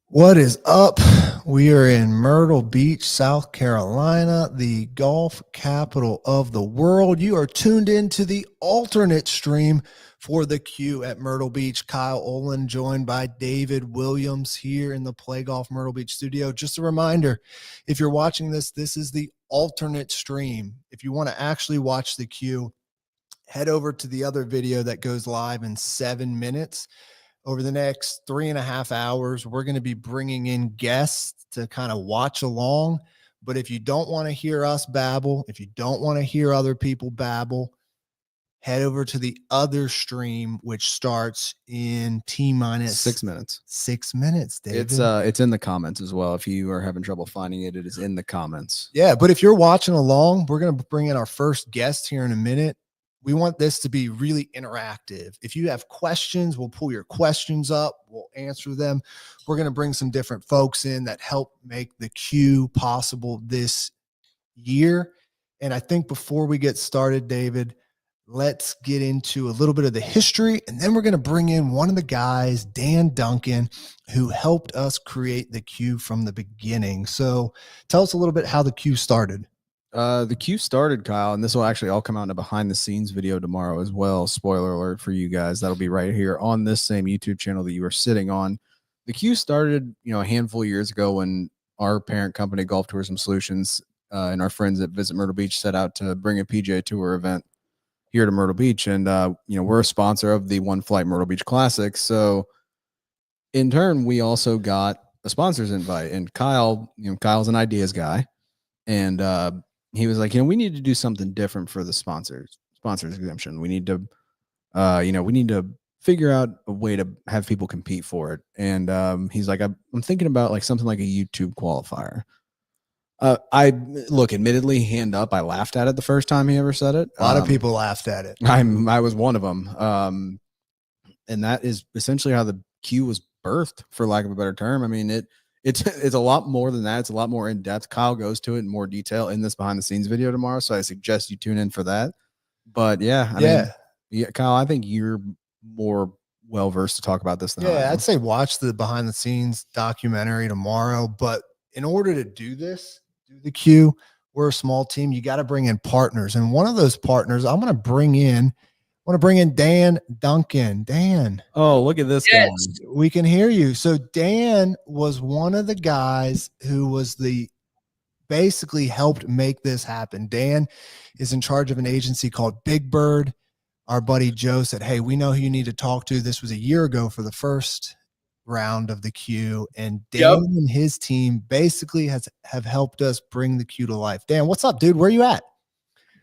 What is up? We are in Myrtle Beach, South Carolina, the golf capital of the world. You are tuned into the alternate stream for the Q at Myrtle Beach. Kyle Oland joined by David Williams here in the Play Golf Myrtle Beach studio. Just a reminder, if you're watching this, this is the alternate stream. If you want to actually watch the Q, head over to the other video that goes live in 7 minutes. Over the next 3.5 hours, we're going to be bringing in guests to kind of watch along. But if you don't want to hear us babble, if you don't want to hear other people babble, head over to the other stream, which starts in T-minus 6 minutes. 6 minutes, David. It's in the comments as well. If you are having trouble finding it, it is in the comments. Yeah, but if you're watching along, we're going to bring in our first guest here in a minute. We want this to be really interactive. If you have questions, we'll pull your questions up. We'll answer them. We're going to bring some different folks in that help make the Q possible this year. And I think before we get started, David, let's get into a little bit of the history. And then we're going to bring in one of the guys, Dan Duncan, who helped us create the Q from the beginning. So tell us a little bit how the Q started. The Q started, Kyle, and this will actually all come out in a behind the scenes video tomorrow as well. Spoiler alert for you guys. That'll be right here on this same YouTube channel that you are sitting on. The Q started, a handful of years ago when our parent company, Golf Tourism Solutions, and our friends at Visit Myrtle Beach set out to bring a PGA Tour event here to Myrtle Beach. And, we're a sponsor of the One Flight Myrtle Beach Classic. So in turn, we also got a sponsor's invite, and Kyle's an ideas guy. And, he was like, we need to do something different for the sponsors exemption. We need to, figure out a way to have people compete for it. And he's like, I'm thinking about like something like a YouTube qualifier. Admittedly, hand up, I laughed at it the first time he ever said it. A lot of people laughed at it. I was one of them. And that is essentially how the Q was birthed, for lack of a better term. I mean, it's a lot more than that. It's a lot more in depth. Kyle goes to it in more detail in this behind the scenes video tomorrow. So I suggest you tune in for that. But I mean, Kyle, I think you're more well versed to talk about this than I am. I'd say watch the behind the scenes documentary tomorrow. But in order to do this, do the Q, we're a small team. You got to bring in partners. And one of those partners I want to bring in Dan Duncan. Dan. Oh, look at this guy. We can hear you. So Dan was one of the guys who was basically helped make this happen. Dan is in charge of an agency called Big Bird. Our buddy Joe said, hey, we know who you need to talk to. This was a year ago for the first round of the Q. And Dan and his team basically have helped us bring the Q to life. Dan, what's up, dude? Where are you at?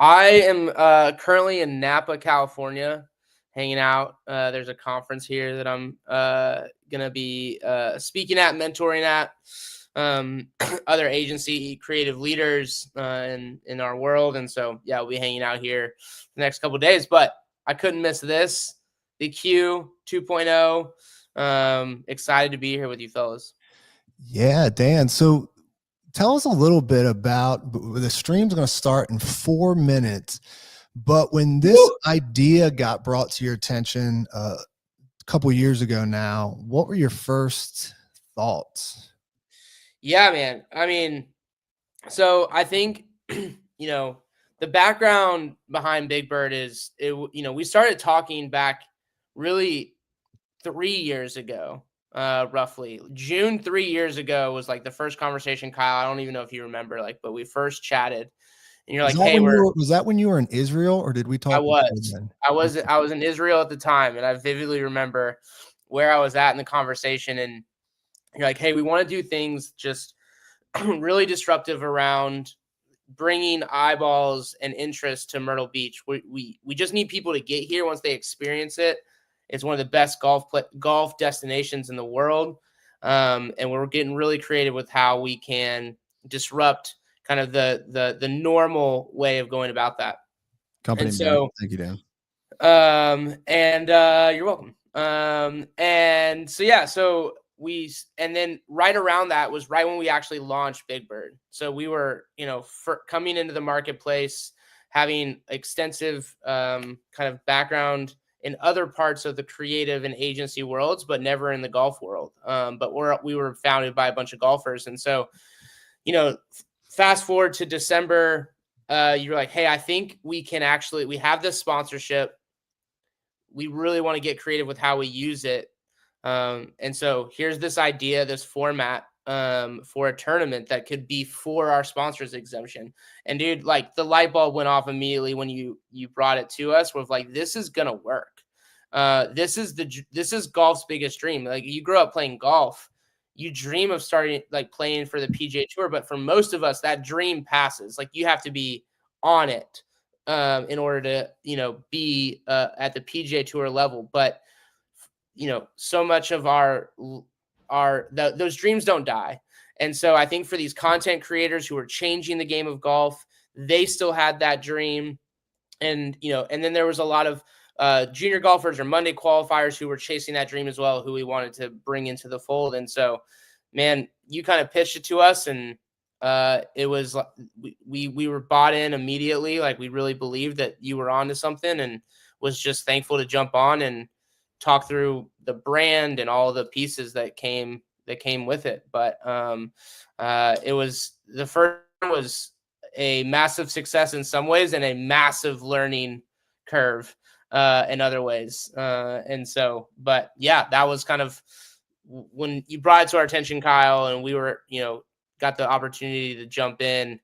I am currently in Napa, California, hanging out. There's a conference here that I'm going to be speaking at, mentoring at, other agency creative leaders in our world. And so, we'll be hanging out here the next couple of days. But I couldn't miss this, the Q 2.0. Excited to be here with you fellas. Yeah, Dan. So tell us a little bit about the stream's going to start in 4 minutes. But when this idea got brought to your attention a couple of years ago now, what were your first thoughts? Yeah, man. I mean, so I think, the background behind Big Bird is, we started talking back really 3 years ago. Roughly June 3 years ago was like the first conversation, Kyle. I don't even know if you remember, but we first chatted and you're like, hey, was that when you were in Israel or did we talk? I was in Israel at the time. And I vividly remember where I was at in the conversation. And you're like, hey, we want to do things just really disruptive around bringing eyeballs and interest to Myrtle Beach. We just need people to get here once they experience it. It's one of the best golf destinations in the world. And we're getting really creative with how we can disrupt kind of the normal way of going about that. Company. And so, thank you, Dan. You're welcome. And then right around that was right when we actually launched Big Bird. So we were, coming into the marketplace, having extensive kind of background in other parts of the creative and agency worlds, but never in the golf world. But we were founded by a bunch of golfers. And so, fast forward to December, you're like, hey, I think we have this sponsorship. We really want to get creative with how we use it. And so here's this idea, this format for a tournament that could be for our sponsors exemption. And dude, like the light bulb went off immediately when you brought it to us with like, this is going to work. This is golf's biggest dream. Like you grew up playing golf, you dream of starting like playing for the PGA Tour, but for most of us, that dream passes. Like you have to be on it in order to, be at the PGA Tour level. But so much of those dreams don't die. And so I think for these content creators who are changing the game of golf, they still had that dream. And, and then there was a lot of junior golfers or Monday qualifiers who were chasing that dream as well, who we wanted to bring into the fold. And so, man, you kind of pitched it to us, and it was we were bought in immediately. Like we really believed that you were onto something, and was just thankful to jump on and talk through the brand and all the pieces that came with it. But the first was a massive success in some ways and a massive learning curve in other ways. And so, but yeah, that was kind of when you brought it to our attention, Kyle, and we were, got the opportunity to jump in.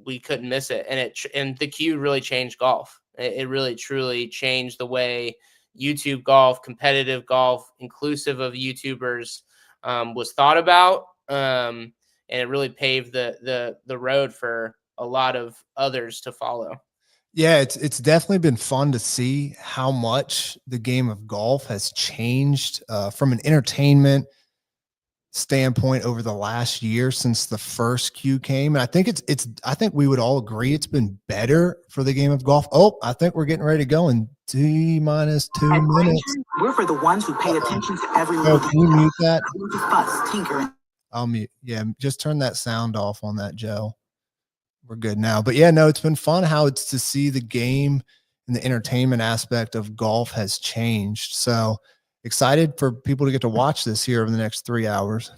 We couldn't miss it. And the Q really changed golf. It really truly changed the way YouTube golf, competitive golf, inclusive of YouTubers, was thought about. And it really paved the road for a lot of others to follow. Yeah, it's definitely been fun to see how much the game of golf has changed from an entertainment standpoint over the last year since the first Q came. And I think I think we would all agree it's been better for the game of golf. Oh, I think we're getting ready to go in T-minus 2 minutes. We're for the ones who pay attention to every Oh, can you mute that? fuss, tinker. I'll mute. Yeah, just turn that sound off on that, Joe. We're good now. But yeah, no, it's been fun how it's to see the game and the entertainment aspect of golf has changed. So excited for people to get to watch this here over the next 3 hours.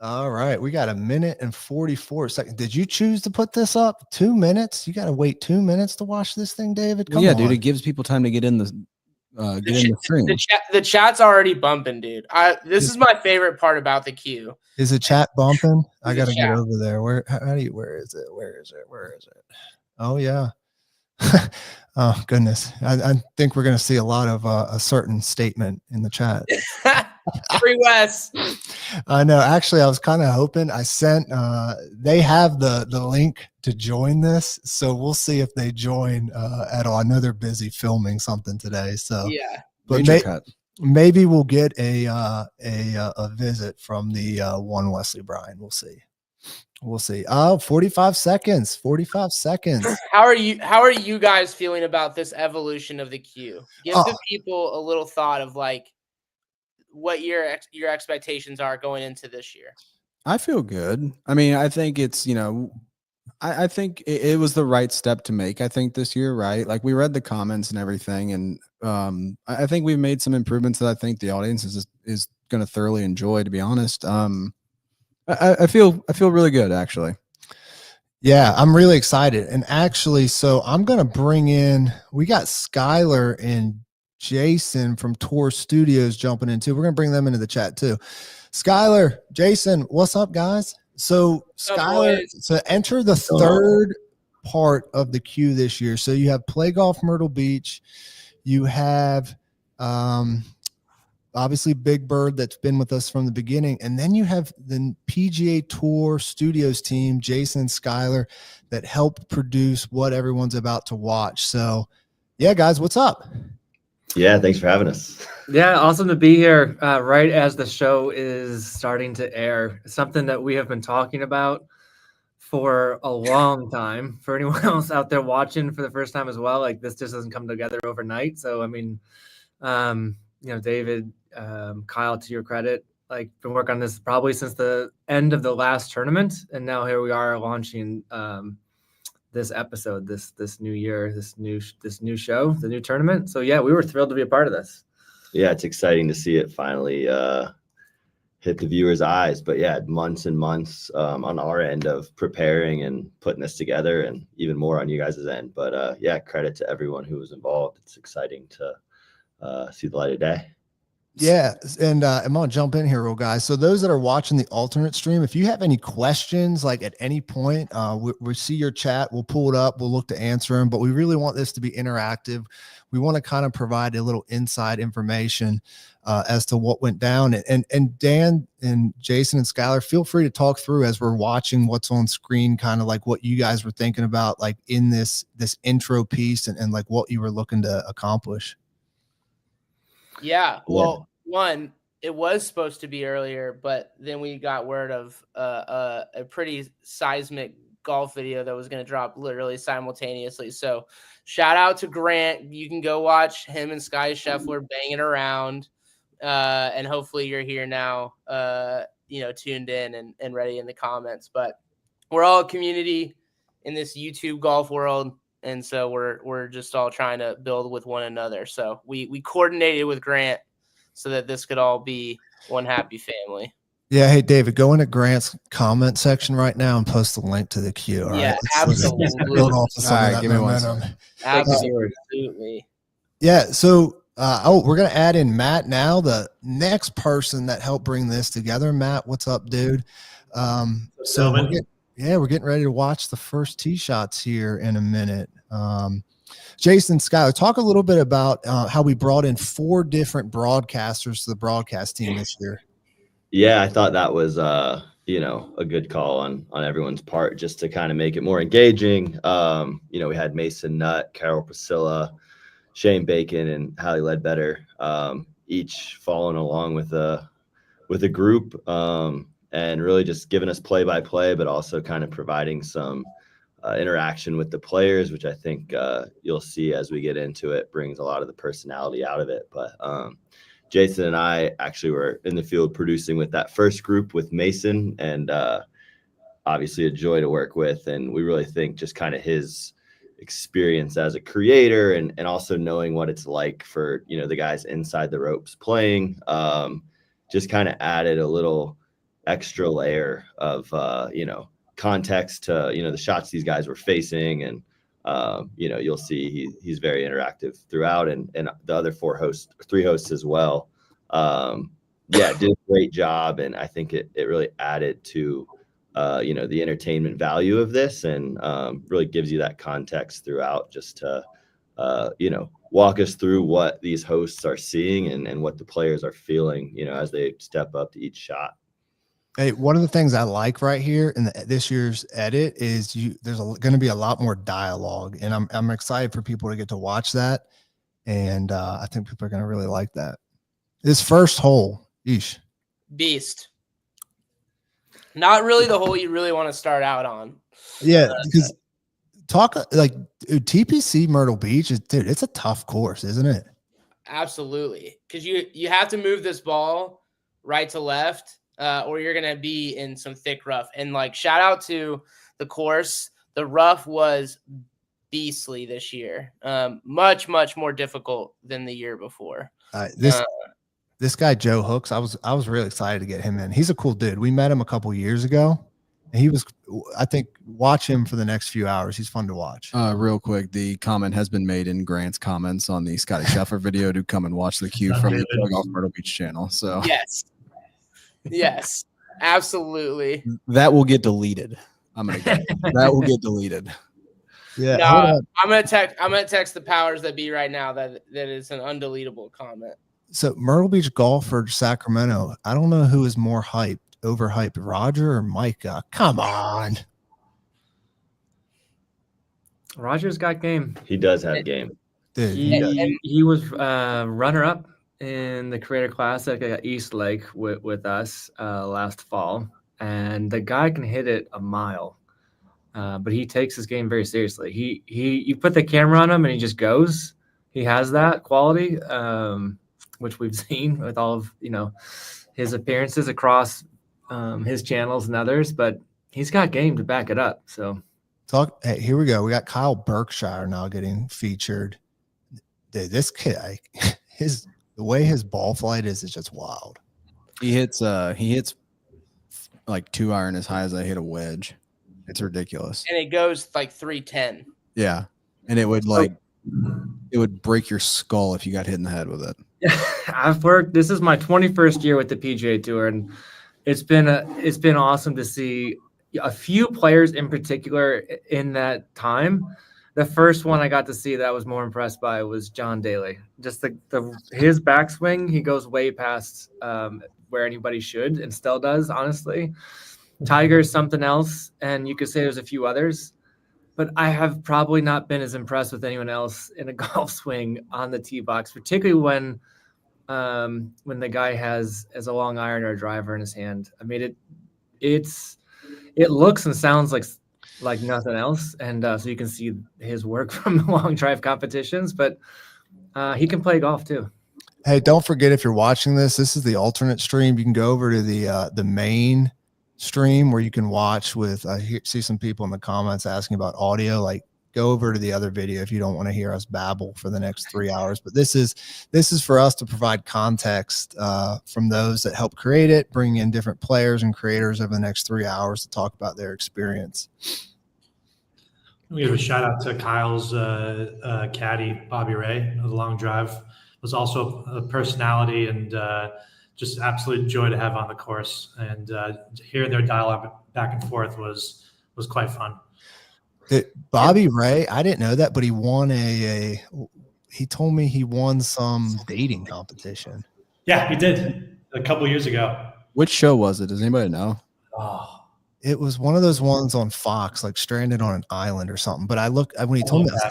All right. We got 1 minute and 44 seconds. Did you choose to put this up? 2 minutes? You got to wait 2 minutes to watch this thing, David? Come on. Dude, it gives people time to get in the stream. The chat's already bumping, dude. This is my favorite part about the queue. Is the chat bumping? I got to get over there. Where is it? Oh yeah. Oh goodness. I think we're going to see a lot of a certain statement in the chat. Free West. I know. Actually, I was kind of hoping. I sent. They have the link to join this, so we'll see if they join at all. I know they're busy filming something today, so yeah. But maybe we'll get a visit from the one Wesley Bryan. We'll see. We'll see. Oh, 45 seconds. 45 seconds. How are you guys feeling about this evolution of the queue? Give the people a little thought of like what your expectations are going into this year. I feel good. I mean, I think it's, I think it was the right step to make, I think, this year, right? Like we read the comments and everything, and I think we've made some improvements that I think the audience is going to thoroughly enjoy, to be honest. I feel really good, actually. Yeah, I'm really excited. And actually, so I'm going to bring in, we got Skylar and Jason from Tour Studios jumping in too. We're going to bring them into the chat too. Skylar, Jason, what's up, guys? So Skylar, to enter the third part of the queue this year. So you have Play Golf Myrtle Beach. You have obviously Big Bird that's been with us from the beginning. And then you have the PGA Tour Studios team, Jason and Skylar, that help produce what everyone's about to watch. So yeah, guys, what's up? Yeah, thanks for having us. Yeah, awesome to be here right as the show is starting to air. Something that we have been talking about for a long time. For anyone else out there watching for the first time as well, like this just doesn't come together overnight. So, I mean, David, Kyle, to your credit, like been working on this probably since the end of the last tournament. And now here we are launching this episode, this new year, this new show, the new tournament. So yeah, we were thrilled to be a part of this. Yeah, it's exciting to see it finally hit the viewers' eyes. But yeah, months and months on our end of preparing and putting this together, and even more on you guys' end. But yeah, credit to everyone who was involved. It's exciting to see the light of day. Yeah, and I'm gonna jump in here, real guys. So those that are watching the alternate stream, if you have any questions, like at any point, we see your chat, we'll pull it up, we'll look to answer them. But we really want this to be interactive. We want to kind of provide a little inside information as to what went down. And Dan and Jason and Skylar, feel free to talk through as we're watching what's on screen, kind of like what you guys were thinking about, like in this intro piece, and like what you were looking to accomplish. Yeah. Well, one, it was supposed to be earlier, but then we got word of a pretty seismic golf video that was going to drop literally simultaneously. So shout out to Grant. You can go watch him and Sky Scheffler banging around. And hopefully you're here now, tuned in and ready in the comments. But we're all a community in this YouTube golf world. And so we're just all trying to build with one another. So we coordinated with Grant so that this could all be one happy family. Yeah. Hey, David, go into Grant's comment section right now and post the link to the queue. All yeah, right? absolutely. Build off of some All of right, that give me one momentum. second. Absolutely. Yeah. So, we're going to add in Matt now, the next person that helped bring this together. Matt, what's up, dude? So we're getting ready to watch the first tee shots here in a minute. Jason, Skylar, talk a little bit about how we brought in 4 different broadcasters to the broadcast team this year. Yeah, I thought that was a good call on everyone's part, just to kind of make it more engaging. We had Mason Nutt, Carol Priscilla, Shane Bacon, and Hallie Ledbetter, each following along with a group, and really just giving us play-by-play, but also kind of providing some interaction with the players, which I think you'll see as we get into it brings a lot of the personality out of it. But Jason and I actually were in the field producing with that first group with Mason, and obviously a joy to work with. And we really think just kind of his experience as a creator and also knowing what it's like for, the guys inside the ropes playing, just kind of added a little extra layer of, context to, the shots these guys were facing. And, you'll see he's very interactive throughout, and the other 3 hosts as well. Did a great job. And I think it really added to, the entertainment value of this, and really gives you that context throughout, just to, walk us through what these hosts are seeing and what the players are feeling, as they step up to each shot. Hey, one of the things I like right here in this year's edit is there's going to be a lot more dialogue, and I'm excited for people to get to watch that. And I think people are going to really like that. This first hole, Beast. Not really the hole you really want to start out on. Yeah, because TPC Myrtle Beach it's a tough course, isn't it? Absolutely, because you have to move this ball right to left, or you're gonna be in some thick rough. And shout out to the course. The rough was beastly this year. Much more difficult than the year before. This guy Joe Hooks, I was really excited to get him in. He's a cool dude. We met him a couple years ago, and I think watch him for the next few hours. He's fun to watch. Real quick, the comment has been made in Grant's comments on the Scotty Scheffler video to come and watch the queue from the Golf Myrtle Beach channel. So yes, absolutely. That will get deleted. I'm gonna get that will get deleted. Yeah, no, I'm gonna text the powers that be right now that is an undeletable comment. So Myrtle Beach golfer Sacramento. I don't know who is more overhyped, Roger or Micah. Come on, Roger's got game. He does have game. dude. He was runner up in the Creator Classic at East Lake with us last fall, and the guy can hit it a mile. But he takes his game very seriously. You put the camera on him and he just goes. He has that quality, which we've seen with all of his appearances across his channels and others. But he's got game to back it up. So Talk. Hey, here we go. We got Kyle Berkshire now getting featured. Dude, this kid, the way his ball flight is just wild. He hits like 2-iron as high as I hit a wedge. It's ridiculous. And it goes like 310. Yeah. And it would break your skull if you got hit in the head with it. I've worked. This is my 21st year with the PGA Tour, and it's been awesome to see a few players in particular in that time. The first one I got to see that I was more impressed by was John Daly. Just his backswing, he goes way past where anybody should and still does, honestly. Tiger is something else, and you could say there's a few others, but I have probably not been as impressed with anyone else in a golf swing on the tee box, particularly when the guy has a long iron or a driver in his hand. I mean, it looks and sounds like nothing else, and so you can see his work from the long drive competitions, but he can play golf too. Hey, don't forget, if you're watching this is the alternate stream. You can go over to the main stream where you can watch with see some people in the comments asking about audio. Like, go over to the other video if you don't want to hear us babble for the next 3 hours. But this is for us to provide context from those that help create it, bring in different players and creators over the next 3 hours to talk about their experience. We give a shout out to Kyle's caddy, Bobby Ray, of the long drive. Was also a personality and just absolute joy to have on the course. And hearing their dialogue back and forth was quite fun. Bobby Ray, I didn't know that, but he won he told me he won some dating competition. Yeah, he did a couple years ago. Which show was it? Does anybody know? Oh, It was one of those ones on Fox, like Stranded on an Island or something. But when he told me, I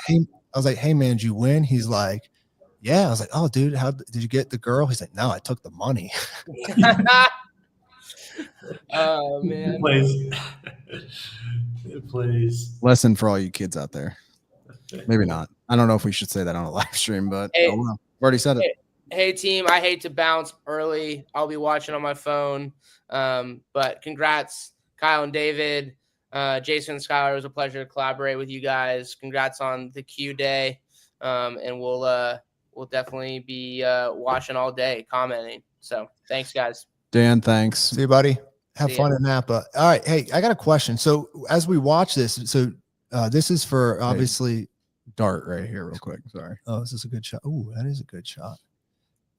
was like, hey man, did you win? He's like, yeah. I was like, oh dude, how did you get the girl? He's like, no, I took the money. Oh man. It plays. Lesson for all you kids out there. Maybe not. I don't know if we should say that on a live stream, but Hey, I've already said it. Hey team, I hate to bounce early. I'll be watching on my phone. But congrats, Kyle and David. Jason and Skylar, it was a pleasure to collaborate with you guys. Congrats on the Q day. And we'll definitely be watching all day, commenting. So thanks, guys. Dan, thanks. See you, buddy. Have See fun ya. in Napa. All right. Hey, I got a question. So as we watch this, this is for obviously Dart right here real quick. Sorry. Oh, this is a good shot. Oh, that is a good shot.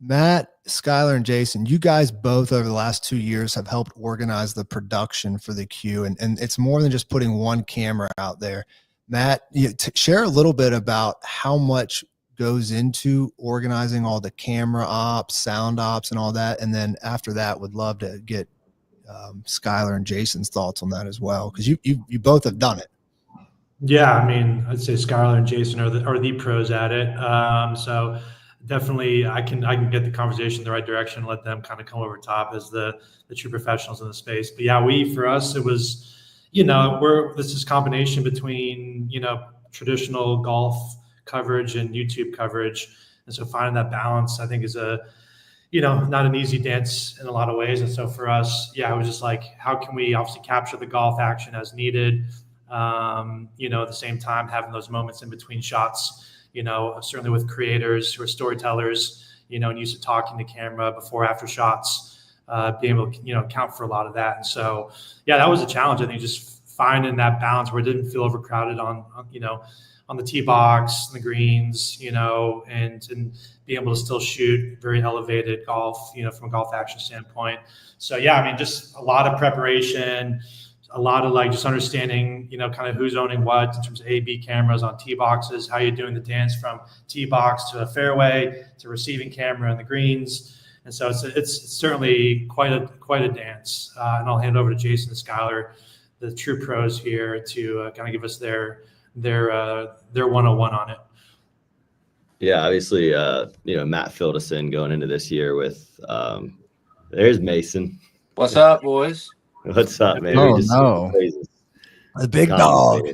Matt, Skylar, and Jason, you guys both over the last 2 years have helped organize the production for the Q, and it's more than just putting one camera out there. Matt, share a little bit about how much goes into organizing all the camera ops, sound ops, and all that. And then after that, would love to get Skylar and Jason's thoughts on that as well, because you both have done it. Yeah, I mean, I'd say Skylar and Jason are the pros at it. So definitely, I can get the conversation in the right direction and let them kind of come over top as the true professionals in the space. But yeah, for us, it was, this is combination between, traditional golf coverage and YouTube coverage. And so finding that balance, I think, is not an easy dance in a lot of ways. And so for us, it was just like, how can we obviously capture the golf action as needed? At the same time, having those moments in between shots, certainly with creators who are storytellers, and used to talking to camera before, after shots, being able to, account for a lot of that. And so, that was a challenge. I think just finding that balance where it didn't feel overcrowded on the tee box, the greens, and being able to still shoot very elevated golf, from a golf action standpoint. So, just a lot of preparation, a lot of just understanding, kind of who's owning what in terms of A/B cameras on tee boxes, how you're doing the dance from tee box to a fairway to receiving camera and the greens. And so it's certainly quite a dance. And I'll hand over to Jason and Skylar, the true pros here, to kind of give us their 101 on it. Yeah, obviously, Matt filled us in going into this year with there's Mason. What's up, boys? What's up, man? Oh, no. The big dog.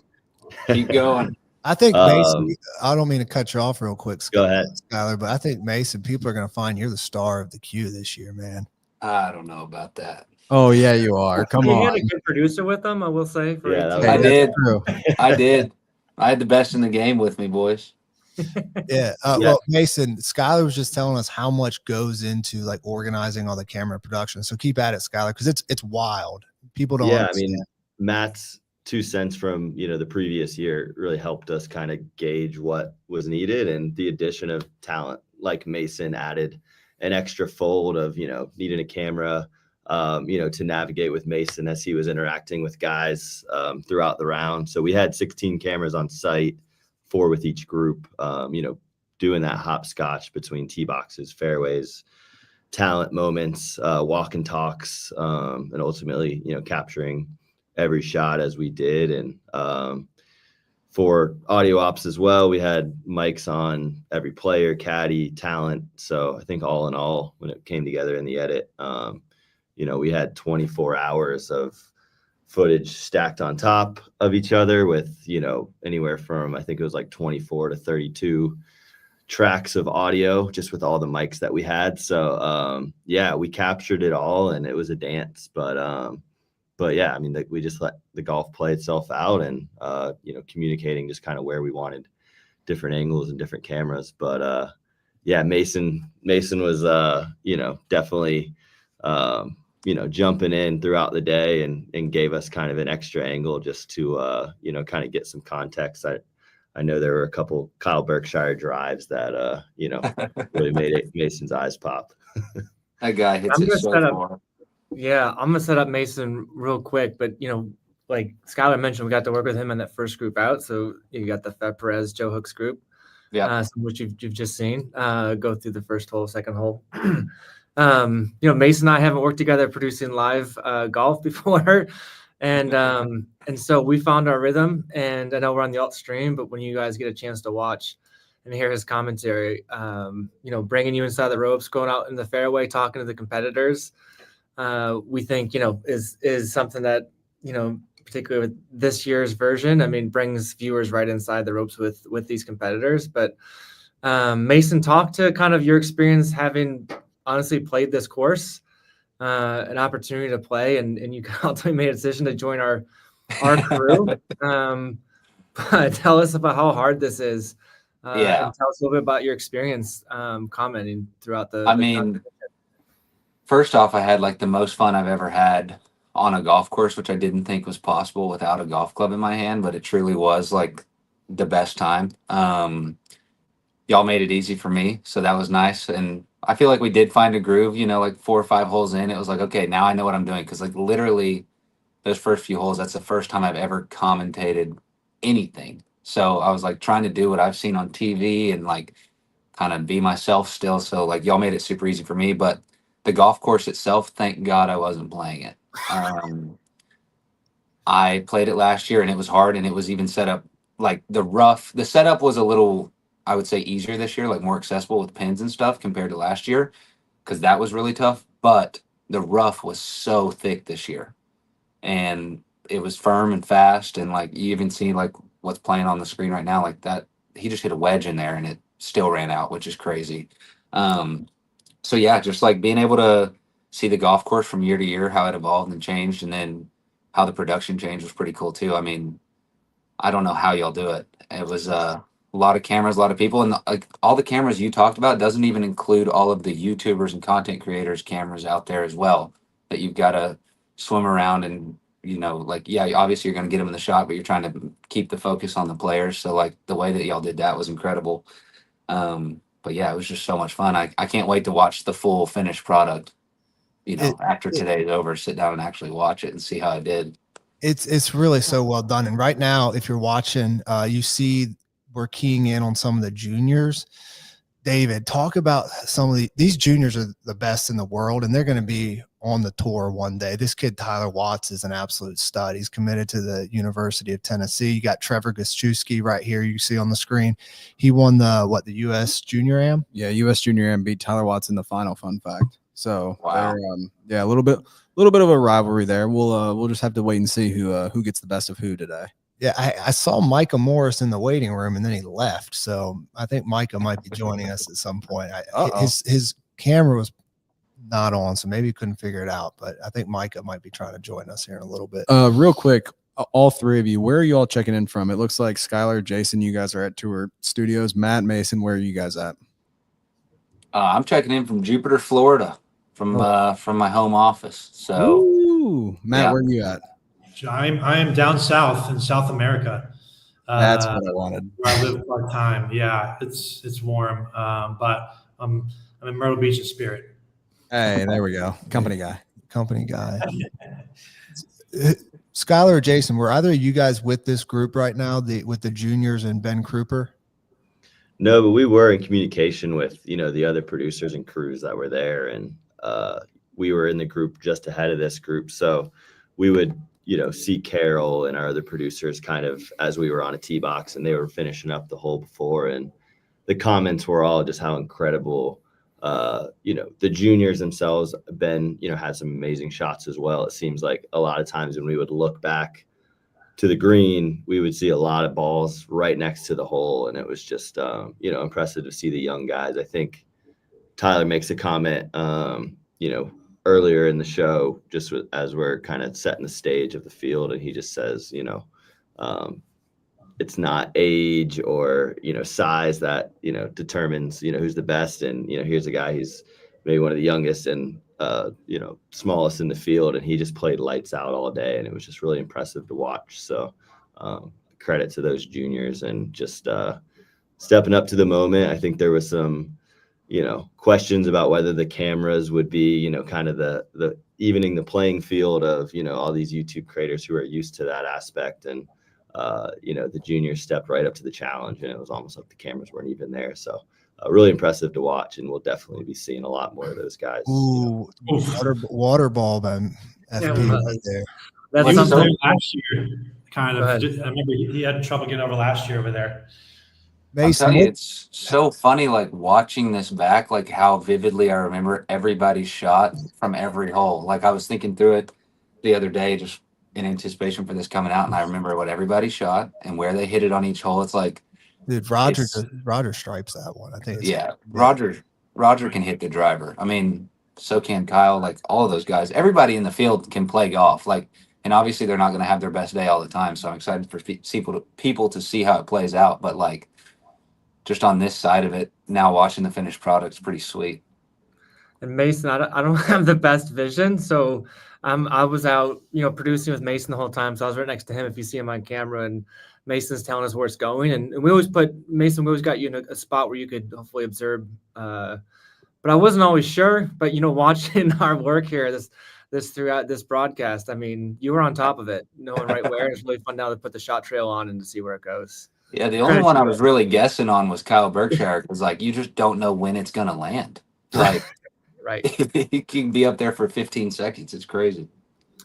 Keep going. I think Mason, I don't mean to cut you off real quick, Go ahead, Skylar, but I think Mason, people are going to find you're the star of the Q this year, man. I don't know about that. Oh yeah, you are. Come He on. had a good producer with him, I will say. For Yeah, that 18. was I did. True. I did. I had the best in the game with me, boys. Yeah. Yeah. Well, Mason, Skylar was just telling us how much goes into like organizing all the camera production. So keep at it, Skylar, because it's wild. People don't Yeah, I understand. mean, Matt's 2 cents from the previous year really helped us kind of gauge what was needed, and the addition of talent like Mason added an extra fold of needing a camera, to navigate with Mason as he was interacting with guys throughout the round. So we had 16 cameras on site, 4 with each group, doing that hopscotch between tee boxes, fairways, talent moments, walk and talks, and ultimately, capturing every shot as we did. And for audio ops as well, we had mics on every player, caddy, talent. So I think all in all, when it came together in the edit, we had 24 hours of footage stacked on top of each other with, anywhere from, I think it was like 24 to 32 tracks of audio just with all the mics that we had. So yeah, we captured it all and it was a dance. But yeah, I mean, we just let the golf play itself out, and communicating just kind of where we wanted different angles and different cameras. But yeah, Mason was definitely jumping in throughout the day and gave us kind of an extra angle just to kind of get some context. I know there were a couple Kyle Berkshire drives that really made Mason's eyes pop. That guy hits I'm it gonna so set up- far. Yeah, I'm gonna set up Mason real quick, but like Skylar mentioned, we got to work with him in that first group out. So you got the Fed Perez, Joe Hooks group, Yeah. which you've just seen go through the first hole, second hole. Mason and I haven't worked together producing live golf before, and so we found our rhythm. And I know we're on the alt stream, but when you guys get a chance to watch and hear his commentary, bringing you inside the ropes, going out in the fairway, talking to the competitors. We think is something that particularly with this year's version, I mean, brings viewers right inside the ropes with these competitors. But Mason, talk to kind of your experience having honestly played this course, an opportunity to play, and you ultimately made a decision to join our crew. But tell us about how hard this is. Yeah. And tell us a little bit about your experience commenting throughout the. I mean, first off, I had like the most fun I've ever had on a golf course, which I didn't think was possible without a golf club in my hand, but it truly was like the best time. Y'all made it easy for me, so that was nice. And I feel like we did find a groove, like 4 or 5 holes in, it was like, okay, now I know what I'm doing. Cause like literally those first few holes, that's the first time I've ever commentated anything. So I was like trying to do what I've seen on TV and like kind of be myself still. So like y'all made it super easy for me, but the golf course itself, thank God I wasn't playing it. I played it last year and it was hard, and it was even set up like the setup was a little, I would say, easier this year, like more accessible with pins and stuff compared to last year, because that was really tough. But the rough was so thick this year, and it was firm and fast, and like you even see like what's playing on the screen right now, like that he just hit a wedge in there and it still ran out, which is crazy. So yeah, just like being able to see the golf course from year to year, how it evolved and changed, and then how the production changed was pretty cool too. I mean, I don't know how y'all do it. It was a lot of cameras, a lot of people, and like all the cameras you talked about doesn't even include all of the YouTubers and content creators' cameras out there as well that you've got to swim around and like, yeah, obviously you're going to get them in the shot, but you're trying to keep the focus on the players. So like the way that y'all did that was incredible. But yeah, it was just so much fun. I can't wait to watch the full finished product. After today's over, sit down and actually watch it and see how I did. It's really so well done. And right now, if you're watching, you see we're keying in on some of the juniors. David, talk about some of these juniors are the best in the world, and they're going to be on the tour one day. This kid, Tyler Watts, is an absolute stud. He's committed to the University of Tennessee. You got Trevor Gostkowski right here. You see on the screen. He won the U.S. Junior Am. Yeah, U.S. Junior Am beat Tyler Watts in the final. Fun fact. So wow. Yeah, a little bit of a rivalry there. We'll just have to wait and see who gets the best of who today. Yeah, I saw Micah Morris in the waiting room, and then he left. So I think Micah might be joining us at some point. His camera was not on, so maybe he couldn't figure it out. But I think Micah might be trying to join us here in a little bit. Real quick, all three of you, where are you all checking in from? It looks like Skylar, Jason, you guys are at Tour Studios. Matt, Mason, where are you guys at? I'm checking in from Jupiter, Florida, from my home office. So, ooh, Matt, yeah. where are you at? I am down south in South America. That's what I wanted. Where I live part time. Yeah, it's warm, but I'm in Myrtle Beach in spirit. Hey, there we go. Company guy. Skylar or Jason, were either of you guys with this group right now, with the juniors and Ben Kruper? No, but we were in communication with, the other producers and crews that were there. And we were in the group just ahead of this group. So we would, see Carol and our other producers kind of as we were on a tee box and they were finishing up the hole before. And the comments were all just how incredible, the juniors themselves. Ben, had some amazing shots as well. It seems like a lot of times when we would look back to the green, we would see a lot of balls right next to the hole. And it was just, impressive to see the young guys. I think Tyler makes a comment, earlier in the show, just as we're kind of setting the stage of the field. And he just says, it's not age or, size that, determines, who's the best. And, here's a guy who's maybe one of the youngest and, smallest in the field. And he just played lights out all day. And it was just really impressive to watch. So credit to those juniors and just stepping up to the moment. I think there was some, questions about whether the cameras would be, kind of the evening the playing field of, all these YouTube creators who are used to that aspect. And, the juniors stepped right up to the challenge and it was almost like the cameras weren't even there. So really impressive to watch. And we'll definitely be seeing a lot more of those guys. Ooh, water ball by FP right there. That's Like something last year, kind of. I remember he had trouble getting over last year over there. I'll tell you, it's so funny, like watching this back, like how vividly I remember everybody's shot from every hole. Like I was thinking through it the other day, just in anticipation for this coming out, and I remember what everybody shot and where they hit it on each hole. It's like, dude, Roger stripes that one. I think. Roger can hit the driver. I mean, so can Kyle. Like all of those guys, everybody in the field can play golf. Like, and obviously they're not going to have their best day all the time. So I'm excited for people to see how it plays out. But like, just on this side of it, now watching the finished product is pretty sweet. And Mason, I don't have the best vision, so I was out, producing with Mason the whole time. So I was right next to him. If you see him on camera, and Mason's telling us where it's going, and we always got you in a spot where you could hopefully observe. But I wasn't always sure. But watching our work here, this throughout this broadcast, I mean, you were on top of it, knowing right where. It's really fun now to put the shot trail on and to see where it goes. Yeah, the only one I was really guessing on was Kyle Berkshire, because like you just don't know when it's gonna land. Like, right, he can be up there for 15 seconds. It's crazy.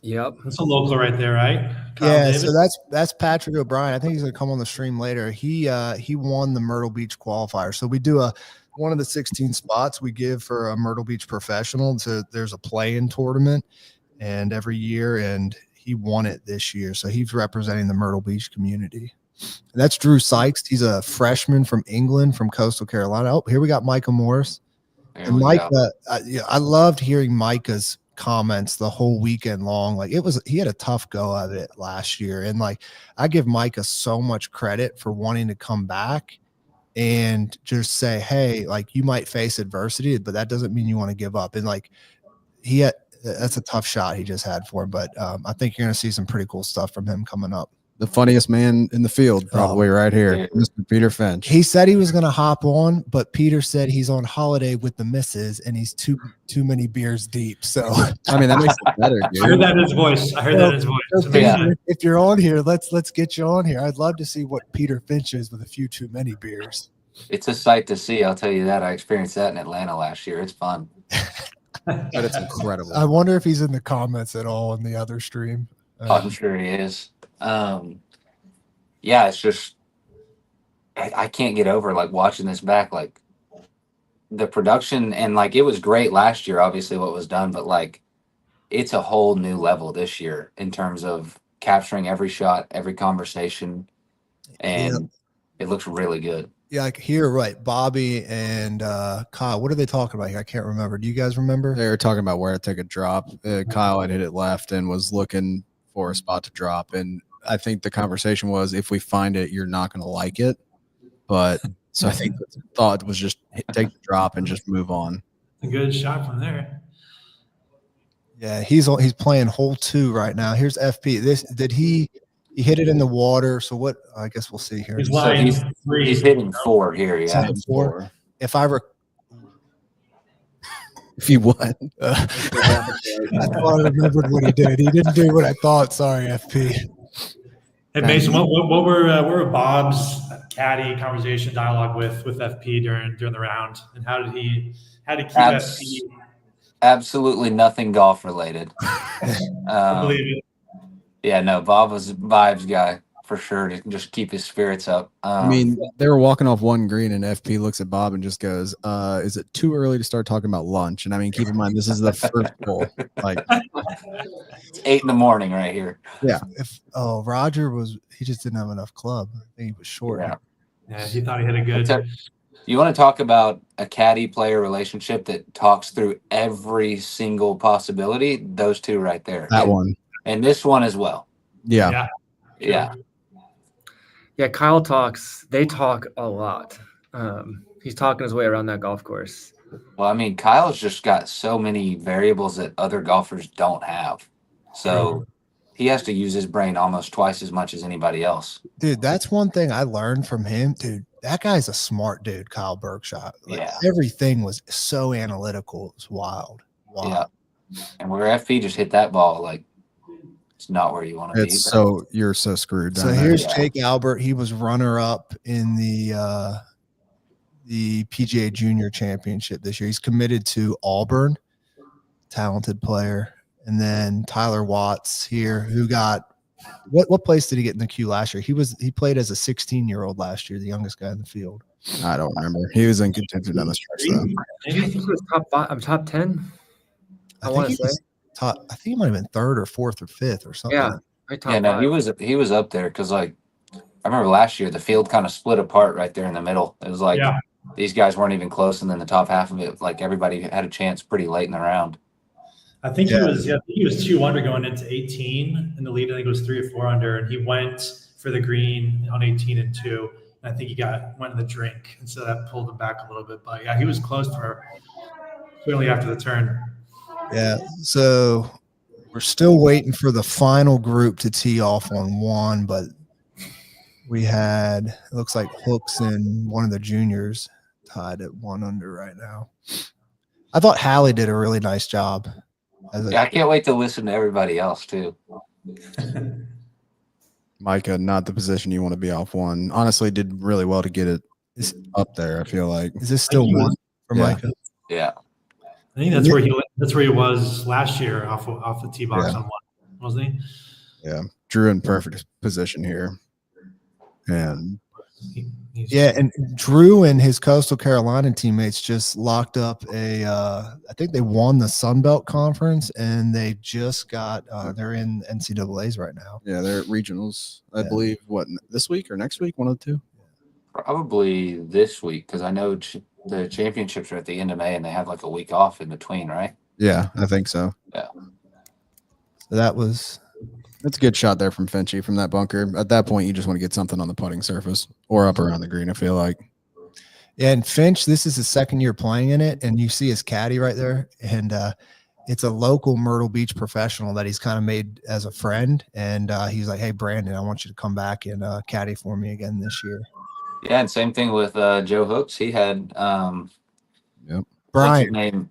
Yep, that's a local right there, right? Kyle Davis? So that's Patrick O'Brien. I think he's gonna come on the stream later. He won the Myrtle Beach qualifier. So we do one of the 16 spots we give for a Myrtle Beach professional. So there's a play-in tournament, and every year, and he won it this year. So he's representing the Myrtle Beach community. And that's Drew Sykes. He's a freshman from England, from Coastal Carolina. Oh, here we got Micah Morris. And Micah, I loved hearing Micah's comments the whole weekend long. Like he had a tough go of it last year. And like, I give Micah so much credit for wanting to come back and just say, hey, like you might face adversity, but that doesn't mean you want to give up. And like that's a tough shot he just had for him. But I think you're going to see some pretty cool stuff from him coming up. The funniest man in the field, probably right here, Mr. Peter Finch. He said he was going to hop on, but Peter said he's on holiday with the missus and he's too many beers deep. So I mean, that makes it better. Dude. I heard that in his voice. So Peter, if you're on here, let's get you on here. I'd love to see what Peter Finch is with a few too many beers. It's a sight to see. I'll tell you that. I experienced that in Atlanta last year. It's fun. But it's incredible. I wonder if he's in the comments at all in the other stream. I'm sure he is. Yeah, it's just I can't get over like watching this back, like the production, and like it was great last year, obviously what was done, but like it's a whole new level this year in terms of capturing every shot, every conversation, and it looks really good. Yeah, like here, right? Bobby and Kyle. What are they talking about here? I can't remember. Do you guys remember? They were talking about where to take a drop. Kyle had hit it left and was looking for a spot to drop. And I think the conversation was, if we find it, you're not going to like it. But so I think the thought was just take the drop and just move on. A good shot from there. Yeah, he's playing hole 2 right now. Here's FP. He hit it in the water. So what? I guess we'll see here. He's So lying he's 3. hitting 4 here. He's Yeah. hitting 4. If I If you what? I thought I remembered what he did. He didn't do what I thought. Sorry, FP. Hey Mason, what were Bob's caddy conversation dialogue with FP during the round, and how did he keep FP? Absolutely nothing golf related. I believe it. Yeah, no, Bob was a vibes guy for sure to just keep his spirits up. I mean, they were walking off one green, and FP looks at Bob and just goes, "Is it too early to start talking about lunch?" And I mean, keep in mind, this is the first hole. Like, it's 8 a.m. right here. Yeah. Roger he just didn't have enough club. I think he was short. Yeah, he thought he had a good. You want to talk about a caddy player relationship that talks through every single possibility? Those two right there. That one. And this one as well. Yeah. Yeah. Yeah, Kyle talks. They talk a lot. He's talking his way around that golf course. Well, I mean, Kyle's just got so many variables that other golfers don't have. So he has to use his brain almost twice as much as anybody else. Dude, that's one thing I learned from him. Dude, that guy's a smart dude, Kyle Berkshire. Yeah. Everything was so analytical. It was wild. Yeah. And where FP just hit that ball, like, it's not where you want to be. So you're so screwed. So here's Jake Albert. He was runner up in the PGA Junior Championship this year. He's committed to Auburn, talented player. And then Tyler Watts here, who got what place did he get in the queue last year? He played as a 16-year-old last year, the youngest guy in the field. I don't remember. He was in contention on the stretch though. I think he was top 10. I want to say. I think he might have been 3rd or 4th or 5th or something. Yeah. Yeah, no, he was up there because, like, I remember last year the field kind of split apart right there in the middle. It was like these guys weren't even close, and then the top half of it, like, everybody had a chance pretty late in the round. I think he was 2 under going into 18 in the lead. I think it was 3 or 4 under, and he went for the green on 18 and 2. And I think he went in the drink, and so that pulled him back a little bit. But yeah, he was close for clearly after the turn. Yeah, so we're still waiting for the final group to tee off on 1, but we had, it looks like Hooks and one of the juniors tied at 1 under right now. I thought Hallie did a really nice job. I can't wait to listen to everybody else too. Micah, not the position you want to be off 1. Honestly, did really well to get it up there. I feel like. Is this still 1 for Micah? Yeah. I think that's where he was last year off the tee box on 1, wasn't he? Yeah, Drew in perfect position here, and and Drew and his Coastal Carolina teammates just locked up I think they won the Sun Belt Conference, and they just got they're in NCAAs right now. Yeah, they're at regionals, I believe. What, this week or next week? One of the two. Probably this week, because I know the championships are at the end of May, and they have like a week off in between, right? Yeah, I think so. Yeah. So that's a good shot there from Finchy from that bunker. At that point, you just want to get something on the putting surface or up around the green, I feel like. Yeah, and Finch, this is his 2nd year playing in it, and you see his caddy right there, and it's a local Myrtle Beach professional that he's kind of made as a friend, and he's like, "Hey, Brandon, I want you to come back and caddy for me again this year." Yeah, and same thing with Joe Hooks. He had Brian. Brian.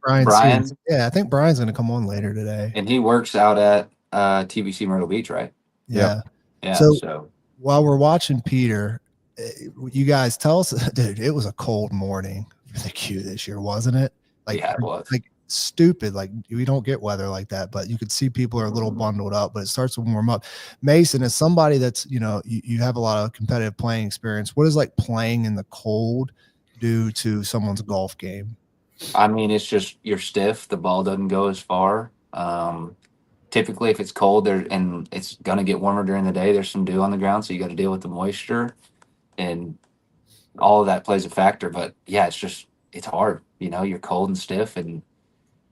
Yeah, I think Brian's going to come on later today. And he works out at TBC Myrtle Beach, right? Yeah. Yeah. So while we're watching Peter, you guys tell us, dude, it was a cold morning for the Q this year, wasn't it? Like, yeah, it was. Like stupid. Like, we don't get weather like that, but you could see people are a little bundled up, but it starts to warm up. Mason, as somebody that's, you have a lot of competitive playing experience, what is like playing in the cold do to someone's golf game? I mean, it's just you're stiff. The ball doesn't go as far. Typically, if it's cold there and it's going to get warmer during the day, there's some dew on the ground, so you got to deal with the moisture. And all of that plays a factor. But yeah, it's hard. You're cold and stiff, and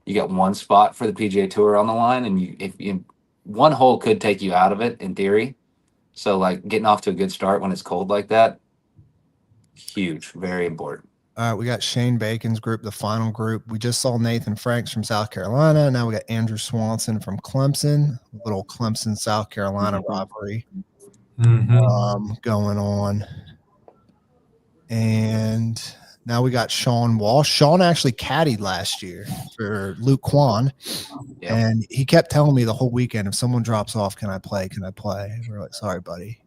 you got one spot for the PGA Tour on the line, and if one hole could take you out of it in theory. So like getting off to a good start when it's cold like that, huge, very important. All right, we got Shane Bacon's group, the final group. We just saw Nathan Franks from South Carolina. Now we got Andrew Swanson from Clemson, a little Clemson, South Carolina rivalry going on. And now we got Sean Walsh. Sean actually caddied last year for Luke Kwan. Yep. And he kept telling me the whole weekend, if someone drops off, can I play? Can I play? We're like, sorry, buddy.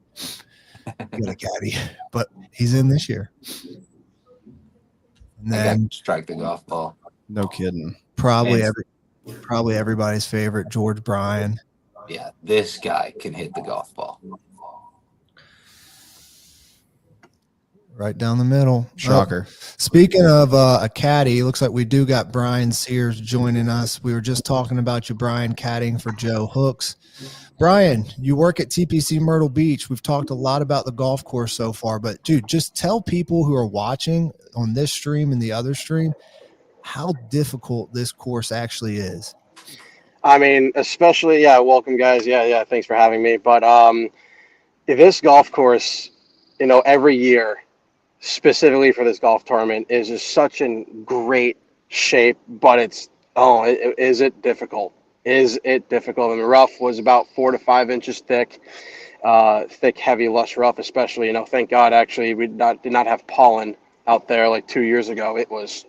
You got a caddy. But he's in this year. And I got then to strike the golf ball. No kidding. probably everybody's favorite, George Bryan. Yeah, this guy can hit the golf ball. Right down the middle. Shocker. Speaking of a caddy, looks like we do got Brian Sears joining us. We were just talking about you, Brian, caddying for Joe Hooks. Brian, you work at TPC Myrtle Beach. We've talked a lot about the golf course so far, but dude, just tell people who are watching on this stream and the other stream how difficult this course actually is. I mean, especially, welcome guys. Yeah, thanks for having me. But this golf course, every year, specifically for this golf tournament, is just such in great shape, but is it difficult? Is it difficult? And the rough was about 4 to 5 inches thick, heavy, lush rough, especially, thank God, actually, we did not have pollen out there like 2 years ago. It was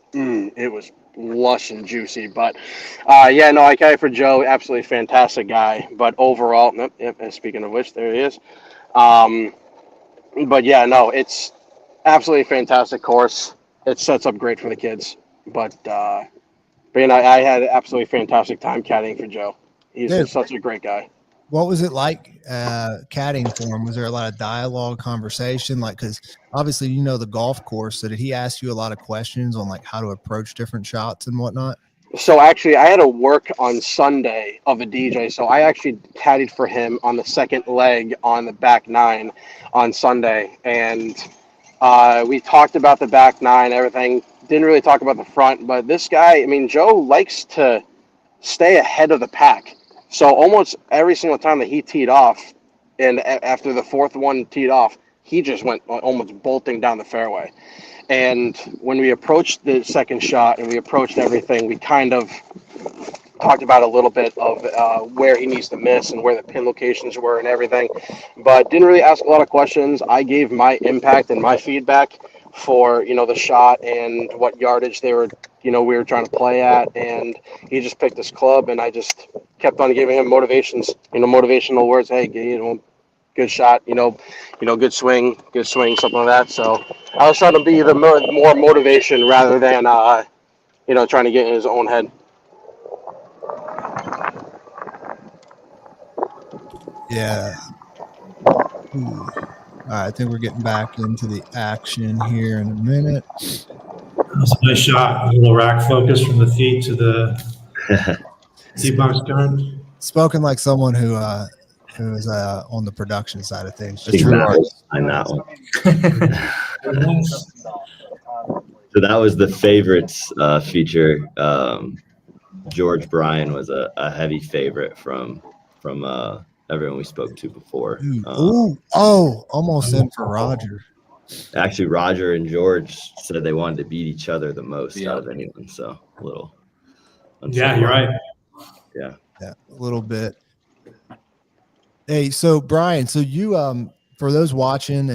lush and juicy, but I caddy for Joe, absolutely fantastic guy, but overall, and speaking of which, there he is. But yeah, no, it's absolutely fantastic course. It sets up great for the kids, but I had an absolutely fantastic time caddying for Joe. He's just such a great guy. What was it like caddying for him? Was there a lot of dialogue, conversation? Like, because obviously the golf course. So did he ask you a lot of questions on like how to approach different shots and whatnot? So actually, I had to work on Sunday of a DJ. So I actually caddied for him on the second leg on the back nine on Sunday, and we talked about the back nine, everything. Didn't really talk about the front, but this guy, Joe likes to stay ahead of the pack. So almost every single time that he teed off, and after the fourth one teed off, he just went almost bolting down the fairway. And when we approached the second shot and we approached everything, we kind of talked about a little bit of where he needs to miss and where the pin locations were and everything, but didn't really ask a lot of questions. I gave my impact and my feedback for, the shot and what yardage they were, we were trying to play at. And he just picked his club, and I just kept on giving him motivational words. Hey, good shot, good swing, something like that. So I was trying to be the more motivation rather than, trying to get in his own head. Yeah. All right, I think we're getting back into the action here in a minute. That's a nice shot. A little rack focus from the feet to the tee box turn. Spoken like someone who is on the production side of things. Exactly. On that one. So that was the favorites feature. George Bryan was a heavy favorite from everyone we spoke to before. Almost in for Roger. Actually, Roger and George said they wanted to beat each other the most out of anyone. So a little. Yeah, you're right. Yeah, a little bit. Hey, so Brian, so you for those watching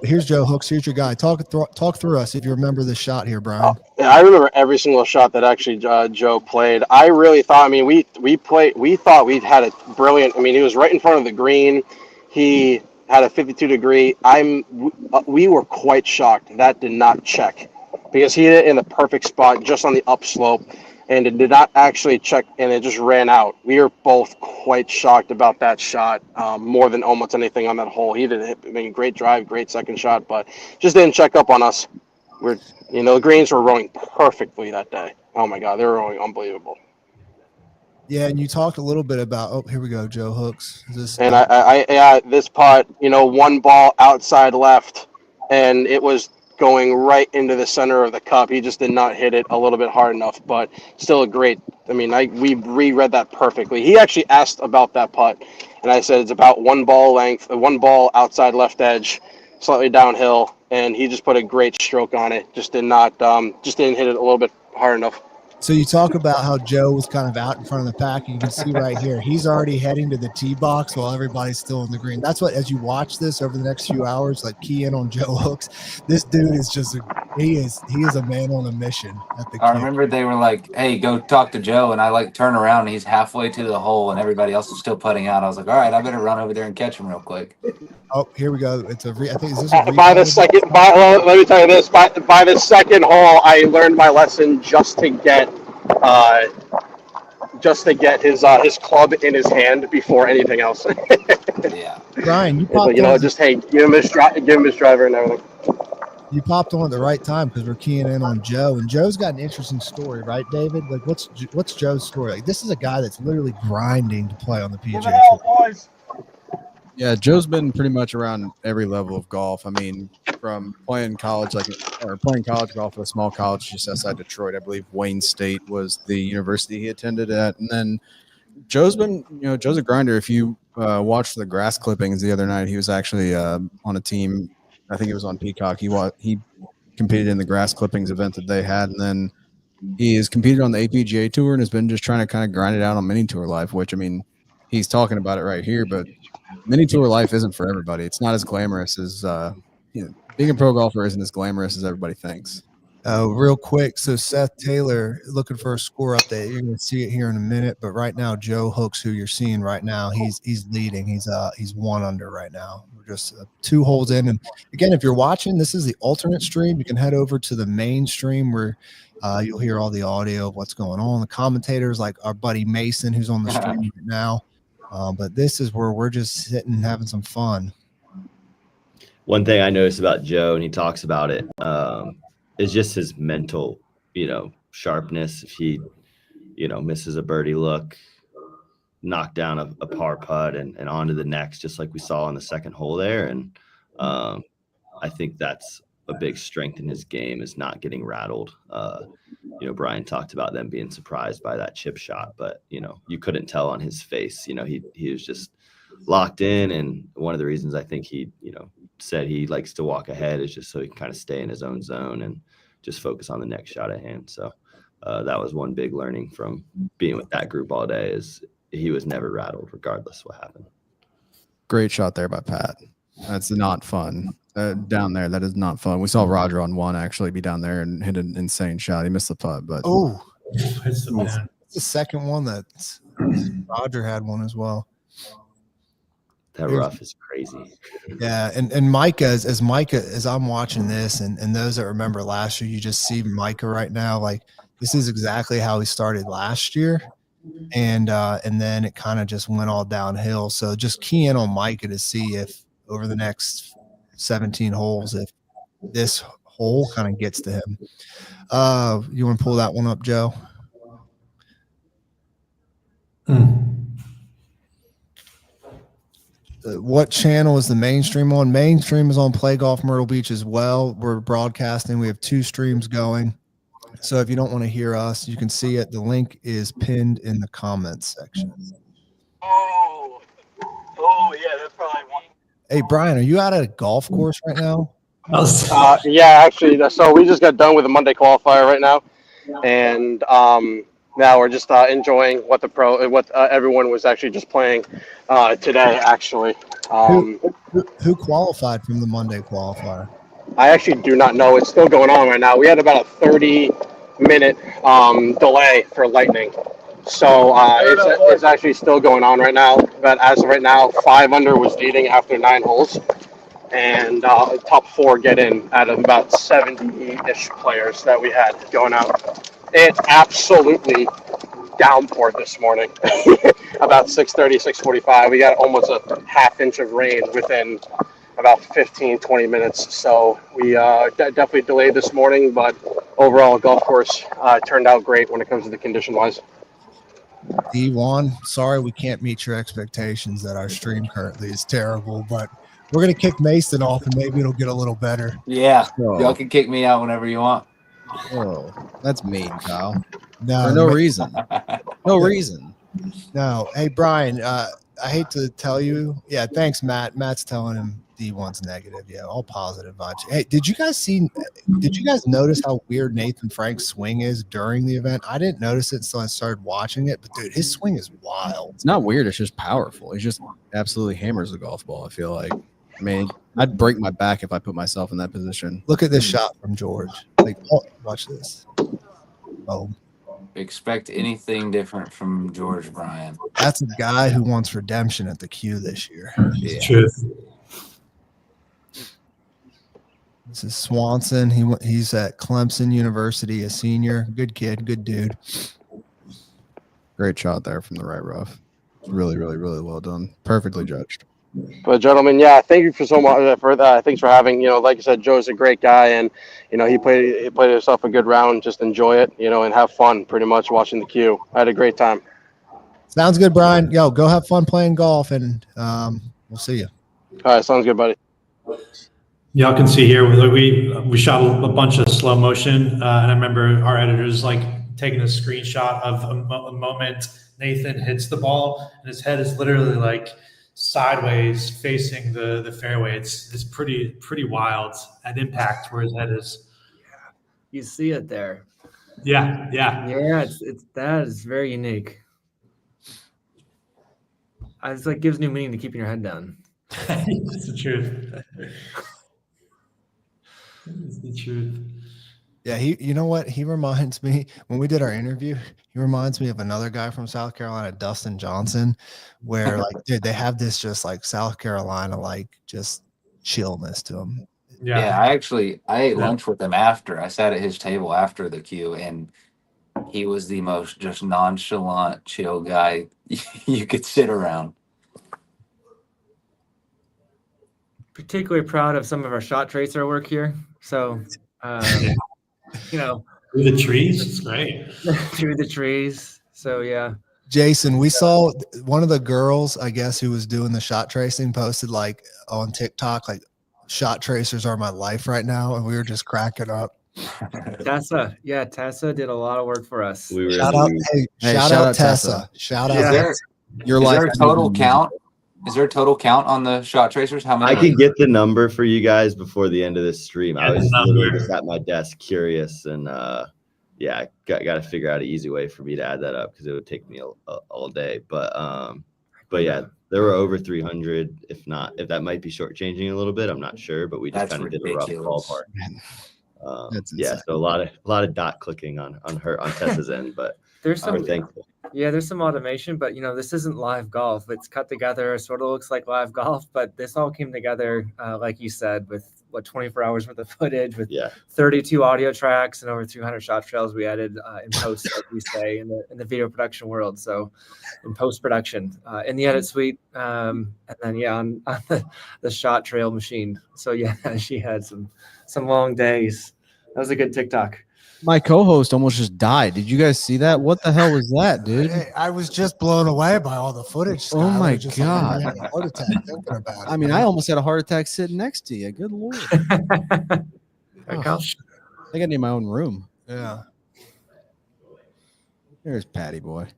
here's Joe Hooks. Here's your guy. Talk through us if you remember this shot here, Brian. Yeah, I remember every single shot that actually Joe played. I really thought. We thought we'd had a brilliant. He was right in front of the green. He had a 52-degree. We were quite shocked that did not check, because he hit it in the perfect spot, just on the upslope, and it did not actually check, and it just ran out. We were both quite shocked about that shot, more than almost anything on that hole. He did it. Great drive, great second shot, but just didn't check up on us. The greens were rolling perfectly that day. Oh my God, they were rolling unbelievable. Yeah, and you talked a little bit about. Here we go, Joe Hooks. This putt, one ball outside left, and it was going right into the center of the cup. He just did not hit it a little bit hard enough, but still a great. I mean, we reread that perfectly. He actually asked about that putt, and I said it's about one ball length, one ball outside left edge, slightly downhill, and he just put a great stroke on it. Just didn't hit it a little bit hard enough. So you talk about how Joe was kind of out in front of the pack. You can see right here, he's already heading to the tee box while everybody's still in the green. That's what, as you watch this over the next few hours, like key in on Joe Hooks. This dude is he is a man on a mission at the I Q. remember they were like, "Hey, go talk to Joe," and I like turn around and he's halfway to the hole, and everybody else is still putting out. I was like, "All right, I better run over there and catch him real quick." Oh, here we go. It's I think is this By the second, let me tell you this. By the second hole, I learned my lesson just to get his club in his hand before anything else. Yeah, Brian, you It's like, popped on. just hey, give him his driver and everything. You popped on at the right time because we're keying in on Joe, and Joe's got an interesting story, right, David? Like, what's Joe's story? Like, this is a guy that's literally grinding to play on the PGA Tour. Yeah, Joe's been pretty much around every level of golf. I mean, from playing college golf at a small college just outside Detroit. I believe Wayne State was the university he attended at. And then Joe's a grinder. If you watched the grass clippings the other night, he was actually on a team. I think it was on Peacock. He competed in the grass clippings event that they had, and then he has competed on the APGA tour and has been just trying to kind of grind it out on mini tour life, which, I mean, he's talking about it right here, but mini tour life isn't for everybody. It's not as glamorous as being a pro golfer isn't as glamorous as everybody thinks. Real quick, so Seth Taylor looking for a score update. You're going to see it here in a minute, but right now Joe Hooks, who you're seeing right now, he's leading. He's 1 under right now. We're just 2 holes in. And again, if you're watching, this is the alternate stream. You can head over to the main stream where you'll hear all the audio of what's going on. The commentators, like our buddy Mason, who's on the stream right now. But this is where we're just sitting and having some fun. One thing I noticed about Joe, and he talks about it, is just his mental, sharpness. If he, misses a birdie look, knock down a par putt and on to the next, just like we saw in the second hole there. And I think that's a big strength in his game, is not getting rattled. Brian talked about them being surprised by that chip shot, but you couldn't tell on his face. He was just locked in, and one of the reasons I think he said he likes to walk ahead is just so he can kind of stay in his own zone and just focus on the next shot at hand. So that was one big learning from being with that group all day, is he was never rattled regardless what happened. Great shot there by Pat. That's not fun. Down there, that is not fun. We saw Roger on 1 actually be down there and hit an insane shot. He missed the putt, but It's the second one that Roger had one as well. That rough is crazy. Yeah, and Micah, as I'm watching this, and those that remember last year, you just see Micah right now. Like, this is exactly how he started last year, and then it kind of just went all downhill. So just key in on Micah to see if over the next 17 holes, if this hole kind of gets to him. You want to pull that one up, Joe? What channel is the mainstream on? Mainstream is on Play Golf Myrtle Beach as well. We're broadcasting. We have 2 streams going. So if you don't want to hear us, you can see it. The link is pinned in the comments section. Oh, yeah, that's probably one. Hey, Brian, are you out at a golf course right now? Yeah, actually. So we just got done with the Monday qualifier right now, and now we're just enjoying what everyone was actually just playing today. Actually, who qualified from the Monday qualifier? I actually do not know. It's still going on right now. We had about a 30-minute delay for lightning, so it's actually still going on right now. But as of right now, 5 under was leading after 9 holes. And top 4 get in out of about 70-ish players that we had going out. It absolutely downpoured this morning. About 6:30, 6:45. We got almost a half inch of rain within about 15, 20 minutes. So we definitely delayed this morning, but overall, golf course turned out great when it comes to the condition-wise. D1, sorry we can't meet your expectations that our stream currently is terrible, but We're gonna kick Mason off, and maybe it'll get a little better. Yeah, Oh. y'all can kick me out whenever you want. Oh, that's mean, Kyle. No, For no reason. No reason. no. Hey, Brian. I hate to tell you. Yeah, thanks, Matt. Matt's telling him D1's negative. Yeah, all positive vibes. Hey, did you guys notice how weird Nathan Frank's swing is during the event? I didn't notice it until I started watching it, but dude, his swing is wild. It's not weird. It's just powerful. He just absolutely hammers the golf ball. I feel like. I mean, I'd break my back if I put myself in that position. Look at this shot from George. Like, watch this. Oh, Expect anything different from George Bryan. that's a guy who wants redemption at the Q this year. Yeah. Truth. This is Swanson. He's at Clemson University, a senior. Good kid, good dude. Great shot there from the right rough. Really, really, really well done. Perfectly judged. But gentlemen, yeah, thank you for so much for that. Thanks for having. Like I said, Joe's a great guy, and he played himself a good round. Just enjoy it, and have fun. Pretty much watching the Q. I had a great time. Sounds good, Brian. Yo, go have fun playing golf, and we'll see you. All right, sounds good, buddy. Y'all can see here we shot a bunch of slow motion, and I remember our editors taking a screenshot of a moment Nathan hits the ball, and his head is literally sideways facing the fairway. It's pretty wild at impact where his head is. You see it there. Yeah. It's that is very unique. It's gives new meaning to keeping your head down. It's the truth. It's the truth. Yeah, you know what? He reminds me, when we did our interview, he reminds me of another guy from South Carolina, Dustin Johnson, where dude, they have this just South Carolina, just chillness to him. Yeah, I ate lunch with him after. I sat at his table after the Q, and he was the most just nonchalant, chill guy you could sit around. Particularly proud of some of our shot tracer work here. So, through the trees, it's great. through the trees. So yeah. Jason, we saw one of the girls, I guess, who was doing the shot tracing posted on TikTok, shot tracers are my life right now. And we were just cracking up. Tessa did a lot of work for us. Shout out Tessa. Shout out. Is there a total count? Is there a total count on the shot tracers? How many? I can get the number for you guys before the end of this stream. I was literally just at my desk curious, and got to figure out an easy way for me to add that up because it would take me all day. But yeah, there were over 300. If that might be shortchanging a little bit, I'm not sure. But we just kind of did a rough ballpark. So a lot of dot clicking on Tessa's end, but there's some thankful. Yeah, there's some automation, but this isn't live golf. It's cut together. It sort of looks like live golf, but this all came together, like you said, with 24 hours worth of footage, with 32 audio tracks and over 300 shot trails we added in post, like we say in the video production world. So in post production, in the edit suite, and then on the shot trail machine. So she had some long days. That was a good TikTok. My co-host almost just died. Did you guys see that? What the hell was that, dude? Hey, I was just blown away by all the footage. Scott. Oh my I God. had a heart attack thinking about it. I mean, I almost had a heart attack sitting next to you. Good Lord. I think I need my own room. Yeah. There's Patty boy.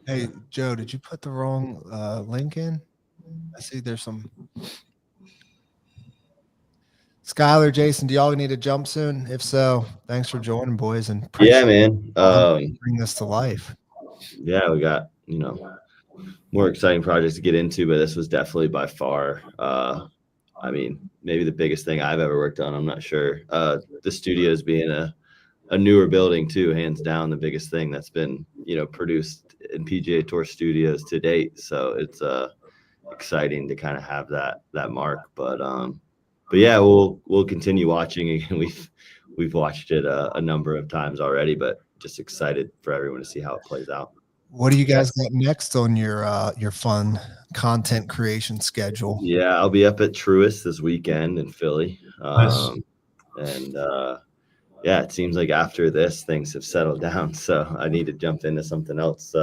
Hey, Joe, did you put the wrong link in? I see there's some. Skylar, Jason, do y'all need to jump soon? If so, thanks for joining, boys. And man. Bring this to life. Yeah, we got, more exciting projects to get into, but this was definitely by far, maybe the biggest thing I've ever worked on. I'm not sure. The studios being a newer building too, hands down, the biggest thing that's been, produced in PGA Tour studios to date. So it's exciting to kind of have that mark, but yeah, we'll continue watching. Again, we've watched it a number of times already, but just excited for everyone to see how it plays out. What do you guys got next on your fun content creation schedule? Yeah, I'll be up at Truist this weekend in Philly. Nice. It seems like after this things have settled down, so I need to jump into something else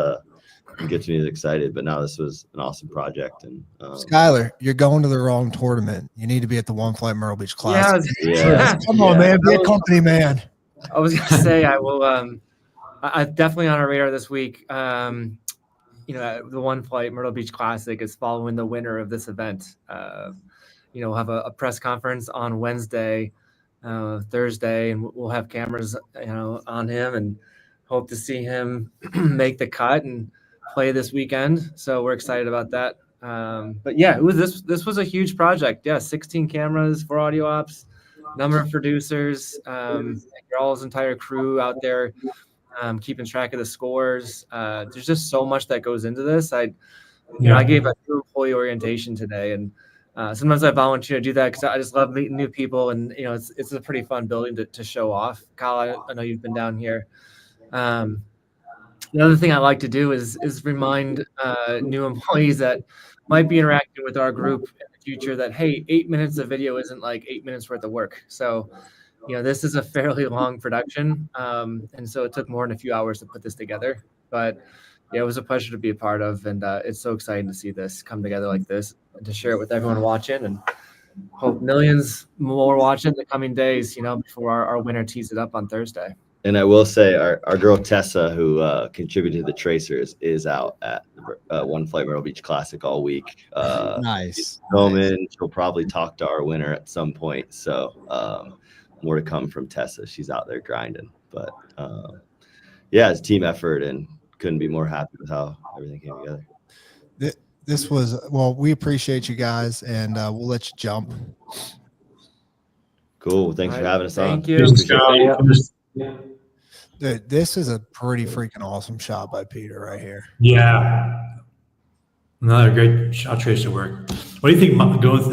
gets me excited. But now this was an awesome project. And Skyler, you're going to the wrong tournament. You need to be at the One Flight Myrtle Beach Classic. Yeah. Come on, man. Be a company man. I was gonna say I will. I definitely on our radar this week. The One Flight Myrtle Beach Classic is following the winner of this event. We'll have a press conference on Wednesday, Thursday, and we'll have cameras, on him, and hope to see him make the cut and play this weekend. So we're excited about that. But yeah, this was a huge project. Yeah, 16 cameras, 4 audio ops, number of producers, y'all's entire crew out there. Keeping track of the scores. There's just so much that goes into this. I gave a new employee orientation today, and sometimes I volunteer to do that because I just love meeting new people, and it's a pretty fun building to show off. Kyle, I know you've been down here. The other thing I like to do is remind new employees that might be interacting with our group in the future that, hey, 8 minutes of video isn't like 8 minutes worth of work. So this is a fairly long production, and so it took more than a few hours to put this together. But it was a pleasure to be a part of, and it's so exciting to see this come together like this and to share it with everyone watching, and hope millions more watch it in the coming days, before our winner tees it up on Thursday. And I will say our girl Tessa, who contributed to the Tracers, is out at the One Flight Myrtle Beach Classic all week. Nice. She'll probably talk to our winner at some point. So more to come from Tessa. She's out there grinding. But it's a team effort, and couldn't be more happy with how everything came together. This was, we appreciate you guys, and we'll let you jump. Cool. Thanks for having us on. Thank you. Dude, this is a pretty freaking awesome shot by Peter right here. Yeah. Another great shot tracer work. What do you think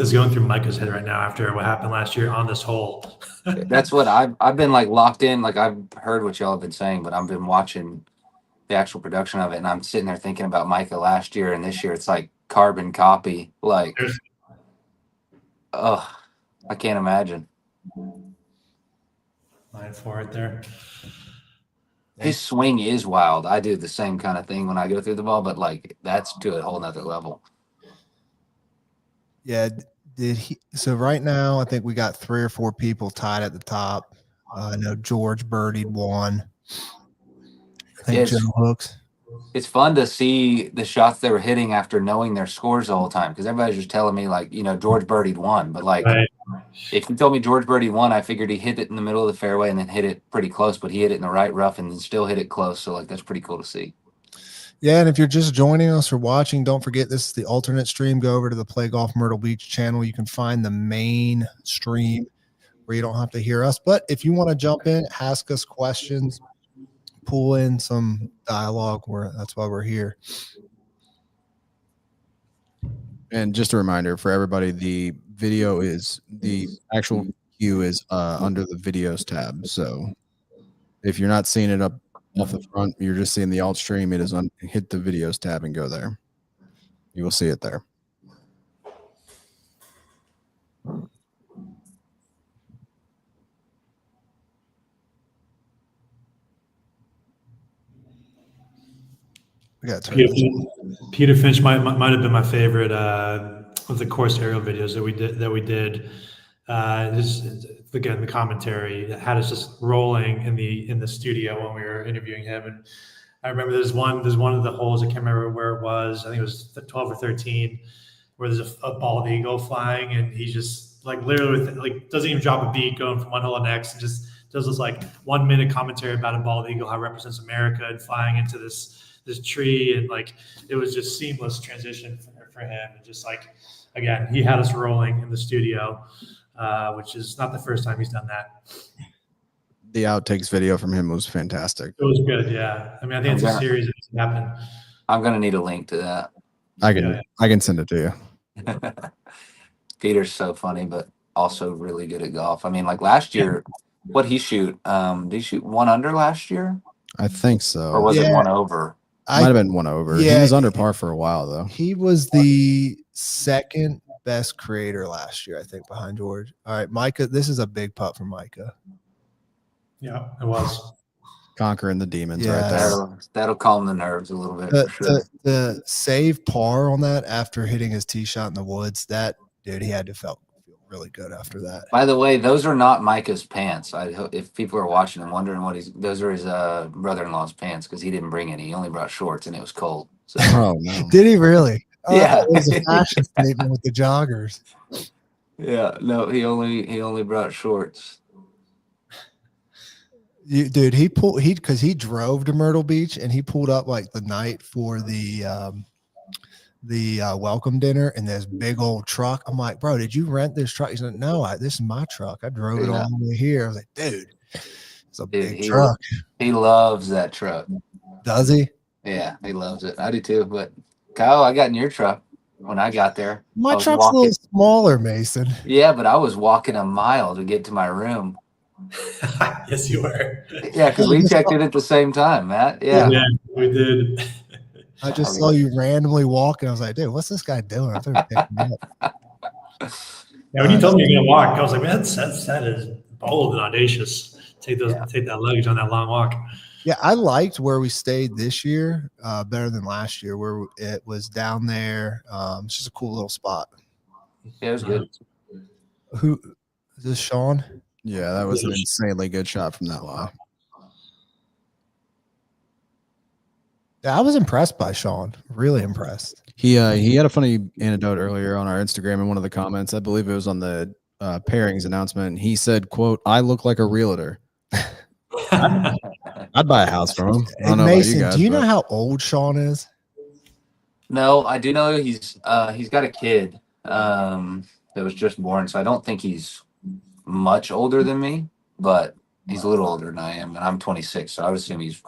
is going through Micah's head right now after what happened last year on this hole? That's what I've been like locked in. Like I've heard what y'all have been saying, but I've been watching the actual production of it, and I'm sitting there thinking about Micah last year, and this year it's like carbon copy. Like, I can't imagine. Line for it there. His swing is wild. I do the same kind of thing when I go through the ball, but like that's to a whole nother level. Yeah. So right now, I think we got 3 or 4 people tied at the top. I know George birdied one. I think Joe Hooks. It's fun to see the shots they were hitting after knowing their scores the whole time, because everybody's just telling me like, George birdied one, but like if you told me George birdied one, I figured he hit it in the middle of the fairway and then hit it pretty close, but he hit it in the right rough and then still hit it close. So like that's pretty cool to see. Yeah, and if you're just joining us or watching, don't forget this is the alternate stream. Go over to the Play Golf Myrtle Beach channel. You can find the main stream where you don't have to hear us. But if you want to jump in, ask us questions, pull in some dialogue, that's why we're here. And just a reminder for everybody, the actual queue is under the videos tab. So if you're not seeing it up off the front, you're just seeing the alt stream. It is hit the videos tab and go there. You will see it there. We got Peter Finch might have been my favorite of the course aerial videos that we did. Again, the commentary had us just rolling in the studio when we were interviewing him. And I remember there's one of the holes, I can't remember where it was. I think it was 12 or 13, where there's a bald eagle flying, and he just like literally doesn't even drop a beat going from one hole to the next, and just does this like 1 minute commentary about a bald eagle, how it represents America, and flying into this tree, and like it was just seamless transition for him. And just like, again, he had us rolling in the studio, which is not the first time he's done that. The outtakes video from him was fantastic. It was good, yeah. I mean, I think it's a series that happened. I'm gonna need a link to that. I can send it to you. Peter's so funny, but also really good at golf. I mean, like last year, what he shoot? Did he shoot 1 under last year? I think so. Or was it 1 over? Might have been 1 over. Yeah, he was under par for a while though. He was the second best creator last year, I think, behind George. All right, Micah, this is a big putt for Micah. Yeah, it was. conquering the demons Yeah. right there. That'll calm the nerves a little bit The, for sure. the save par on that after hitting his tee shot in the woods, that dude, he had to feel really good after that. By the way, those are not Micah's pants. If people are watching and wondering those are his brother-in-law's pants because he didn't bring any. He only brought shorts and it was cold. So Oh no. Did he really? Oh, Yeah. it was a fashion statement with the joggers. yeah, no, he only brought shorts. Dude, because he drove to Myrtle Beach and he pulled up like the night for the welcome dinner in this big old truck. I'm like, bro, did you rent this truck? He's like, no, this is my truck. I drove it all the way here. I was like, dude, it's a big truck. He loves that truck. Does he? Yeah, he loves it. I do too. But Kyle, I got in your truck when I got there. My I was truck's a little smaller, Mason. Yeah, but I was walking a mile to get to my room. Yes, you were. Yeah, because we checked in at the same time, Matt. Yeah. Yeah, we did. I just saw you randomly walking. I was like, dude, what's this guy doing? I better pick him up. Yeah, when you told me you're gonna walk, I was like, man, that is bold and audacious. Take that luggage on that long walk. Yeah, I liked where we stayed this year better than last year, where it was down there. It's just a cool little spot. Yeah, it was good. Who is this, Sean? Yeah, that was an insanely good shot from that lie. Yeah, I was impressed by Sean. Really impressed. He had a funny anecdote earlier on our Instagram in one of the comments. I believe it was on the pairings announcement. He said, "quote I look like a realtor." I'd buy a house from him. I don't know Mason, about you guys, do you know how old Sean is? No, I do know he's got a kid that was just born, so I don't think he's much older than me, but he's a little older than I am, and I'm 26, so I would assume he's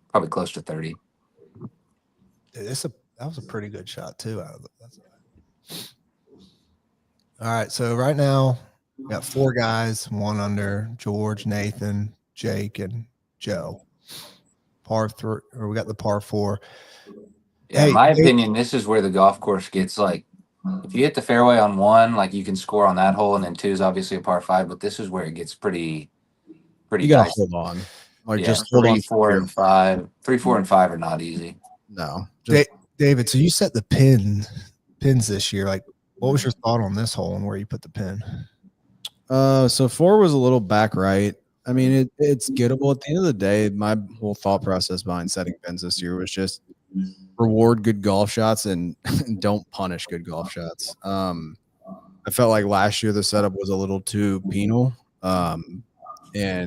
probably close to 30. Dude, that was a pretty good shot too. All right, so right now we got 4 guys, 1 under: George, Nathan, Jake, and Joe. Par 3, or we got the par 4. Yeah, Hey, in my opinion, this is where the golf course gets like, if you hit the fairway on 1, like you can score on that hole, and then 2 is obviously a par 5, but this is where it gets pretty. You gotta dicey. hold on. Like Yeah, just hold 3, on. 4, and 5. 3, 4, and 5 are not easy. No. David, so you set the pins this year. Like, what was your thought on this hole and where you put the pin? So 4 was a little back right. I mean, it's gettable. At the end of the day, my whole thought process behind setting pins this year was just reward good golf shots and don't punish good golf shots. I felt like last year the setup was a little too penal. And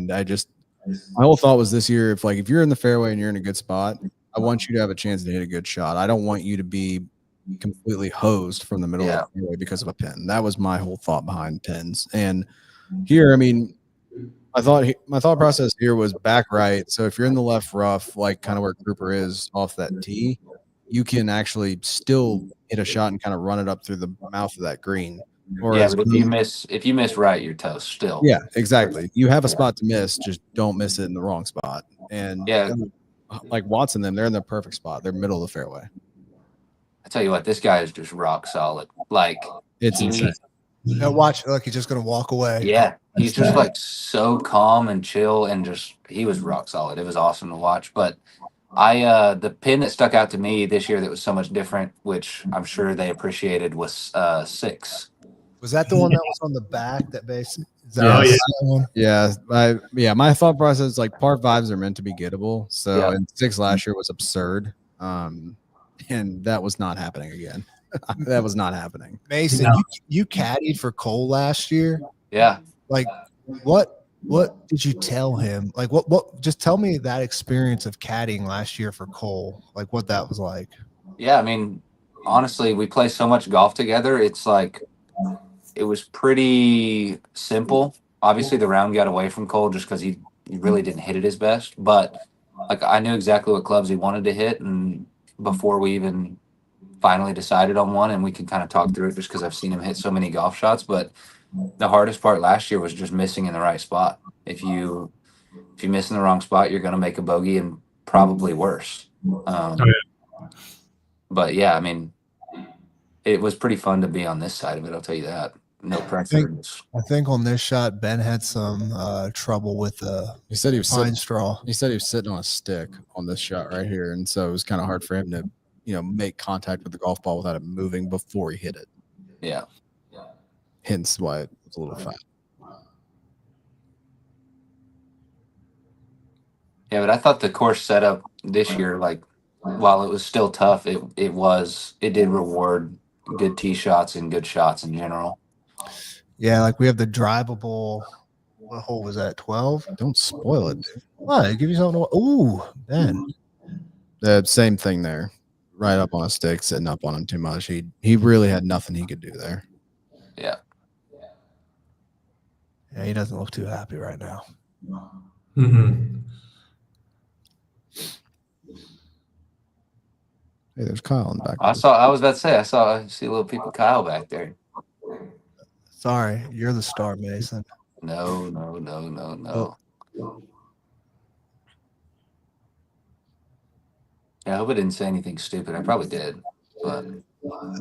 my whole thought was this year, if you're in the fairway and you're in a good spot, I want you to have a chance to hit a good shot. I don't want you to be completely hosed from the middle of the fairway because of a pin. That was my whole thought behind pins. And here, I mean, my thought process here was back right. So if you're in the left rough, like kind of where Grouper is off that tee, you can actually still hit a shot and kind of run it up through the mouth of that green. Yeah, but if you miss right, you're toast still. Yeah, exactly. You have a spot to miss, just don't miss it in the wrong spot. And yeah, like Watson, they're in the perfect spot. They're middle of the fairway. I tell you what, this guy is just rock solid. Like it's insane. Now watch, look, he's just gonna walk away. Yeah, he's just like so calm and chill, and he was rock solid. It was awesome to watch. But the pin that stuck out to me this year that was so much different, which I'm sure they appreciated, was 6. Was that the one that was on the back that basically? Yeah. My thought process is like par 5s are meant to be gettable. So and 6 last year was absurd. And that was not happening again. That was not happening. Mason, you caddied for Cole last year. Yeah. Like what did you tell him? Like what just tell me that experience of caddying last year for Cole, like what that was like. Yeah, I mean, honestly, we play so much golf together. It's like it was pretty simple. Obviously, the round got away from Cole just because he really didn't hit it his best. But like I knew exactly what clubs he wanted to hit, and before we even finally decided on one, and we can kind of talk through it just because I've seen him hit so many golf shots. But the hardest part last year was just missing in the right spot. If you miss in the wrong spot, you're going to make a bogey and probably worse. But yeah, I mean, it was pretty fun to be on this side of it. I'll tell you that. no pressure. I think on this shot, Ben had some trouble with the He said he was pine sitting, straw. he said he was sitting on a stick on this shot right here, and so it was kind of hard for him to, make contact with the golf ball without it moving before he hit it. Yeah. Hence why it was a little fat. Yeah, but I thought the course setup this year, like while it was still tough, it did reward good tee shots and good shots in general. Yeah, like we have the drivable. What hole was that? 12? Don't spoil it, dude. What? Give you something to. Ooh, Ben. The same thing there. Right up on a stick, sitting up on him too much. He really had nothing he could do there. Yeah. Yeah, he doesn't look too happy right now. Mm-hmm. Hey, there's Kyle in the back. I was about to say, I see little people Kyle back there. Sorry, you're the star, Mason. No. Oh. Yeah, I hope I didn't say anything stupid. I probably did, but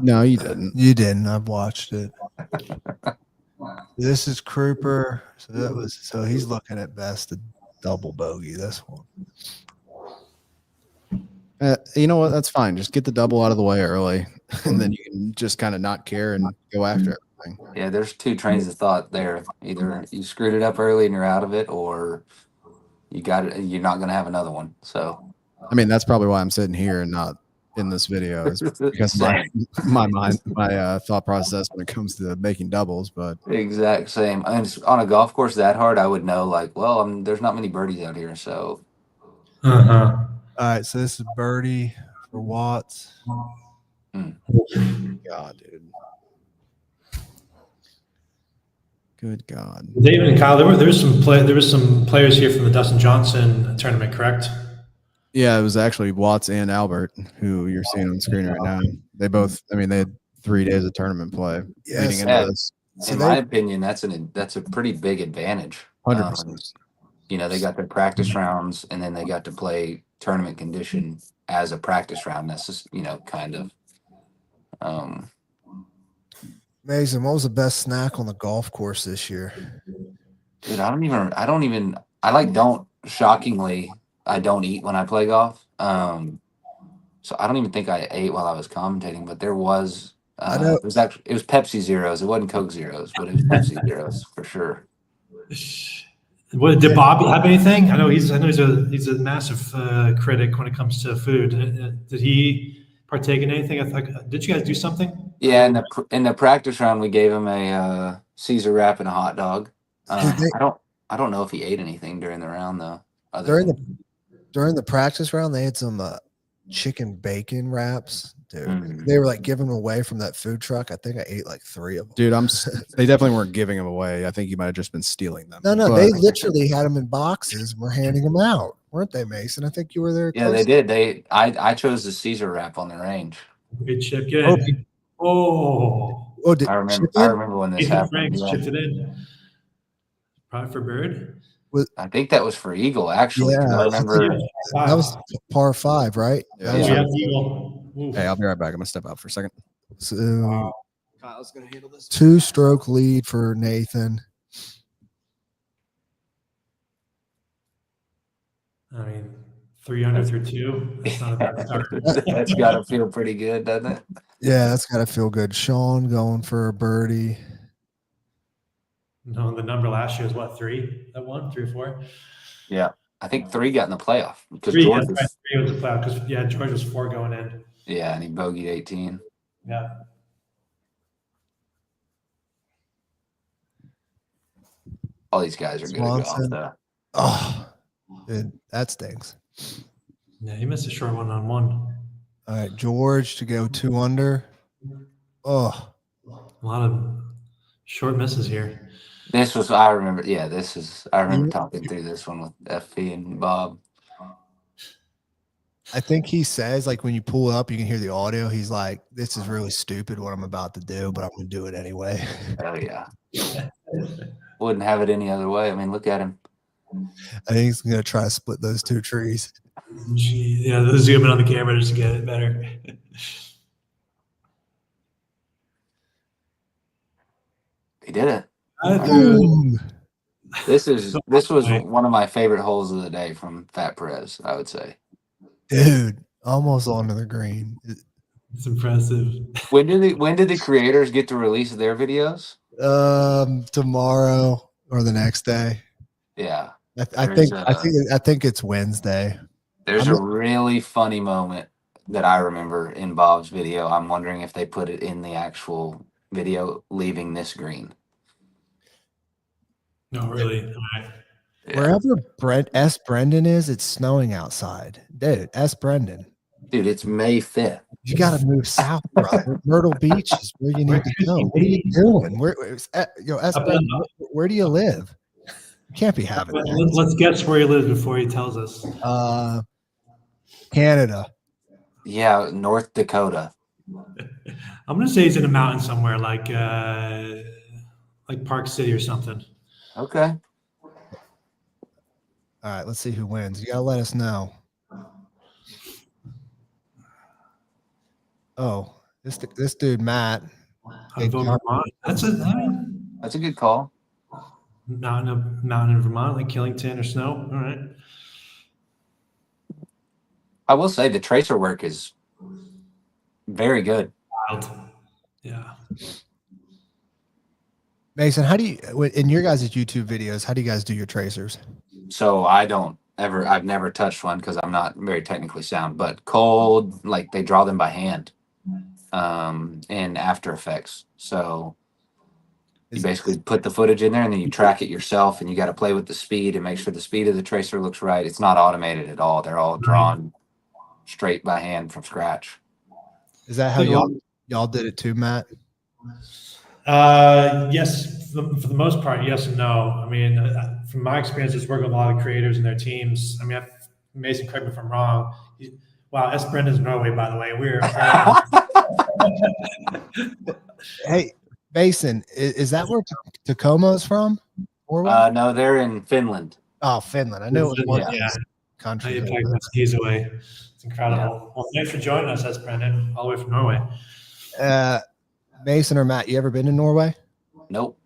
No, you didn't. You didn't. I've watched it. This is Kruper. So he's looking at best a double bogey. This one. You know what? That's fine. Just get the double out of the way early, and then you can just kind of not care and go after everything. yeah, there's two trains of thought there. Either you screwed it up early and you're out of it, or you got it. You're not going to have another one. So, I mean, that's probably why I'm sitting here and not in this video, is because my thought process when it comes to making doubles. But exact same. And on a golf course that hard, I would know, like, well, there's not many birdies out here, so. Uh-huh. All right, so this is birdie for Watts. God, dude. Good God. David and Kyle, there was some players here from the Dustin Johnson tournament, correct? Yeah, it was actually Watts and Albert, who you're seeing on the screen right now. They both, they had 3 days of tournament play leading into this. In my opinion, that's a pretty big advantage. 100%. They got their practice rounds, and then they got to play tournament condition as a practice round. That's just, kind of. Mason, what was the best snack on the golf course this year? Dude, shockingly, I don't eat when I play golf. So I don't even think I ate while I was commentating, but there was, it was Pepsi Zeros. It wasn't Coke Zeros, but it was Pepsi Zeros for sure. What, did Bob have anything? I know he's a massive critic when it comes to food. Did he partake in anything? Did you guys do something? Yeah, in the practice round, we gave him a Caesar wrap and a hot dog. I don't know if he ate anything during the round though. During the practice round, they had some chicken bacon wraps. Dude, they were like giving them away from that food truck. I think I ate like 3 of them. Dude, they definitely weren't giving them away. I think you might have just been stealing them. No, they literally had them in boxes and were handing them out, weren't they, Mason? I think you were there. Yeah, they did. I chose the Caesar wrap on the range. Good chip, good. Did I remember when this happened. Franks Yeah. chipped it in. Probably for bird. I think that was for eagle, actually. Yeah, I remember that was par 5, right? Yeah. That was Yeah, eagle. Oof. Hey, I'll be right back. I'm gonna step out for a second. So, Kyle's gonna handle this. 2-stroke lead for Nathan. I mean, 3 under through 2. That's not a bad start. that's got to feel pretty good, doesn't it? Yeah, that's got to feel good. Sean going for a birdie. No, the number last year was what, 3? That one, 3 or 4? Yeah, I think 3 got in the playoff because 3, George that's right. 3 was the playoff because George was 4 going in. Yeah, and he bogeyed 18. Yeah. All these guys are good at golf, though. Oh, dude, that stinks. Yeah, he missed a short 1-on-1. All right, George to go 2 under. Oh, A lot of short misses here. This was, I remember talking through this one with FP and Bob. I think he says, like, when you pull up, you can hear the audio. He's like, this is really stupid what I'm about to do, but I'm going to do it anyway. Oh, yeah. Wouldn't have it any other way. I mean, look at him. I think he's going to try to split those 2 trees. Yeah, they'll zoom in on the camera just to get it better. He did it. Ooh. This was one of my favorite holes of the day from Fat Perez, I would say. Dude, almost onto the green. It's impressive. When did the creators get to release their videos? Tomorrow or the next day. Yeah. I think it's Wednesday. There's a really funny moment that I remember in Bob's video. I'm wondering if they put it in the actual video leaving this green. No, really. All right. Yeah. Wherever S. Brendan is, it's snowing outside. Dude, S. Brendan. Dude, it's May 5th. You got to move south, brother. Myrtle Beach is where you need to go. What are you doing? S. Brendan, where do you live? You can't be having that. Let's guess where he lives before he tells us. Canada. Yeah, North Dakota. I'm gonna say he's in a mountain somewhere, like Park City or something. Okay. All right, let's see who wins. You gotta let us know. Oh, this dude Matt. I vote Vermont. That's a good call. Mountain in Vermont, like Killington or Snow. All right. I will say the tracer work is very good. Wild. Yeah. Mason, how do you in your guys' YouTube videos? How do you guys do your tracers? So I've never touched one because I'm not very technically sound. But cold, like they draw them by hand, in After Effects. So you basically put the footage in there and then you track it yourself, and you got to play with the speed and make sure the speed of the tracer looks right. It's not automated at all. They're all drawn straight by hand from scratch. Is that how y'all did it too, Matt? Yes, for the most part, yes and no. I mean, from my experience, just working with a lot of creators and their teams. I mean, Mason, correct me if I'm wrong. Wow, S. Brendan's Norway, by the way. Hey, Mason, is that where Tacoma is from? No, they're in Finland. Oh, Finland. I knew it was one country. country. He's away. It's incredible. Yeah. Well, thanks for joining us, S. Brendan, all the way from Norway. Mason or Matt, you ever been to Norway? Nope.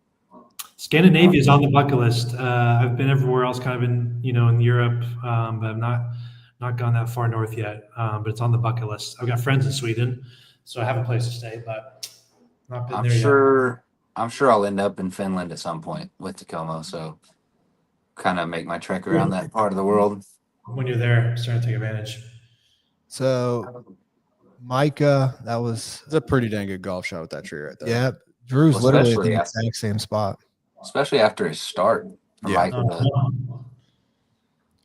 Scandinavia is on the bucket list. I've been everywhere else, kind of in Europe, but I've not gone that far north yet. But it's on the bucket list. I've got friends in Sweden, so I have a place to stay, but not been there yet. I'm sure I'll end up in Finland at some point with Tacoma, so kind of make my trek around that part of the world. When you're there, start to take advantage. So, Micah, it's a pretty dang good golf shot with that tree right there. Yeah, Drew's literally in the exact same spot. Especially after his start. Yeah.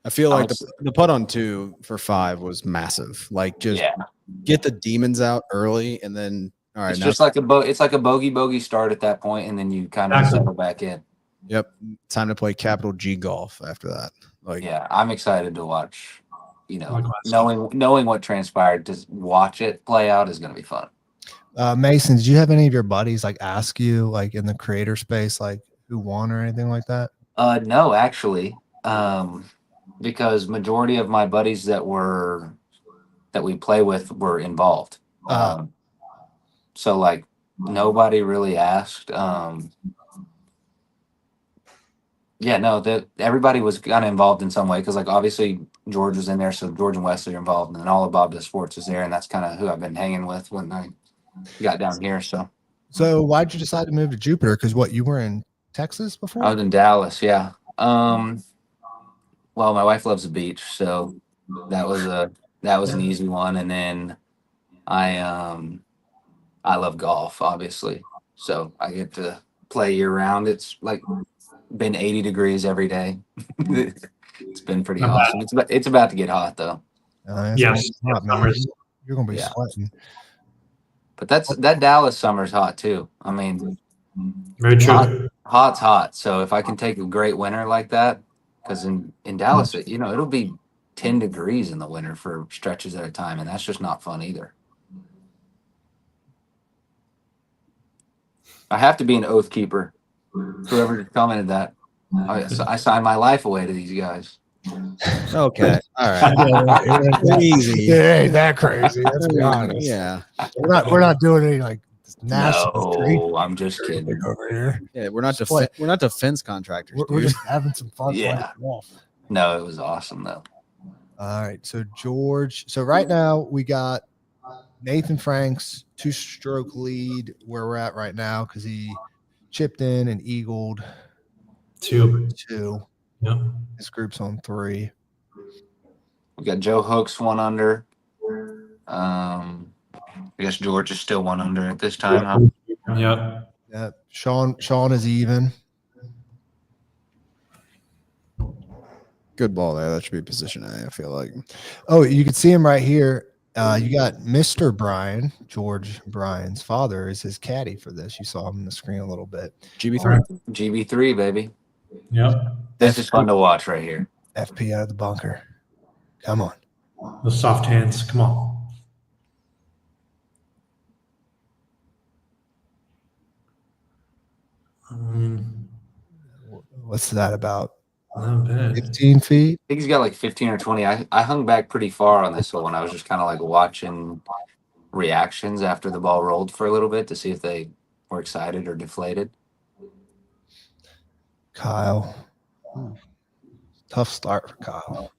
I feel like the putt on 2 for 5 was massive. Like just get the demons out early, and then all right. It's just like it's like a bogey start at that point, and then you kind of settle back in. Yep, time to play capital G golf after that. Like, yeah, I'm excited to watch. Knowing what transpired, to watch it play out is going to be fun. Mason, did you have any of your buddies ask you in the creator space who won or anything like that? No, actually, because majority of my buddies that we play with were involved. So nobody really asked. Everybody was kind of involved in some way because obviously George was in there, so George and Wesley are involved, and then all of Bob Does Sports is there, and that's kind of who I've been hanging with when I got down here. So why'd you decide to move to Jupiter? Because you were in Texas before? I was in Dallas, yeah. Well, my wife loves the beach, so that was an easy one, and then I love golf, obviously, so I get to play year round. It's been 80 degrees every day. It's been pretty awesome. It's about to get hot though. Yes, you're gonna be sweating. But that Dallas summer's hot too. I mean, very true. Hot's hot. So if I can take a great winter like that, because in Dallas, it'll be 10 degrees in the winter for stretches at a time, and that's just not fun either. I have to be an oath keeper. Whoever commented that, I signed my life away to these guys. Okay, all right, easy. It ain't that crazy. Let's be honest. Yeah, we're not doing any This national street No, I'm just kidding. over here. Yeah, we're not Just play- we're not defense contractors. We're dude. just having some fun playing Yeah. golf. No, it was awesome though. All right. So George. So right now we got Nathan Franks 2-stroke lead where we're at right now because he chipped in and eagled 2. 2. Yep. His group's on 3. We got Joe Hooks 1 under. I guess George is still 1 under at this time. Huh? Yep. Yeah. Sean is even. Good ball there. That should be position A, I feel like. Oh, you can see him right here. You got Mr. Brian, George Bryan's father, is his caddy for this. You saw him on the screen a little bit. GB3. GB3, baby. Yep. This is fun to watch right here. FP out of the bunker. Come on. The soft hands. Come on. What's that about? Not bad. 15 feet? I think he's got like 15 or 20. I hung back pretty far on this one. I was just kind of like watching reactions after the ball rolled for a little bit to see if they were excited or deflated. Kyle. Tough start for Kyle.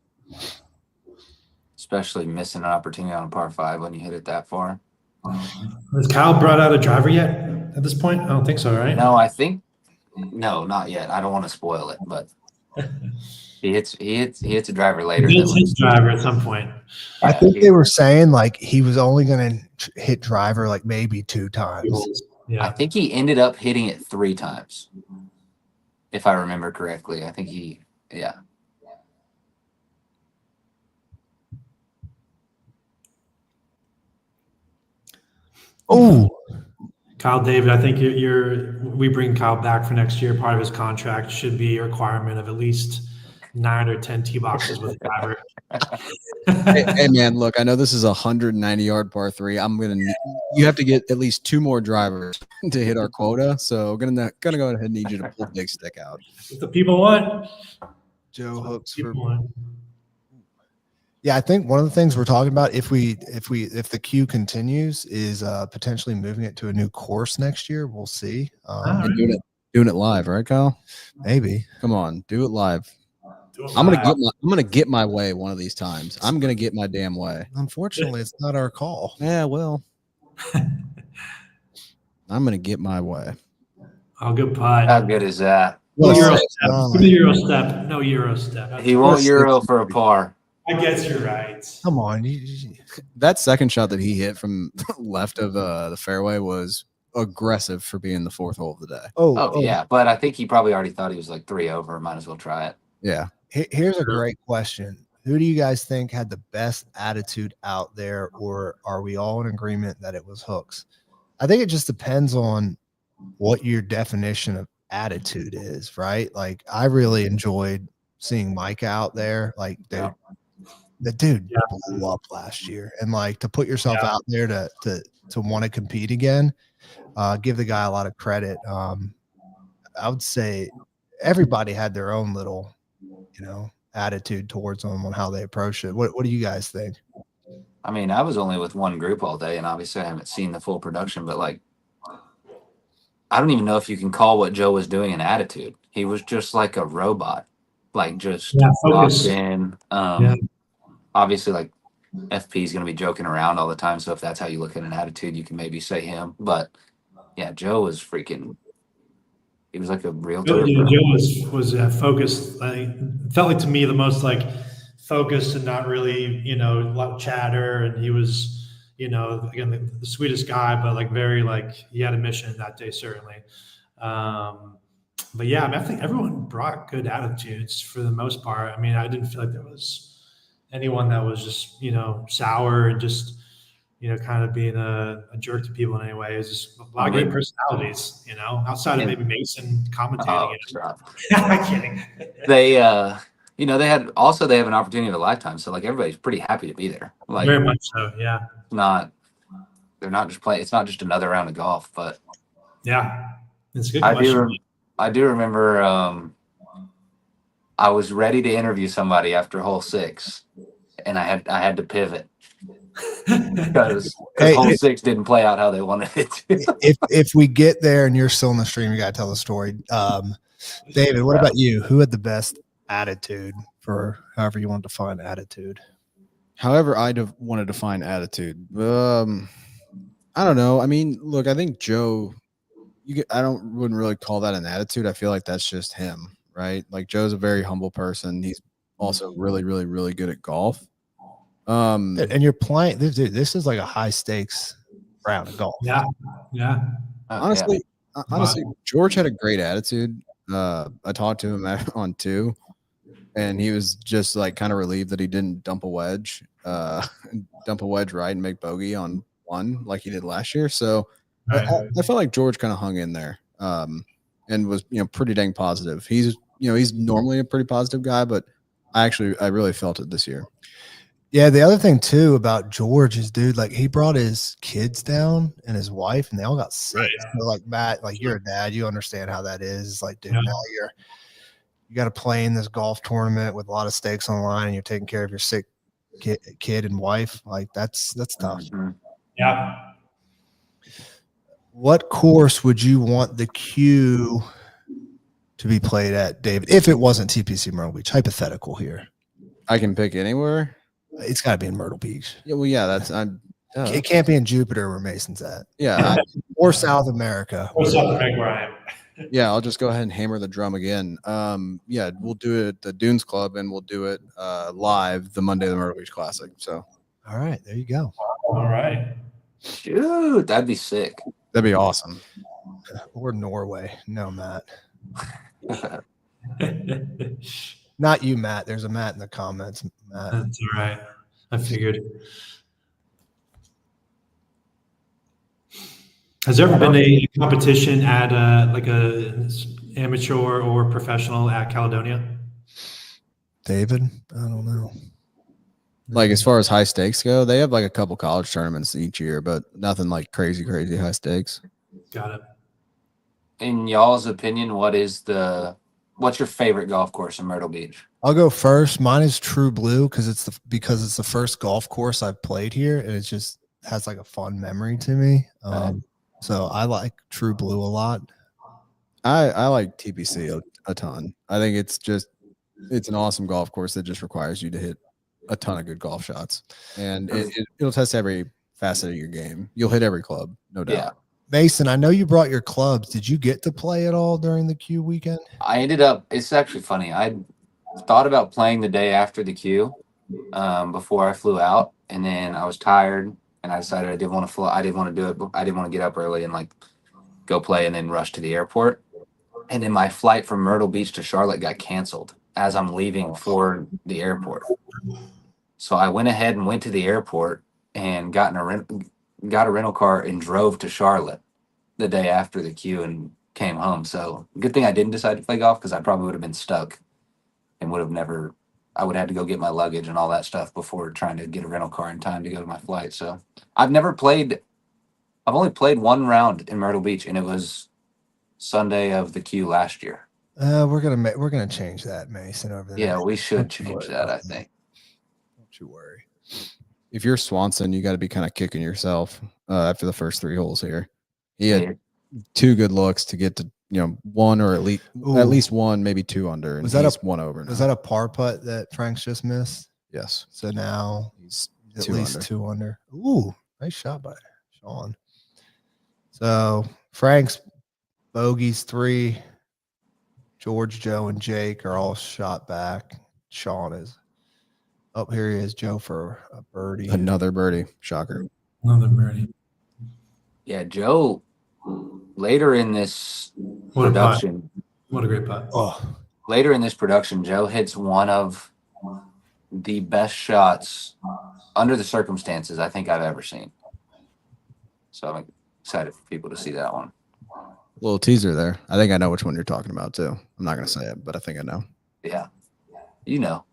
Especially missing an opportunity on a par 5 when you hit it that far. Has Kyle brought out a driver yet at this point? I don't think so, right? No, I think no, not yet. I don't want to spoil it, but he hits a driver later. He hits driver at some point. I think they were saying like he was only going to hit driver like maybe 2 times. Yeah. I think he ended up hitting it 3 times, if I remember correctly. I think yeah. Oh, Kyle David, I think we bring Kyle back for next year. Part of his contract should be a requirement of at least 9 or 10 tee boxes with a driver. Hey man, look, I know this is a 190-yard par 3. You have to get at least 2 more drivers to hit our quota. So gonna go ahead and need you to pull the big stick out. What the people want. Joe Hooks for. People want. Yeah, I think one of the things we're talking about if the queue continues is potentially moving it to a new course next year. We'll see. Right. Doing it live, right, Kyle? Maybe. Come on, do it live. Do it I'm live. gonna get my way one of these times. I'm gonna get my damn way. Unfortunately, it's not our call. Yeah, well, I'm gonna get my way. Oh, good putt. How good is that? No Well, Euro it's step. not. Give me the Euro step. No Euro step. He won't Euro for a par. I guess you're right. Come on. That second shot that he hit from left of the fairway was aggressive for being the 4th hole of the day. Oh yeah, but I think he probably already thought he was like 3 over. Might as well try it. Yeah. Here's a great question. Who do you guys think had the best attitude out there, or are we all in agreement that it was Hooks? I think it just depends on what your definition of attitude is, right? Like I really enjoyed seeing Mike out there. Like the dude blew up last year, and like to put yourself out there to want to compete again, give the guy a lot of credit. I would say everybody had their own little, attitude towards them on how they approach it. What do you guys think? I mean, I was only with one group all day, and obviously I haven't seen the full production, but like, I don't even know if you can call what Joe was doing an attitude. He was just like a robot, like just locked in. Obviously, like FP is going to be joking around all the time. So if that's how you look at an attitude, you can maybe say him. But yeah, Joe was freaking. He was like a real. Joe was focused. It felt like to me the most like focused and not really a lot of chatter. And he was again the sweetest guy, but like very like he had a mission that day certainly. But yeah, I think everyone brought good attitudes for the most part. I mean, I didn't feel like there was anyone that was just sour and just kind of being a jerk to people in any way. It's just a lot of great personalities, outside of maybe Mason commentating. I'm kidding. They they have an opportunity of a lifetime, so like everybody's pretty happy to be there. Like very much so, yeah. They're not just playing. It's not just another round of golf, but yeah, it's a good question. I do remember. I was ready to interview somebody after hole 6, and I had to pivot, because Hey, hole 6 didn't play out how they wanted it to. if we get there and you're still in the stream, you got to tell the story. David, what about you? Who had the best attitude, for however you want to define attitude? However, want to define attitude. I don't know. I mean, look, I think Joe. Wouldn't really call that an attitude. I feel like that's just him, right? Like Joe's a very humble person. He's also really, really, really good at golf. And you're playing this is like a high stakes round of golf. Yeah. Honestly, George had a great attitude. I talked to him on 2, and he was just like kind of relieved that he didn't dump a wedge right and make bogey on 1 like he did last year. So I felt like George kind of hung in there, and was pretty dang positive. He's normally a pretty positive guy, but I really felt it this year. Yeah, the other thing too about George is, dude, like he brought his kids down and his wife, and they all got sick. Right. So like Matt, like you're a dad, you understand how that is. It's like, dude, Yeah. now you got to play in this golf tournament with a lot of stakes on the line, and you're taking care of your sick kid and wife. Like that's tough. Mhm. Yeah. What course would you want the Q to be played at, David, if it wasn't TPC Myrtle Beach? Hypothetical here. I can pick anywhere. It's got to be in Myrtle Beach. Yeah, well, yeah, that's It can't be in Jupiter where Mason's at, yeah, or South America. What's up, Greg? Where I am? yeah. I'll just go ahead and hammer the drum again. Yeah, we'll do it at the Dunes Club, and we'll do it live the Monday of the Myrtle Beach Classic. So, All right, there you go. All right. Shoot, that'd be sick. that'd be awesome. Or Norway. No, Matt. Not you, Matt. There's a Matt in the comments, Matt. That's all right. I figured. Has there ever been a competition at like a amateur or professional at Caledonia? David, I don't know. Like as far as high stakes go, they have like a couple college tournaments each year, but nothing like crazy high stakes. Got it. In y'all's opinion, what's your favorite golf course in Myrtle Beach? I'll go first. Mine is True Blue because it's the first golf course I've played here, and it just has like a fun memory to me. So I like True Blue a lot. I like TPC a ton. I think it's an awesome golf course that just requires you to hit a ton of good golf shots, and it'll test every facet of your game. You'll hit every club, no doubt. Yeah. Mason, I know you brought your clubs. Did you get to play at all during the Q weekend? It's actually funny. I thought about playing the day after the Q before I flew out, and then I was tired and I decided I didn't want to fly. I didn't want to do it. I didn't want to get up early and like go play and then rush to the airport. And then my flight from Myrtle Beach to Charlotte got canceled as I'm leaving for the airport. So I went ahead and went to the airport and got a rental car and drove to Charlotte the day after the Q and came home. So good thing I didn't decide to play golf because I probably would have been stuck and I would have had to go get my luggage and all that stuff before trying to get a rental car in time to go to my flight. So I've only played one round in Myrtle Beach, and it was Sunday of the Q last year. We're gonna change that, Mason. Over there. Yeah, we should change that, I think. Don't you worry. If you're Swanson, you got to be kind of kicking yourself after the first 3 holes here. He had 2 good looks to get to one or at least one, maybe 2 under. And Was that he's 1 over? Was that a par putt that Frank's just missed? Yes. So now He's at 2 least under. 2 under. Ooh, nice shot by Sean. So Frank's bogeys 3. George, Joe, and Jake are all shot back. Sean is up here. He is Joe for a birdie. Another birdie. Shocker. Another birdie. Yeah, Joe, later in this What a putt. production, What a great putt. Oh. Joe hits one of the best shots under the circumstances I think I've ever seen. So I'm excited for people to see that one. Little teaser there. I think I know which one you're talking about too. I'm not going to say it, but I think I know. Yeah. You know.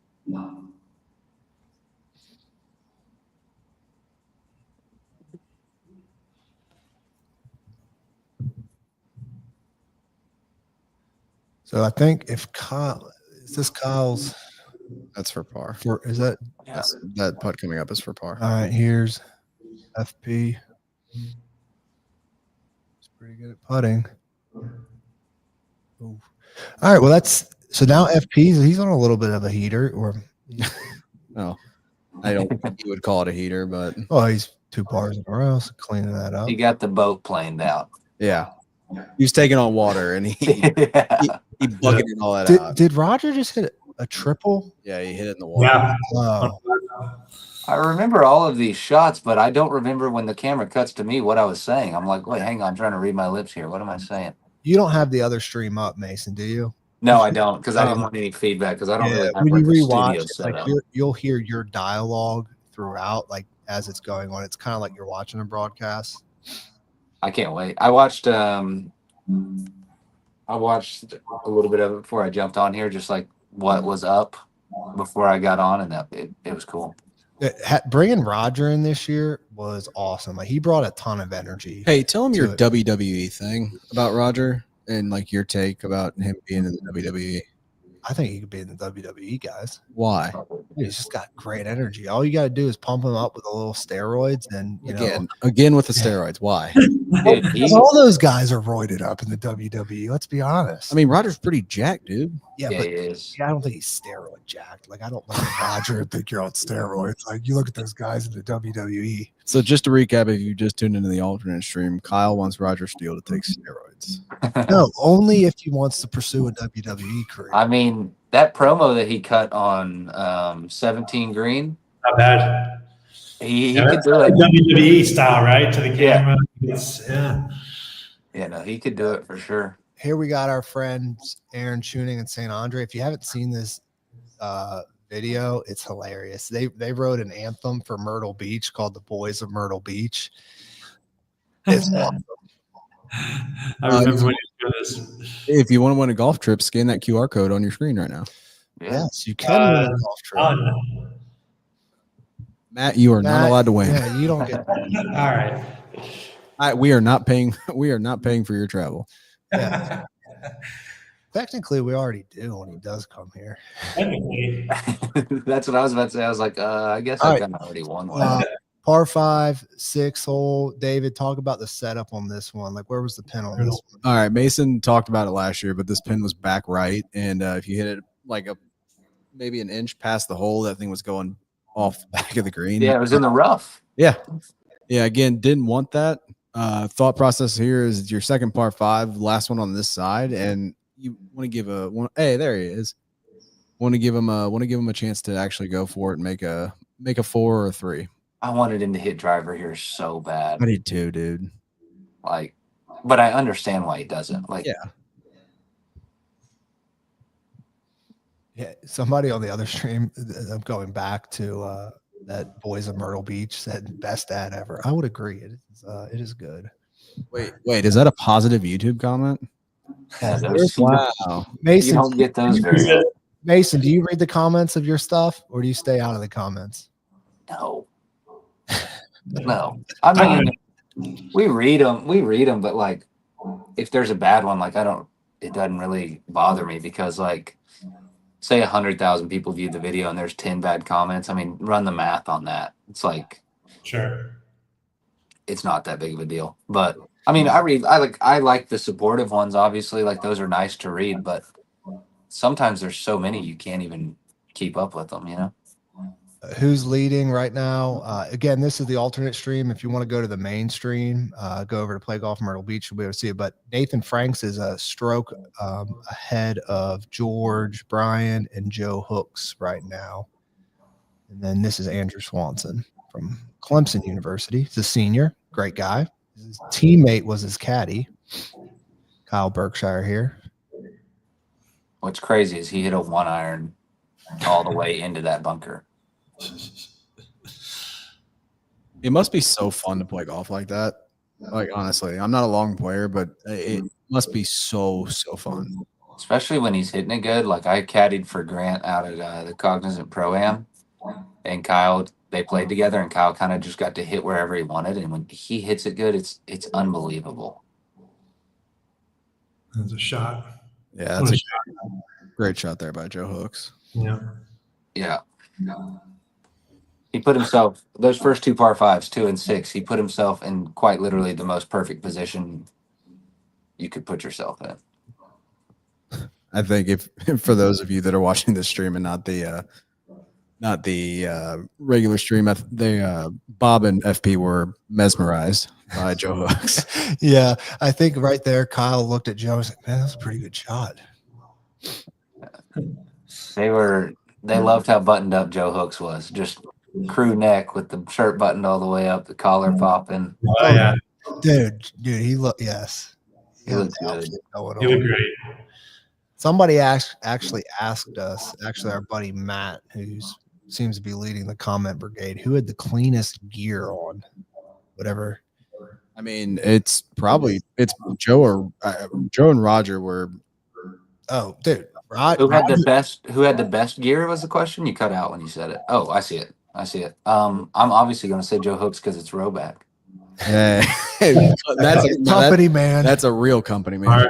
So I think if Kyle, is this Kyle's? That's for par. Is that? Yeah. That putt coming up is for par. All right, here's FP. He's pretty good at putting. Ooh. All right, well that's so now FP he's on a little bit of a heater, or No, I don't think you would call it a heater, but he's 2 pars in a row, so cleaning that up. He got the boat planed out. yeah, he was taking on water and he bucketed all that out. Did Roger just hit a triple? Yeah, he hit it in the water. Yeah. Oh, I remember all of these shots, but I don't remember when the camera cuts to me what I was saying. I'm like, wait, hang on, I'm trying to read my lips here. What am I saying? you don't have the other stream up, Mason, do you? No, I don't, because I didn't want any feedback, because I don't really have When like you the rewatch studio it, set like up. you'll hear your dialogue throughout, like as it's going on. It's kind of like you're watching a broadcast. I can't wait. I watched a little bit of it before I jumped on here, just like what was up before I got on, and it was cool. Bringing Roger in this year was awesome. Like he brought a ton of energy. Hey, tell him your it. WWE thing about Roger and like your take about him being in the WWE. I think he could be in the WWE, guys. Why? He's just got great energy. All you got to do is pump him up with a little steroids, and Again with the steroids. Why? Dude, because all those guys are roided up in the WWE. Let's be honest. I mean, Roger's pretty jacked, dude. yeah, yeah, but he is. I don't think he's steroid jacked. Like I don't look at Roger and think you're on steroids. Like you look at those guys in the WWE. So just to recap, if you just tuned into the alternate stream, Kyle wants Roger Steele to take steroids. No, only if he wants to pursue a WWE career. I mean, that promo that he cut on 17 Green, Not bad. he Yeah, could that's do it. WWE style, right? To the camera. Yeah, no, he could do it for sure. Here we got our friends Aaron Tuning and St. Andre. If you haven't seen this video, it's hilarious. They wrote an anthem for Myrtle Beach called "The Boys of Myrtle Beach." It's awesome. I remember when you do this. If you want to win a golf trip, scan that QR code on your screen right now. Yeah. Yes, you can win a golf trip. Matt, you are not allowed to win. Yeah, you don't get. All right. We are not paying. We are not paying for your travel. Yeah. Technically, we already do when he does come here. That's what I was about to say. I was like, I guess All I right. kind of already won one. Par 5, 6 hole. David, talk about the setup on this one. Like, where was the pin on this one? All right, Mason talked about it last year, but this pin was back right, and if you hit it like maybe an inch past the hole, that thing was going off the back of the green. Yeah, it was in the rough. Yeah. Again, didn't want that. Thought process here is your second par 5, last one on this side, and you want to give hey, there he is. Want to give him a chance to actually go for it and make a 4 or a 3. I wanted him to hit driver here so bad. I did too, dude. Like, but I understand why he doesn't. Like, Yeah, somebody on the other stream, I'm going back to that Boys of Myrtle Beach said best ad ever. I would agree. It is good. Wait, is that a positive YouTube comment? yeah, those, Wow. you Mason, don't get those very good. Mason, do you read the comments of your stuff or do you stay out of the comments? No. No. I mean, we read them, but like, if there's a bad one, like it doesn't really bother me because like, say 100,000 people viewed the video and there's 10 bad comments. I mean, run the math on that. It's like, Sure. it's not that big of a deal. But I mean, I like the supportive ones, obviously, like those are nice to read, but sometimes there's so many you can't even keep up with them, you know? Who's leading right now? Again, this is the alternate stream. If you want to go to the main stream, go over to Play Golf Myrtle Beach. You'll be able to see it. But Nathan Franks is a stroke ahead of George, Brian, and Joe Hooks right now. And then this is Andrew Swanson from Clemson University. He's a senior, great guy. His teammate was his caddy, Kyle Berkshire here. What's crazy is he hit a 1-iron all the way into that bunker. It must be so fun to play golf like that. Like, honestly, I'm not a long player, but it must be so fun. Especially when he's hitting it good. Like I caddied for Grant out at the Cognizant Pro-Am, and Kyle, they played together, and Kyle kind of just got to hit wherever he wanted. And when he hits it good, it's unbelievable. That's a shot. Yeah, that's a great shot there by Joe Hooks. Yeah. Yeah. He put himself those first two par fives, 2 and 6. He put himself in quite literally the most perfect position you could put yourself in. I think if for those of you that are watching this stream and not the regular stream, Bob and FP were mesmerized by Joe Hooks. Yeah, I think right there, Kyle looked at Joe and was like, man, that's a pretty good shot. They loved how buttoned up Joe Hooks was. Just crew neck with the shirt buttoned all the way up, the collar popping. Oh, yeah. Dude, he looked, yes. He looked good. outfit going He on. looked great. Somebody actually asked us, actually our buddy Matt, who seems to be leading the comment brigade, who had the cleanest gear on, whatever. I mean, it's Joe or Joe and Roger were. Oh, dude, Who had the best gear was the question? You cut out when you said it. Oh, I see it. I'm obviously going to say Joe Hooks because it's Roback. Hey, that's a company, man. That's a real company, man.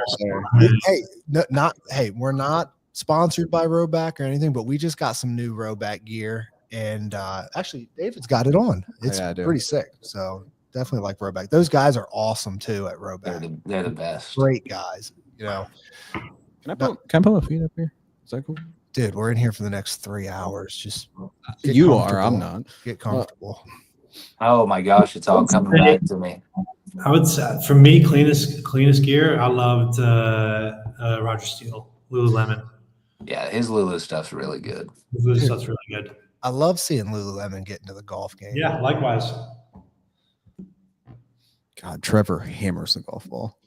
Hey, we're not sponsored by Roback or anything, but we just got some new Roback gear, and actually, David's got it on. It's pretty sick. So definitely like Roback. Those guys are awesome too at Roback. They're the best. Great guys. You know. Can I put my feet up here? Is that cool? Dude, we're in here for the next 3 hours. Just you are. I'm not. Get comfortable. Oh my gosh, it's all coming back to me. I would say for me, cleanest gear. I loved Roger Steele, Lululemon. Yeah, his Lulu stuff's really good. His Lulu stuff's really good. I love seeing Lululemon get into the golf game. Yeah, likewise. God, Trevor hammers the golf ball.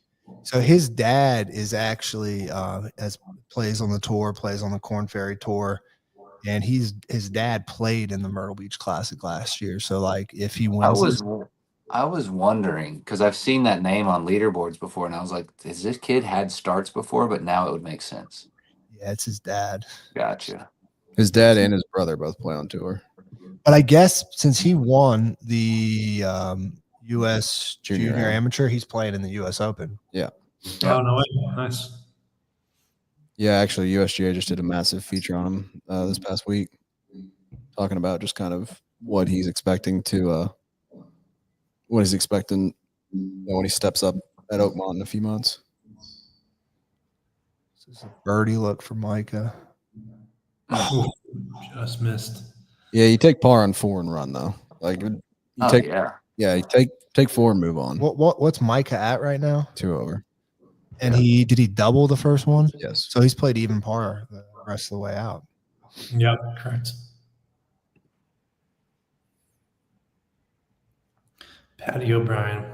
So his dad is actually plays on the tour, plays on the Corn Ferry Tour, and his dad played in the Myrtle Beach Classic last year. So like if he wins, I was wondering because I've seen that name on leaderboards before, and I was like, has this kid had starts before? But now it would make sense. Yeah, it's his dad. Gotcha. His dad and his brother both play on tour. But I guess since he won the U.S. Junior Amateur, he's playing in the U.S. Open. Yeah. Oh, no way. Nice. Yeah, actually, USGA just did a massive feature on him this past week, talking about just kind of what he's expecting when he steps up at Oakmont in a few months. This is a birdie look for Micah. Ooh, just missed. Yeah, you take par on 4 and run though. Like you you take 4 and move on. What's Micah at right now? 2 over. And did he double the first one? Yes. So he's played even par the rest of the way out. Yep, correct. Patty O'Brien.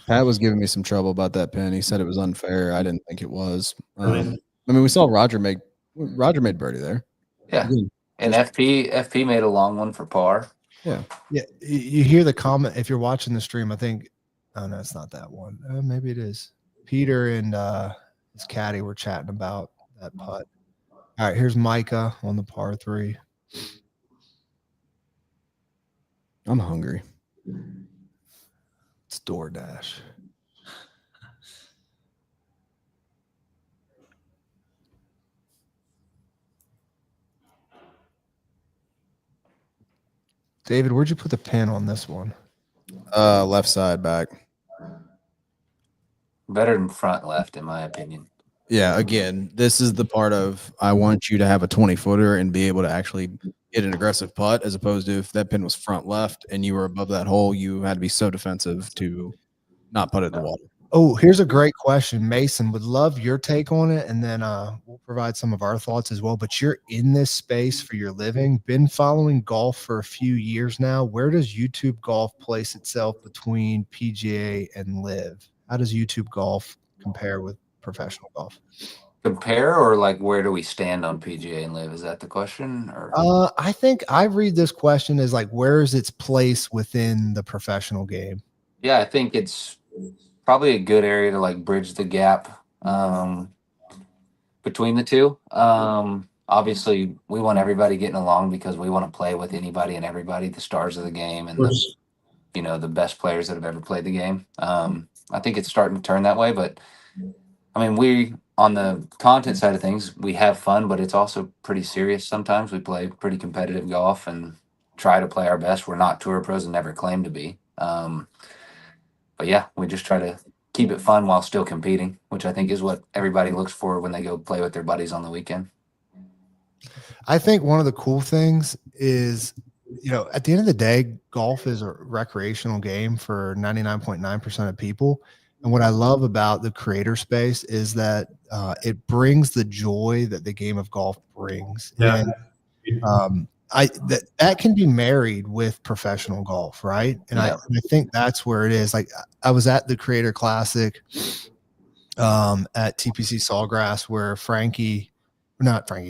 Pat was giving me some trouble about that pin. He said it was unfair. I didn't think it was. Really? I mean, we saw Roger made birdie there. Yeah. And FP made a long one for par. Yeah. Yeah. You hear the comment if you're watching the stream. I think, oh no, it's not that one. Maybe it is. Peter and his caddy were chatting about that putt. All right, here's Micah on the par 3. I'm hungry. It's DoorDash. David, where'd you put the pin on this one? Left side back. Better than front left, in my opinion. Yeah, again, this is the part of I want you to have a 20-footer and be able to actually get an aggressive putt, as opposed to if that pin was front left and you were above that hole, you had to be so defensive to not put it in the water. Oh, here's a great question. Mason, would love your take on it, and then we'll provide some of our thoughts as well. But you're in this space for your living, been following golf for a few years now. Where does YouTube golf place itself between PGA and Live? How does YouTube golf compare with professional golf? Compare, or like where do we stand on PGA and Live? Is that the question? Or I think I read this question as like, where is its place within the professional game? Yeah, I think it's probably a good area to like bridge the gap between the two. Obviously, we want everybody getting along because we want to play with anybody and everybody, the stars of the game and the best players that have ever played the game. I think it's starting to turn that way, but I mean, on the content side of things, we have fun, but it's also pretty serious. Sometimes we play pretty competitive golf and try to play our best. We're not tour pros and never claim to be. But yeah, we just try to keep it fun while still competing, which I think is what everybody looks for when they go play with their buddies on the weekend. I think one of the cool things is, at the end of the day, golf is a recreational game for 99.9% of people. And what I love about the creator space is that it brings the joy that the game of golf brings. Yeah. And that can be married with professional golf, right? And I think that's where it is. Like, I was at the Creator Classic at TPC Sawgrass, where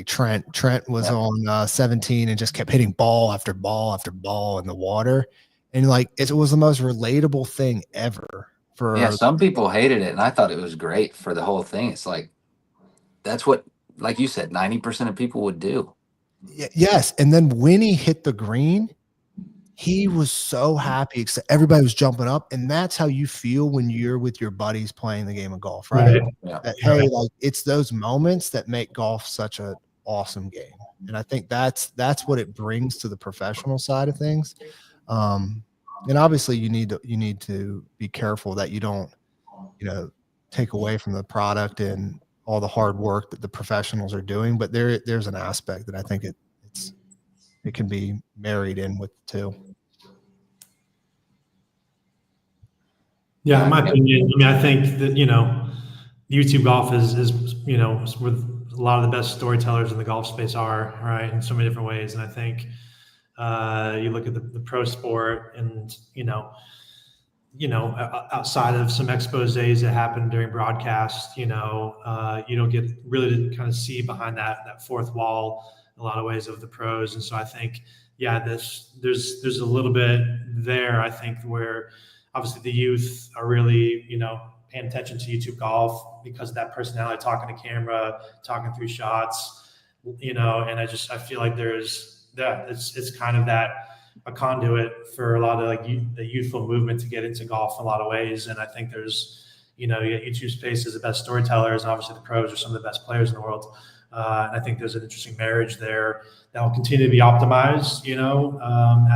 Trent was on 17 and just kept hitting ball after ball after ball in the water, and like it was the most relatable thing ever. Some people hated it, and I thought it was great for the whole thing. It's like that's what, like you said, 90% of people would do. Yes, and then when he hit the green, he was so happy. Everybody was jumping up, and that's how you feel when you're with your buddies playing the game of golf, right? Yeah. Hey, like it's those moments that make golf such an awesome game, and I think that's what it brings to the professional side of things. And obviously, you need to be careful that you don't, take away from the product and all the hard work that the professionals are doing. But there's an aspect that I think it can be married in with too. Yeah, in my opinion, I think that, YouTube golf is where a lot of the best storytellers in the golf space are, right? In so many different ways. And I think you look at the pro sport and, outside of some exposés that happen during broadcast, you don't get really to kind of see behind that fourth wall in a lot of ways of the pros. And so I think, there's a little bit there, I think, where obviously the youth are really, paying attention to YouTube golf because of that personality, talking to camera, talking through shots, and I feel like it's kind of a conduit for a lot of the youthful movement to get into golf in a lot of ways. And I think there's, you got YouTube space as the best storytellers, and obviously the pros are some of the best players in the world. And I think there's an interesting marriage there that will continue to be optimized,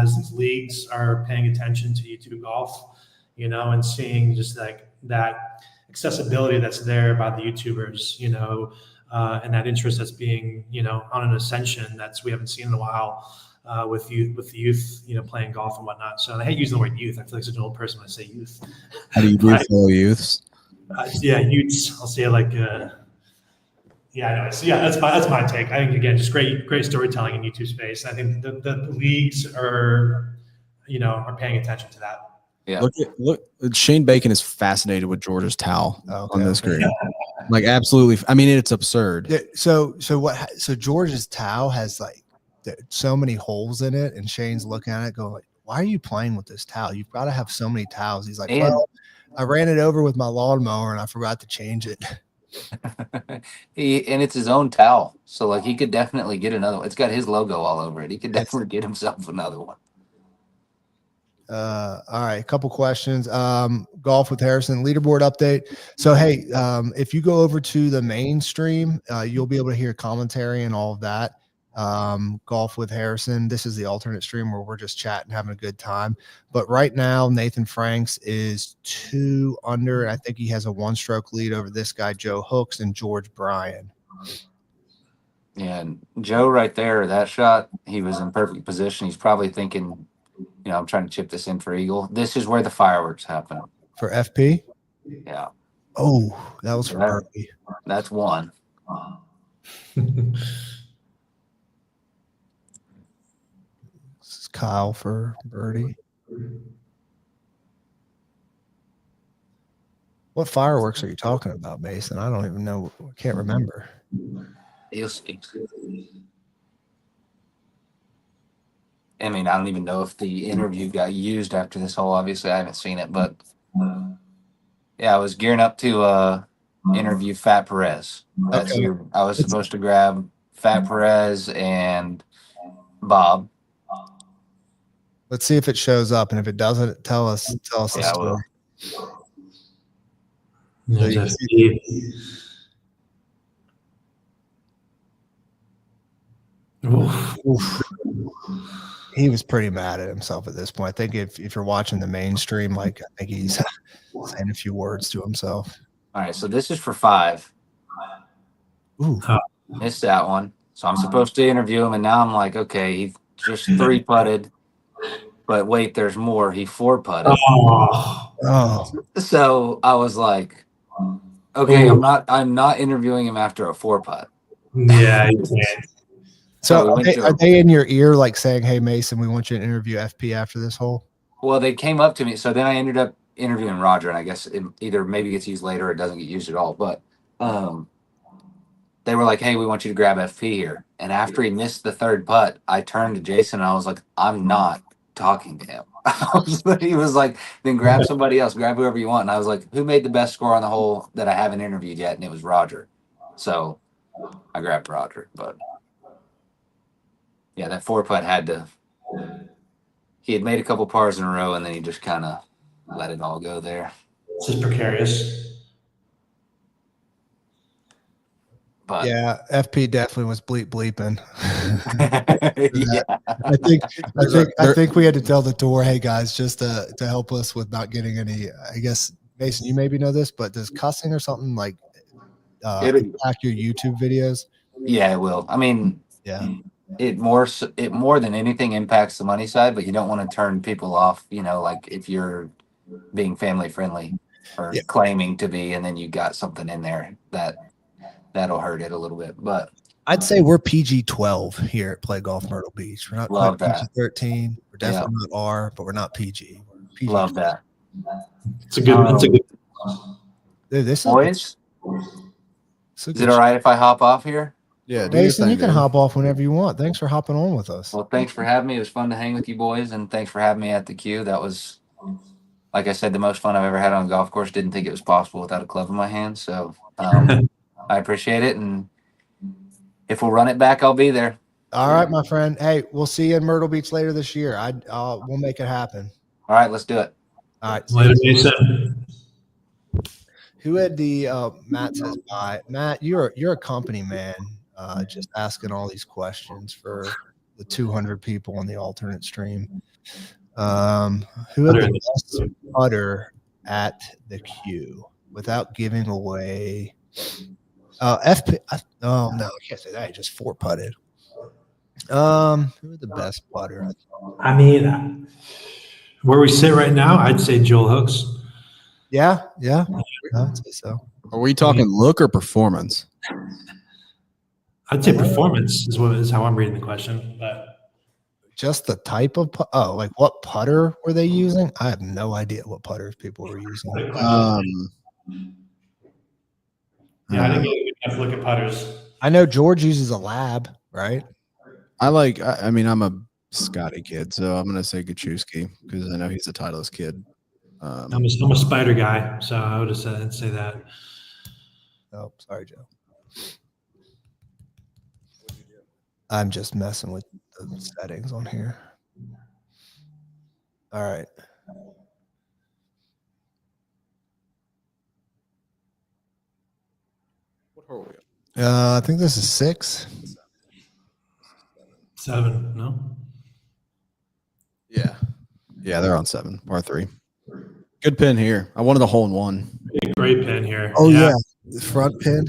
as these leagues are paying attention to YouTube golf, and seeing just like that accessibility that's there by the YouTubers, and that interest that's being, on an ascension we haven't seen in a while, with the youth, playing golf and whatnot. So I hate using the word youth. I feel like such an old person when I say youth. How do you do fellow youths? Youths. I'll say like, anyway. So that's my take. I think, again, just great storytelling in YouTube space. I think the leagues are paying attention to that. Yeah. Look, Shane Bacon is fascinated with George's towel on the screen. Like, absolutely. I mean, it's absurd. Yeah, so George's towel has like so many holes in it, and Shane's looking at it going like, why are you playing with this towel? You've got to have so many towels. He's like, well, I ran it over with my lawnmower and I forgot to change it. And it's his own towel. So like he could definitely get another one. It's got his logo all over it. He could definitely get himself another one. All right, a couple questions. Golf with Harrison leaderboard update. So hey, if you go over to the main stream, you'll be able to hear commentary and all of that. Golf with Harrison. This is the alternate stream where we're just chatting, having a good time. But right now, Nathan Franks is 2 under. I think he has a 1-stroke lead over this guy, Joe Hooks, and George Bryan. Yeah, and Joe right there, that shot, he was in perfect position. He's probably thinking, I'm trying to chip this in for Eagle. This is where the fireworks happen. For FP? Yeah. Oh, that was for Birdie. That's one. This is Kyle for Birdie. What fireworks are you talking about, Mason? I don't even know. I can't remember. You'll see. I mean, I don't even know if the interview got used after this whole. Obviously, I haven't seen it, but yeah, I was gearing up to interview Fat Perez. That's Okay. I was supposed to grab Fat Perez and Bob. Let's see if it shows up, and if it doesn't, tell us the Yeah, I will. story. Oof. He was pretty mad at himself at this point. I think if you're watching the mainstream, like I think he's saying a few words to himself. All right, so this is for 5. Ooh. Missed that one. So I'm supposed to interview him, and now I'm like, okay, he just 3 putted, but wait, there's more. He 4 putted. Oh. So I was like, okay, I'm not interviewing him after a 4 putt. Yeah, you can't. So we are they in your ear like saying, "Hey Mason, we want you to interview FP after this hole"? Well, they came up to me, so then I ended up interviewing Roger, and I guess it either maybe gets used later or it doesn't get used at all. But they were like, "Hey, we want you to grab FP here." And after he missed the 3rd putt, I turned to Jason and I was like, "I'm not talking to him." He was like, "Then grab somebody else, grab whoever you want." And I was like, "Who made the best score on the hole that I haven't interviewed yet?" And it was Roger. So I grabbed Roger, but yeah, that 4 putt he had made a couple pars in a row and then he just kind of let it all go there. It's just precarious. But yeah, FP definitely was bleeping. yeah. I think we had to tell the tour, hey guys, just to help us with not getting any. I guess Mason, you maybe know this, but does cussing or something like impact your YouTube videos? Yeah, it will. I mean, yeah, it more than anything impacts the money side, but you don't want to turn people off. You know, like if you're being family friendly or claiming to be, and then you got something in there that'll hurt it a little bit. But I'd say we're PG-12 here at Play Golf Myrtle Beach. We're not quite PG-13. We're definitely not R, but we're not PG. PG. Love that. It's a good. Dude, this boys. Is it all right if I hop off here? Yeah, Mason, you can hop off whenever you want. Thanks for hopping on with us. Well, thanks for having me. It was fun to hang with you boys, and thanks for having me at the Q. That was, like I said, the most fun I've ever had on a golf course. Didn't think it was possible without a club in my hand. So I appreciate it, and if we'll run it back, I'll be there. All right, my friend. Hey, we'll see you in Myrtle Beach later this year. We'll make it happen. All right, let's do it. All right. Later, Mason. Who had the Matt says bye. Matt, you're a company man. Just asking all these questions for the 200 people on the alternate stream. Who had the best putter at the Q without giving away? FP. Oh no, I can't say that. He just 4 putted. Who had the best putter? I mean, where we sit right now, I'd say Joel Hooks. Yeah, I'd say so. Are we talking look or performance? I'd say performance is how I'm reading the question, but just the type of like what putter were they using? I have no idea what putters people were using. I didn't get a good enough look at putters. I know George uses a lab, right? I mean, I'm a Scotty kid, so I'm gonna say Gachewski because I know he's a Titleist kid. I'm a Spider guy, so I would have say that. Oh, sorry, Joe. I'm just messing with the settings on here. All right. What hole are we I think this is 6. 7, no? Yeah, they're on 7, par 3. Good pin here. I wanted a hole in one. Great pin here. Oh yeah, the front pin.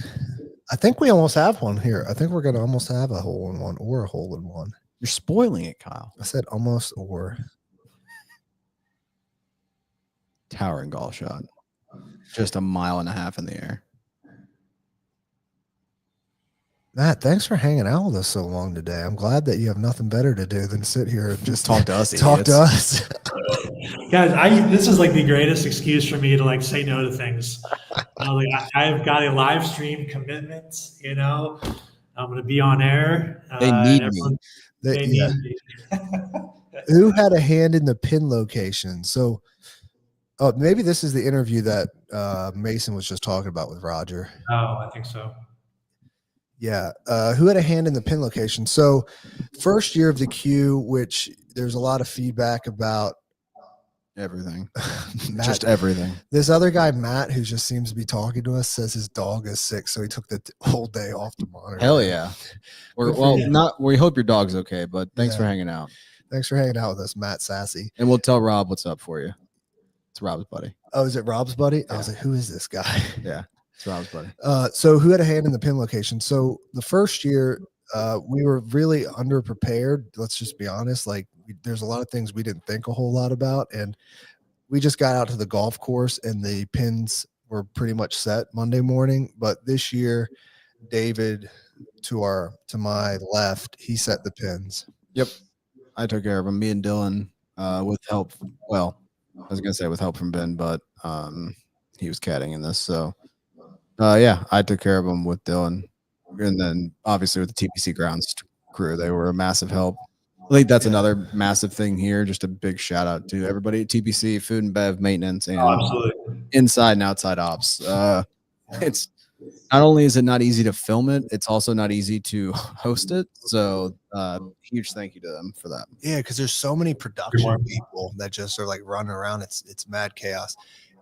I think we almost have one here. I think we're gonna almost have a hole in one or a hole in one. You're spoiling it, Kyle. I said almost or. Towering golf shot. Just a mile and a half in the air. Matt, thanks for hanging out with us so long today. I'm glad that you have nothing better to do than sit here and just talk to us. Talk to us. Guys, this is like the greatest excuse for me to like say no to things. I've got a live stream commitment, you know. I'm gonna be on air. They need me. They need me. Who had a hand in the pin location? So maybe this is the interview that Mason was just talking about with Roger. Oh, I think so. Yeah. Who had a hand in the pin location? So first year of the Q, which there's a lot of feedback about Everything. Matt, Just everything. This other guy, Matt, who just seems to be talking to us, says his dog is sick, so he took the whole day off to monitor. Hell him. yeah. Good for Well, you. not. We hope your dog's okay, but thanks Yeah. for hanging out. Thanks for hanging out with us, Matt Sassy. And we'll tell Rob what's up for you. It's Rob's buddy. Oh, is it Rob's buddy? I Yeah. was like, who is this guy? Yeah, it's Rob's buddy. So who had a hand in the pin location? So the first year, we were really underprepared. Let's just be honest. Like, there's a lot of things we didn't think a whole lot about, and we just got out to the golf course, and the pins were pretty much set Monday morning. But this year, David, to my left, he set the pins. Yep, I took care of him. Me and Dylan, with help. Well, I was gonna say with help from Ben, but he was caddying in this, so yeah, I took care of him with Dylan, and then obviously with the TPC grounds crew, they were a massive help. I think that's another massive thing here. Just a big shout out to everybody at TPC, food and bev, maintenance, and absolutely. inside and outside ops. It's not only is it not easy to film it, it's also not easy to host it. So huge thank you to them for that. Yeah, because there's so many production people that just are like running around. It's mad chaos.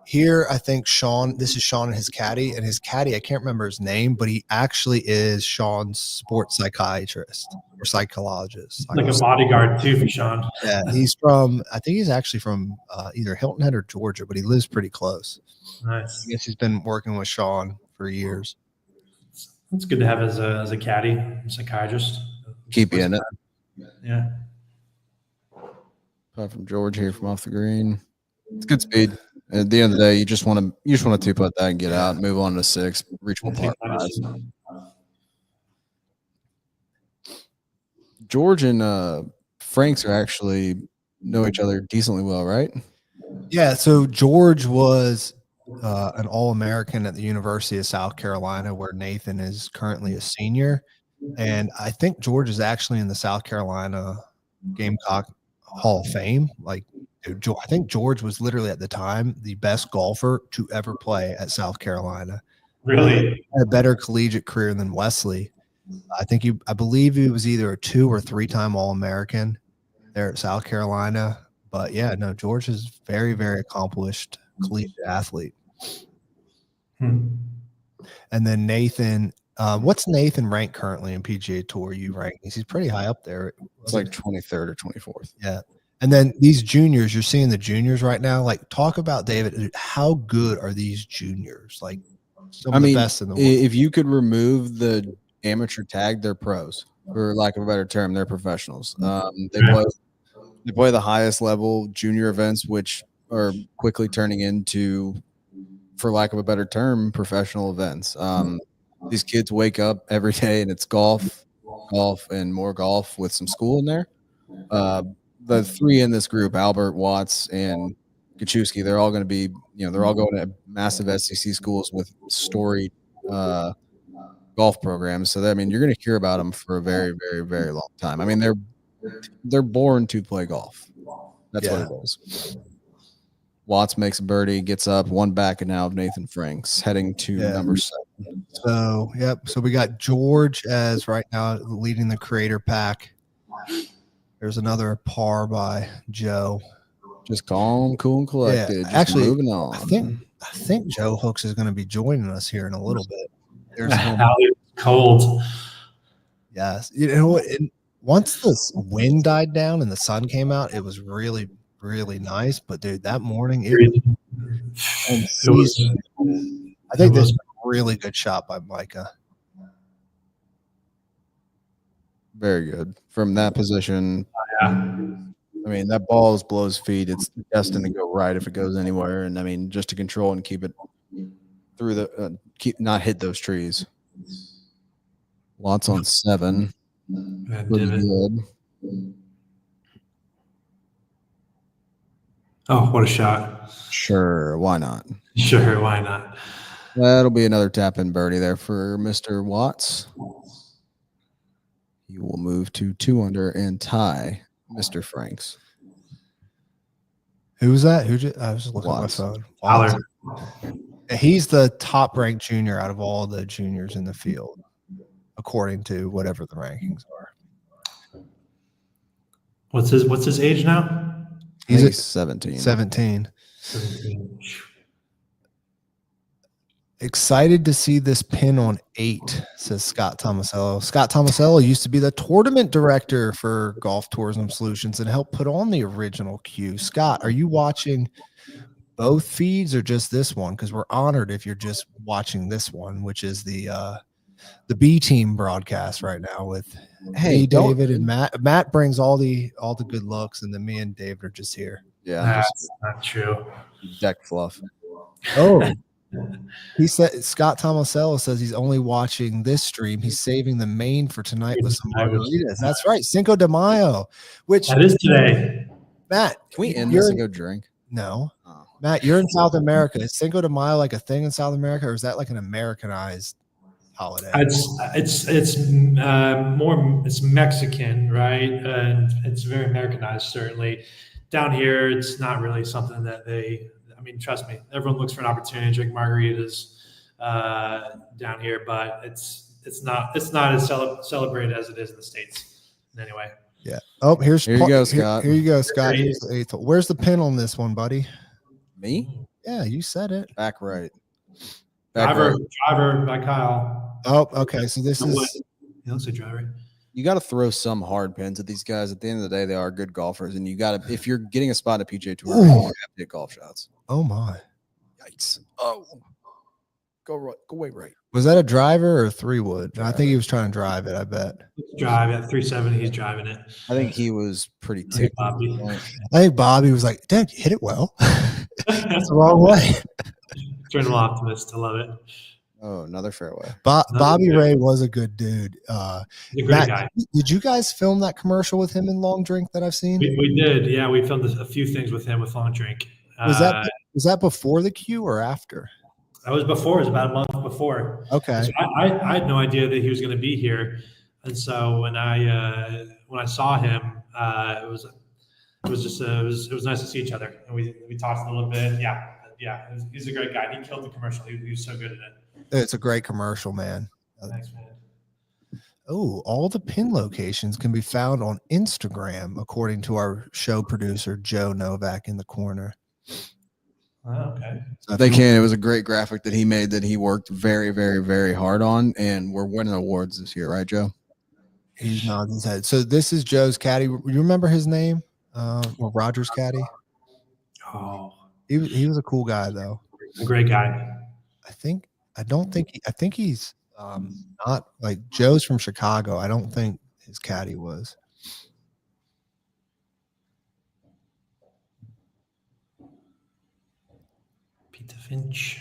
Here, I think this is Sean and his caddy, I can't remember his name, but he actually is Sean's sports psychiatrist or psychologist. Like a bodyguard too for Sean. Yeah, I think he's actually from either Hilton Head or Georgia, but he lives pretty close. Nice. I guess he's been working with Sean for years. It's good to have as a caddy, psychiatrist. Keep you in it. Yeah. Putt from George here from off the green. It's good speed. At the end of the day, you just want to two-putt that and get out, move on to 6, reach one par 5. George and Franks are actually know each other decently well, right? Yeah, so George was an All-American at the University of South Carolina, where Nathan is currently a senior. And I think George is actually in the South Carolina Gamecock Hall of Fame. Like, dude, I think George was literally at the time the best golfer to ever play at South Carolina. Really? Had a better collegiate career than Wesley. I believe he was either a 2 or 3-time All-American there at South Carolina. But yeah, no, George is very, very accomplished collegiate athlete. And then Nathan, what's Nathan ranked currently in PGA Tour U rankings? He's pretty high up there. It's like 23rd or 24th. Yeah. And then these juniors, you're seeing the juniors right now. Like, talk about, David, how good are these juniors? Like, some of the best in the world. If you could remove the amateur tag, they're pros. For lack of a better term, they're professionals. They play the highest level junior events, which are quickly turning into, for lack of a better term, professional events. These kids wake up every day and it's golf, and more golf with some school in there. The 3 in this group, Albert, Watts, and Kachewski, they're all going to be, they're all going to massive SEC schools with storied golf programs. So, you're going to hear about them for a very, very, very long time. I mean, they're born to play golf. That's what it is. Watts makes a birdie, gets up, one back, and now of Nathan Franks, heading to number 7. So, yep. So we got George as right now leading the Creator Pack. There's another par by Joe. Just calm, cool, and collected. Yeah, just actually, moving on. I think Joe Hooks is going to be joining us here in a little bit. There's cold. Yes. You know what? Once the wind died down and the sun came out, it was really, really nice. But dude, that morning I think this is a really good shot by Micah. Very good. From that position, Yeah. that ball is below his feet. It's destined to go right if it goes anywhere. And just to control and keep it through the not hit those trees. Lots on 7. Pretty good. Oh, what a shot. Sure, why not? Sure, why not? That'll be another tap-in birdie there for Mr. Watts. He will move to 2 under and tie Mr. Franks. Who was that? I was just looking Watts. at my phone. Fowler. He's the top ranked junior out of all the juniors in the field, according to whatever the rankings are. What's his age now? He's at 17. 17. 17. Excited to see this pin on 8, says Scott Tomasello. Scott Tomasello used to be the tournament director for Golf Tourism Solutions and helped put on the original Q. Scott, are you watching both feeds or just this one? Because we're honored if you're just watching this one, which is the B team broadcast right now with Hey, David and Matt. Matt brings all the good looks, and then me and David are just here. Yeah, That's not true. deck fluff. Oh. He said Scott Tomasello says he's only watching this stream. He's saving the main for tonight with some margaritas. That's right, Cinco de Mayo. Which That is today. Matt, Can we end you're this and go drink? no, Oh. Matt, you're in South America. Is Cinco de Mayo like a thing in South America, or is that like an Americanized holiday? It's more it's Mexican, right? And it's very Americanized, certainly. Down here, it's not really something that they. I mean, trust me, everyone looks for an opportunity to drink margaritas down here, but it's not as celebrated as it is in the States. Anyway. Yeah. Oh, here you go, Scott. Here you go, Scott. Here's the 8th. Where's the pin on this one, buddy? Me? Yeah, you said it. Back right. Driver by Kyle. Oh, okay. So this is. He looks like driver. You got to throw some hard pins at these guys. At the end of the day, they are good golfers, and you got to, if you're getting a spot at PGA Tour, you have to hit golf shots. Oh my! Yikes! Oh, go right, go way right. Was that a driver or a 3-wood? I think he was trying to drive it. I bet. Drive at 370. He's driving it. I think he was pretty I think ticked. Bobby. I think Bobby was like, "Dad, you hit it well." That's the wrong way. Eternal optimist. I love it. Oh, another fairway. Bobby Ray was a good dude. He's a great Matt, guy. did you guys film that commercial with him in Long Drink that I've seen? We did. Yeah, we filmed a few things with him with Long Drink. Was that before the Q or after? That was before. It was about a month before. Okay. So I had no idea that he was going to be here, and so when I saw him, it was nice to see each other, and we talked a little bit. Yeah. He's a great guy. He killed the commercial. He was so good at it. It's a great commercial, man. Thanks, man. Oh, all the pin locations can be found on Instagram, according to our show producer, Joe Novak in the corner. Oh, okay. So They can. It was a great graphic that he made that he worked very, very, very hard on, and we're winning awards this year, right, Joe? He's nodding his head. So this is Joe's caddy. You remember his name? Or Roger's caddy? Oh, He was a cool guy, though. a great guy. I think he's not like Joe's from Chicago. I don't think his caddy was. Peter Finch.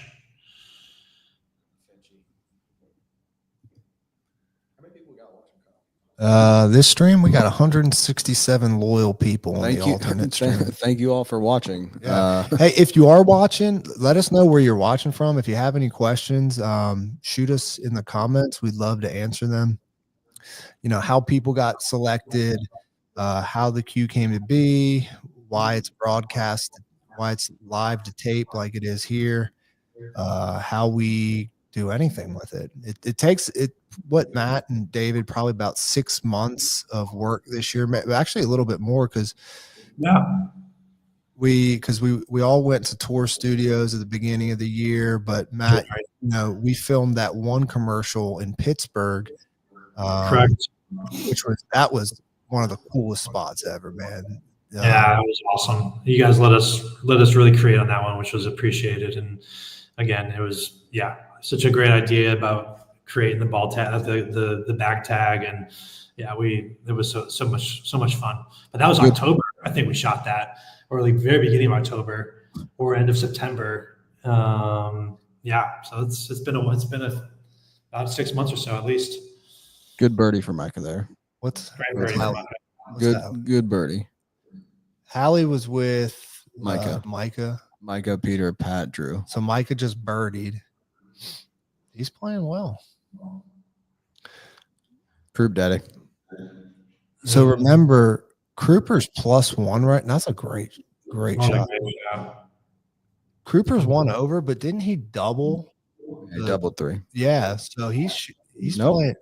This stream, we got 167 loyal people on the alternate stream. Thank you all for watching. Yeah. Hey, if you are watching, let us know where you're watching from. If you have any questions, shoot us in the comments. We'd love to answer them. You know, how people got selected, how the Q came to be, why it's broadcast, why it's live to tape like it is here, how we do anything with it. It takes what Matt and David probably about 6 months of work this year, actually a little bit more because we all went to tour studios at the beginning of the year, but Matt, you know, we filmed that one commercial in Pittsburgh, Correct. That was one of the coolest spots ever, man. Yeah, that was awesome. You guys let us really create on that one, which was appreciated. And again, it was such a great idea about creating the ball tag, the back tag, and it was so much fun. But that was October. I think we shot that, or like very beginning of October or end of September. So it's been about 6 months or so at least. Good birdie for Micah there. Good birdie. Hallie was with Micah, Peter, Pat, Drew. So Micah just birdied. He's playing well. Croup daddy. So remember, Kruper's +1 right now. That's a great shot. Kruper's 1 over, but didn't he double? He doubled 3. Yeah, so he's Nope. playing.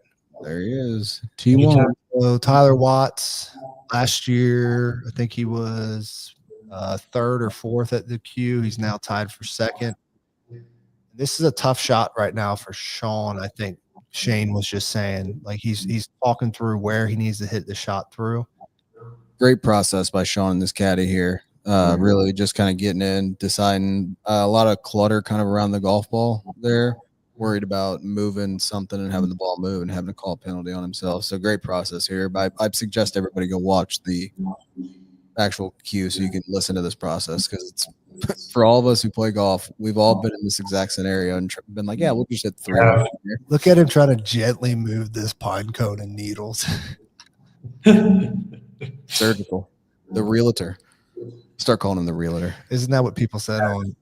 There he is. T1. So Tyler Watts last year, I think he was third or fourth at the Q. He's now tied for second. This is a tough shot right now for Sean. I think Shane was just saying, like, he's talking through where he needs to hit the shot through. Great process by Sean and this caddy here. Really just kind of getting in, deciding a lot of clutter kind of around the golf ball there. Worried about moving something and having the ball move and having to call a penalty on himself. So great process here. But I'd suggest everybody go watch the actual cue so you can listen to this process, because it's for all of us who play golf, we've all been in this exact scenario and been like, yeah, we'll just hit 3. Look at him trying to gently move this pine cone and needles. Surgical. The realtor. Start calling him the realtor. Isn't that what people said on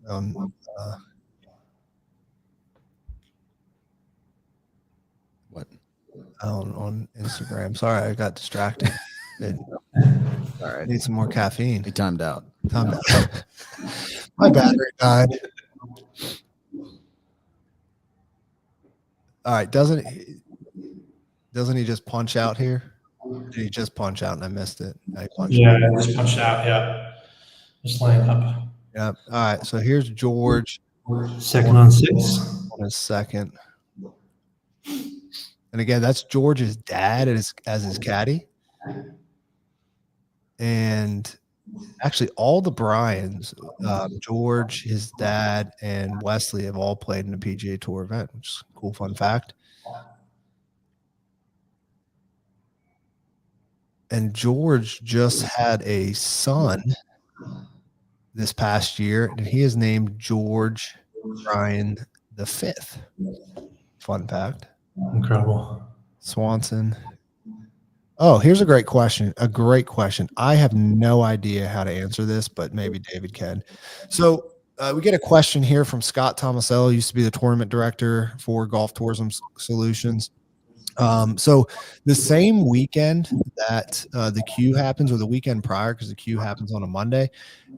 what? On Instagram? Sorry, I got distracted. All right, need some more caffeine. He timed out. My battery died. All right, doesn't he just punch out here? Did he just punch out and I missed it? Yeah, just punched out. Yeah, just laying up. Yep. All right, so here's George. Second on 6. On his second. And again, that's George's dad as his caddy. And actually, all the Bryans, George, his dad, and Wesley have all played in a PGA Tour event, which is a cool fun fact. And George just had a son this past year, and he is named George Bryan V. Fun fact. Incredible. Swanson. Oh, here's a great question. I have no idea how to answer this, but maybe David can. So we get a question here from Scott Tomasello, used to be the tournament director for Golf Tourism Solutions. So the same weekend that the Q happens, or the weekend prior, because the Q happens on a Monday,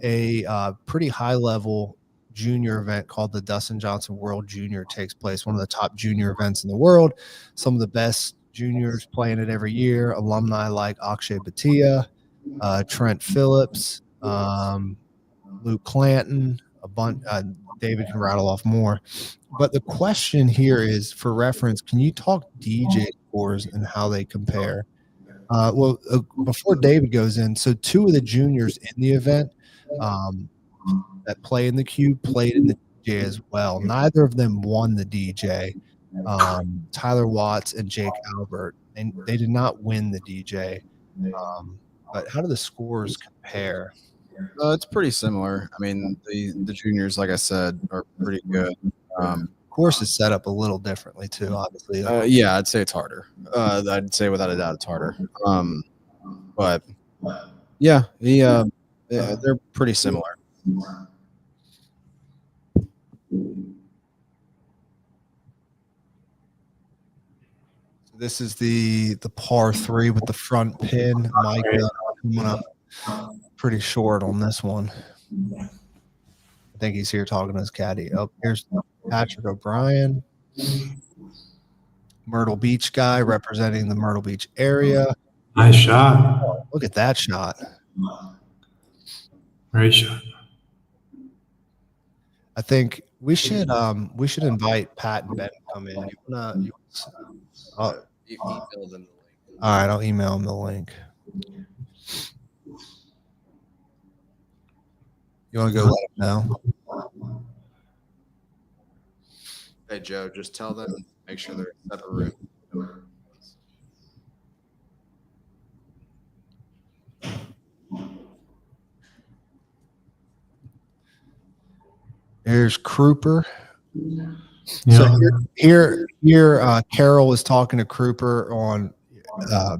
a pretty high-level junior event called the Dustin Johnson World Junior takes place, one of the top junior events in the world. Some of the best juniors playing it every year, alumni like Akshay Bhatia, Trent Phillips, Luke Clanton, a bunch. David can rattle off more. But the question here is, for reference, can you talk DJ scores and how they compare? Before David goes in, so 2 of the juniors in the event that play in the Q played in the DJ as well. Neither of them won the DJ. Tyler Watts and Jake Albert, and they did not win the DJ. But how do the scores compare? It's pretty similar. I mean, the juniors, like I said, are pretty good. Course is set up a little differently too, obviously. Yeah, I'd say it's harder. I'd say without a doubt it's harder. But yeah, they're pretty similar. This is the par 3 with the front pin. Mike coming up pretty short on this one. I think he's here talking to his caddy. Oh, here's Patrick O'Brien, Myrtle Beach guy representing the Myrtle Beach area. Nice shot. Oh, look at that shot. Great shot. I think we should invite Pat and Ben to come in. Email them the link. All right, I'll email them the link. You want to go let them know? Hey, Joe, just tell them, make sure they're in a separate room. Here's Kruper. Yeah. So here, Carol was talking to Kruper on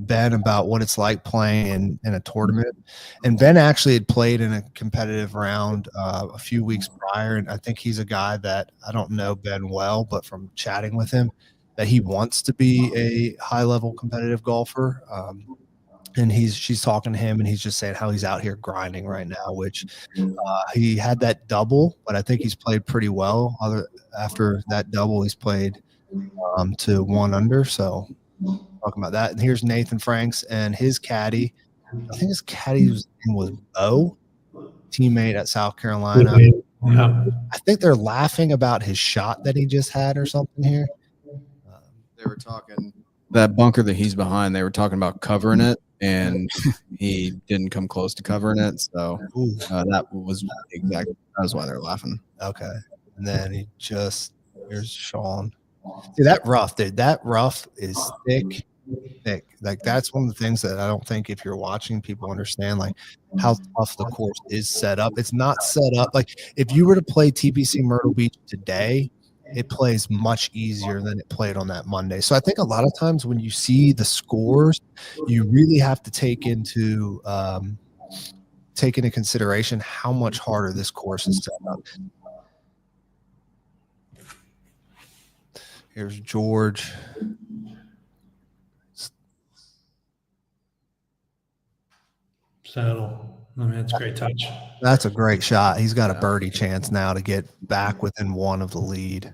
Ben about what it's like playing in a tournament, and Ben actually had played in a competitive round a few weeks prior, and I think he's a guy that, I don't know Ben well, but from chatting with him, that he wants to be a high-level competitive golfer. And she's talking to him, and he's just saying how he's out here grinding right now, which he had that double, but I think he's played pretty well. After that double, he's played to 1 under. So talking about that. And here's Nathan Franks and his caddy. I think his caddy's name was Bo. teammate at South Carolina. Yeah. I think they're laughing about his shot that he just had or something here. They were talking that bunker that he's behind. They were talking about covering it, and he didn't come close to covering it. So that was why they're laughing. Okay, and then here's Sean. See that rough, dude. That rough is thick. Like that's one of the things that I don't think if you're watching people understand like how tough the course is set up. It's not set up like if you were to play TPC Myrtle Beach today, it plays much easier than it played on that Monday. So I think a lot of times when you see the scores, you really have to take into consideration how much harder this course is set up. Here's George. Settle. I mean, it's a great touch. That's a great shot. He's got a birdie chance now to get back within one of the lead.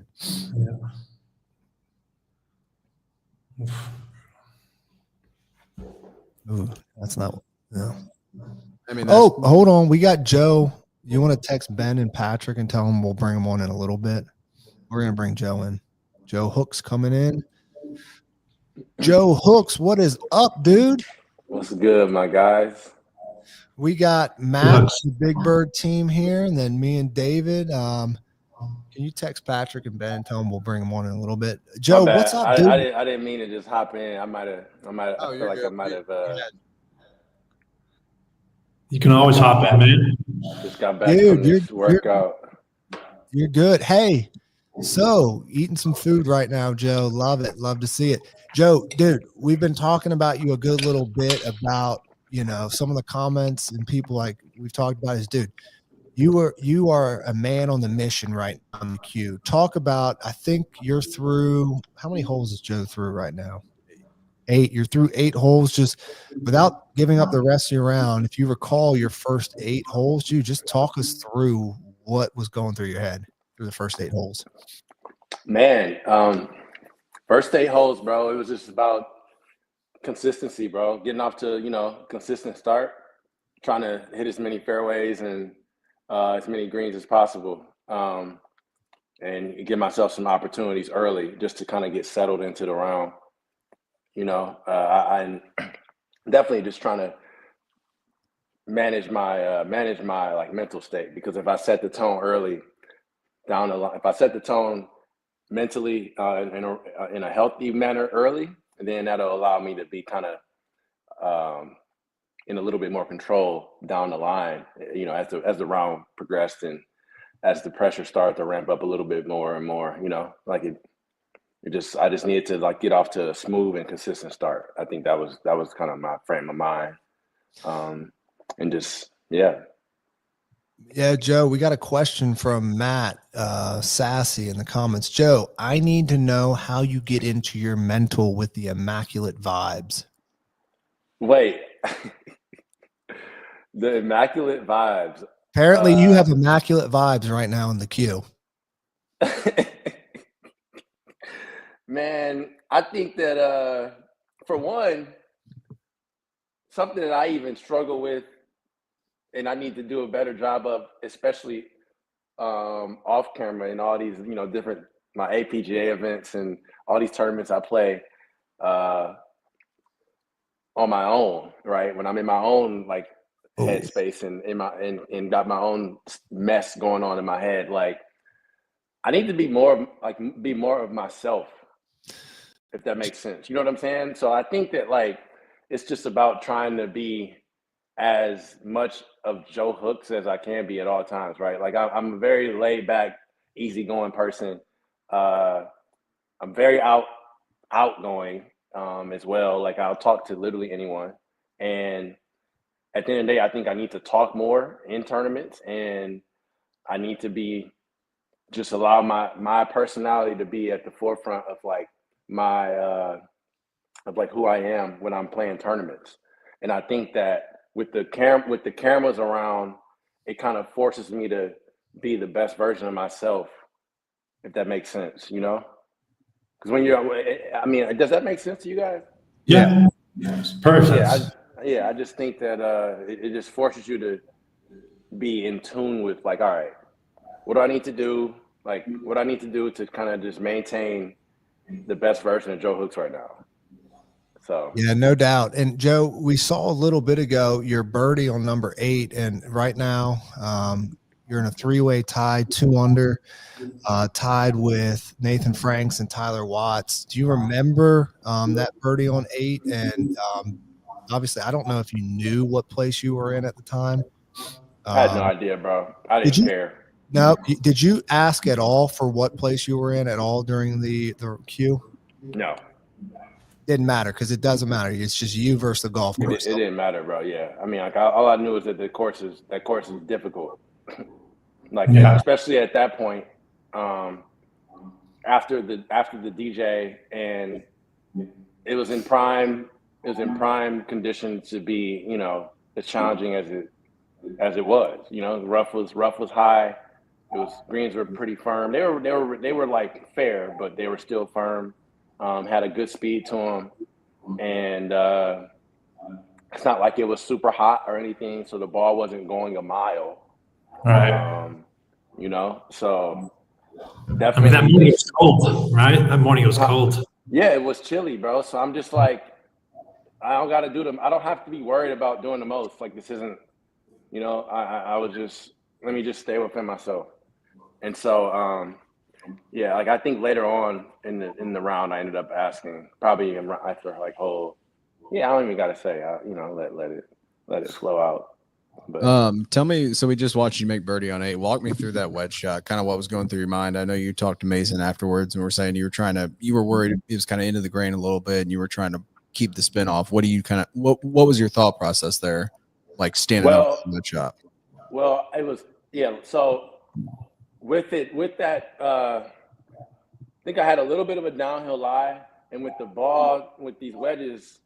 Yeah. Ooh, that's not. No. I mean, hold on. We got Joe. You want to text Ben and Patrick and tell them we'll bring them on in a little bit? We're going to bring Joe in. Joe Hooks coming in. Joe Hooks, what is up, dude? What's good, my guys? We got Matt, the Big Bird team here, and then me and David. Can you text Patrick and Ben and tell them we'll bring them on in a little bit? Joe, what's up, dude? I didn't mean to just hop in. I feel like I might have. You can always hop in, man. Just got back from this workout. You're good. Hey, so eating some food right now, Joe. Love it. Love to see it. Joe, dude, we've been talking about you a good little bit about, some of the comments and people like we've talked about is, dude, you are a man on the mission right now on the queue. Talk about, I think you're through, how many holes is Joe through right now? 8. You're through 8 holes just without giving up the rest of your round. If you recall your first 8 holes, you just talk us through what was going through your head through the first 8 holes. Man, first 8 holes, bro, it was just about consistency, bro. Getting off to, consistent start, trying to hit as many fairways and as many greens as possible, and give myself some opportunities early just to kind of get settled into the round. I'm definitely just trying to manage my like mental state, because if I set the tone early down the line, if I set the tone mentally in a healthy manner early, then that'll allow me to be kind of in a little bit more control down the line, as the round progressed and as the pressure started to ramp up a little bit more and more, like I just needed to like get off to a smooth and consistent start. I think that was kind of my frame of mind. And just, yeah. Yeah, Joe, we got a question from Matt Sassy in the comments. Joe, I need to know how you get into your mental with the immaculate vibes. Wait, the immaculate vibes. Apparently you have immaculate vibes right now in the queue. Man, I think that for one, something that I even struggle with and I need to do a better job of, especially off camera and all these, different my APGA events and all these tournaments I play on my own, right? When I'm in my own like headspace and got my own mess going on in my head, like I need to be more of myself, if that makes sense. You know what I'm saying? So I think that like it's just about trying to be as much of Joe Hooks as I can be at all times, right? Like I'm a very laid back, easygoing person. I'm very outgoing as well. Like I'll talk to literally anyone. And at the end of the day, I think I need to talk more in tournaments, and I need to be just allow my personality to be at the forefront of like my of like who I am when I'm playing tournaments. And I think that with the cameras around, it kind of forces me to be the best version of myself, if that makes sense, Because when does that make sense to you guys? Yeah. Perfect. I just think that it just forces you to be in tune with like, all right, what do I need to do? Like, what I need to do to kind of just maintain the best version of Joe Hooks right now. So Yeah, no doubt. And Joe, we saw a little bit ago your birdie on number 8, and right now you're in a 3-way tie, 2 under, tied with Nathan Franks and Tyler Watts. Do you remember that birdie on 8? And obviously, I don't know if you knew what place you were in at the time. I had no idea, bro. I Did didn't you? care. No. Did you ask at all for what place you were in at all during the queue? No. Didn't matter because it doesn't matter. It's just you versus the golf It, course. it didn't matter, bro. Yeah. I mean, like all I knew is that that course is difficult. Like, especially at that point, after the DJ, and it was in prime condition to be, you know, as challenging as it was. You know, the rough was high. It was greens were pretty firm. They were like fair, but they were still firm. Had a good speed to them, and it's not like it was super hot or anything, so the ball wasn't going a mile. Right. You know, so I definitely. mean, that morning was cold, right? That morning it was cold. Yeah, it was chilly, bro. So I'm just like, I don't have to be worried about doing the most. Like, this isn't, you know, I was just, let me just stay within myself. And so, yeah, like I think later on in the round, I ended up asking, probably after like whole, yeah, I don't even gotta say, you know, let it flow out. But Tell me, so we just watched you make birdie on 8. Walk me through that wedge shot, kind of what was going through your mind. I know you talked to Mason afterwards and were saying you were worried it was kind of into the grain a little bit and you were trying to keep the spin off. What what was your thought process there? Like standing up in that shot? Well, it was, yeah. So with that, I think I had a little bit of a downhill lie, and with the ball, with these wedges,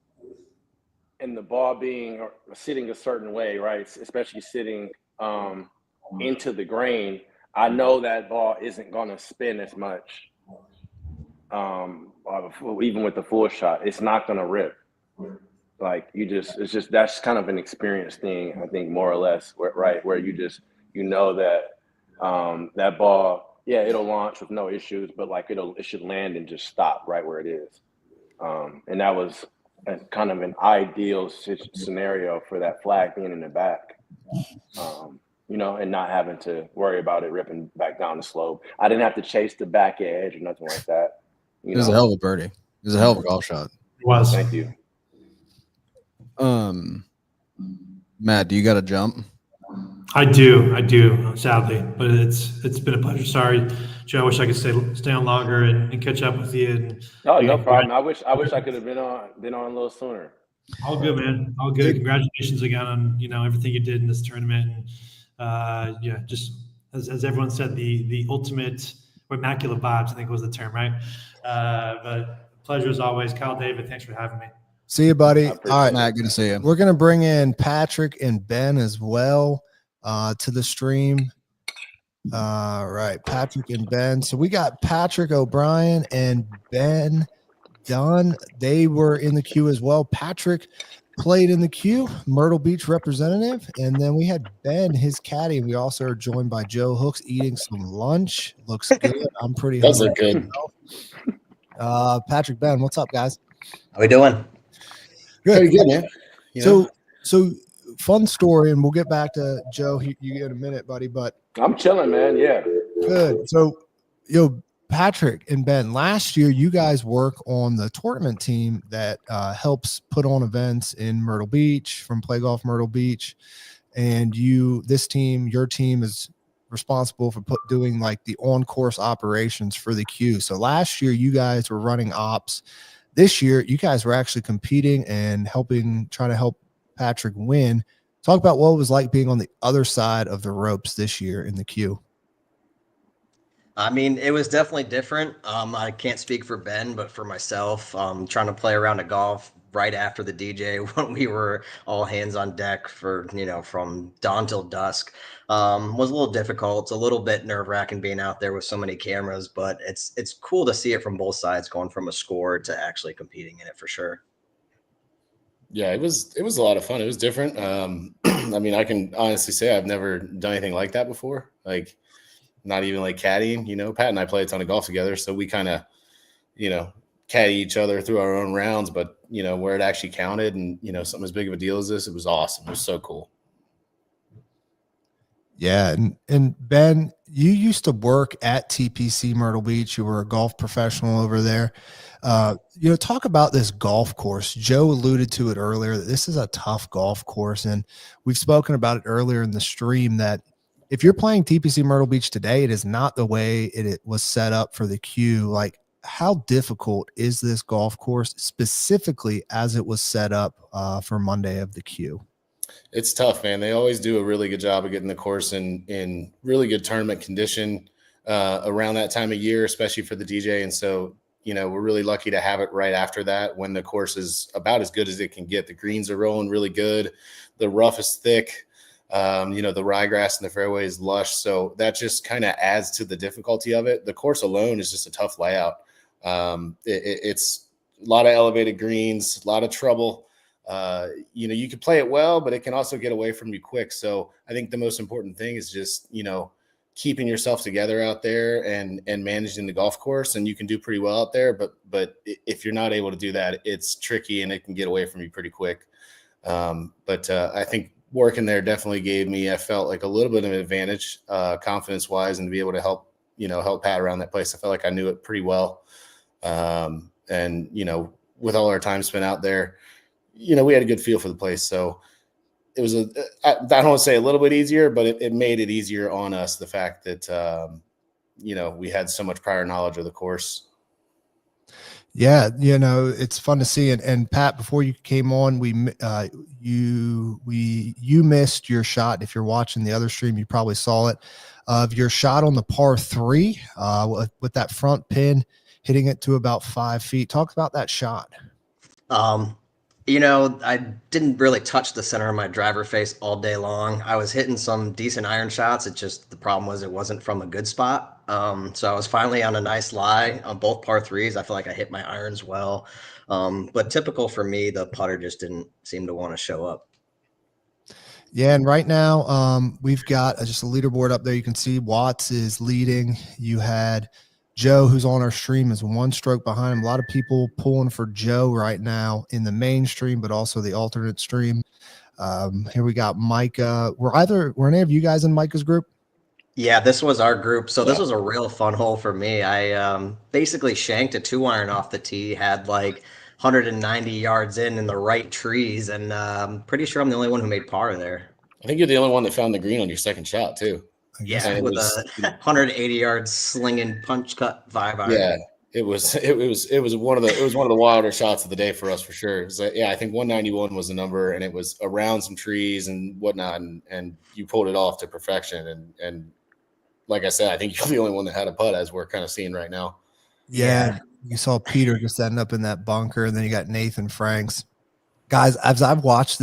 and the ball being or sitting a certain way, right? Especially sitting into the grain, I know that ball isn't going to spin as much. Even with the full shot, it's not going to rip. Like it's just that's kind of an experience thing, I think, more or less, right? Where you know that that ball, yeah, it'll launch with no issues, but like it should land and just stop right where it is. And that was kind of an ideal scenario for that flag being in the back, you know, and not having to worry about it ripping back down the slope. I didn't have to chase the back edge or nothing like that. It was a hell of a birdie. It was a hell of a golf shot. It was. Thank you. Matt, do you got a jump? I do, sadly, but it's been a pleasure. Sorry, Joe. I wish I could stay on longer and catch up with you. And oh, no problem. I wish I could have been on a little sooner. All good, man. All good. Congratulations again on everything you did in this tournament. And, yeah, just as everyone said, the ultimate immaculate vibes, I think was the term, right? But pleasure as always, Kyle David. Thanks for having me. See you, buddy. All right, Matt, good to see you. We're gonna bring in Patrick and Ben as well to the stream. Right, Patrick and Ben. So we got Patrick O'Brien and Ben Dunn. They were in the queue as well. Patrick played in the queue, Myrtle Beach representative, and then we had Ben, his caddy. We also are joined by Joe Hooks eating some lunch. Looks good. I'm pretty Those look good. Patrick, Ben, what's up, guys? How we doing? Good. Pretty good, man. So fun story, and we'll get back to Joe. You get a minute, buddy. But I'm chilling, man. Yeah. Good. So, Patrick and Ben, last year you guys work on the tournament team that helps put on events in Myrtle Beach from Play Golf Myrtle Beach, and your team is responsible for doing like the on-course operations for the queue. So last year you guys were running ops. This year, you guys were actually competing and trying to help Patrick win. Talk about what it was like being on the other side of the ropes this year in the queue. I mean, it was definitely different. I can't speak for Ben, but for myself, trying to play around a golf right after the DJ when we were all hands on deck for, from dawn till dusk, was a little difficult. It's a little bit nerve wracking being out there with so many cameras, but it's cool to see it from both sides, going from a score to actually competing in it for sure. Yeah, it was a lot of fun. It was different. I mean, I can honestly say I've never done anything like that before. Like, not even like caddying. You know, Pat and I play a ton of golf together, so we kind of, you know, caddy each other through our own rounds. But you know, where it actually counted, and you know, something as big of a deal as this, it was awesome. It was so cool. Yeah, and Ben, you used to work at TPC Myrtle Beach. You were a golf professional over there. You know, talk about this golf course. Joe alluded to it earlier that this is a tough golf course, and we've spoken about it earlier in the stream that if you're playing TPC Myrtle Beach today, it is not the way it was set up for the Q. Like, how difficult is this golf course specifically as it was set up for Monday of the Q? It's tough, man. They always do a really good job of getting the course in really good tournament condition around that time of year, especially for the DJ. And so, you know, we're really lucky to have it right after that when the course is about as good as it can get. The greens are rolling really good. The rough is thick. You know, the ryegrass in the fairway is lush. So that just kind of adds to the difficulty of it. The course alone is just a tough layout. It's a lot of elevated greens, a lot of trouble. You know, you can play it well, but it can also get away from you quick. So I think the most important thing is just, you know, keeping yourself together out there and managing the golf course. And you can do pretty well out there, but if you're not able to do that, it's tricky and it can get away from you pretty quick. But I think working there definitely gave me, I felt like a little bit of an advantage, confidence wise, and to be able to help Pat around that place. I felt like I knew it pretty well. And, you know, with all our time spent out there, you know, we had a good feel for the place. So it was I don't want to say a little bit easier, but it made it easier on us. The fact that, you know, we had so much prior knowledge of the course. Yeah, you know, it's fun to see. And Pat, before you came on, you missed your shot. If you're watching the other stream, you probably saw it of your shot on the par 3 with that front pin hitting it to about 5 feet. Talk about that shot. You know, I didn't really touch the center of my driver face all day long. I was hitting some decent iron shots. It just, the problem was it wasn't from a good spot. So I was finally on a nice lie on both par 3s. I feel like I hit my irons well. But typical for me, the putter just didn't seem to want to show up. Yeah, and right now we've got just a leaderboard up there. You can see Watts is leading. You had Joe, who's on our stream, is 1 stroke behind him. A lot of people pulling for Joe right now in the main stream, but also the alternate stream. Here we got Micah. Were any of you guys in Micah's group? Yeah, this was our group. So this was a real fun hole for me. I basically shanked a 2-iron off the tee, had like 190 yards in the right trees, and I'm pretty sure I'm the only one who made par there. I think you're the only one that found the green on your second shot too. Yeah, with a 180 yards slinging punch cut 5-iron. Yeah, it was one of the wilder shots of the day for us for sure. So, yeah, I think 191 was the number, and it was around some trees and whatnot, and you pulled it off to perfection. And like I said, I think you're the only one that had a putt, as we're kind of seeing right now. Yeah, you saw Peter just ending up in that bunker, and then you got Nathan Franks. Guys, as I've watched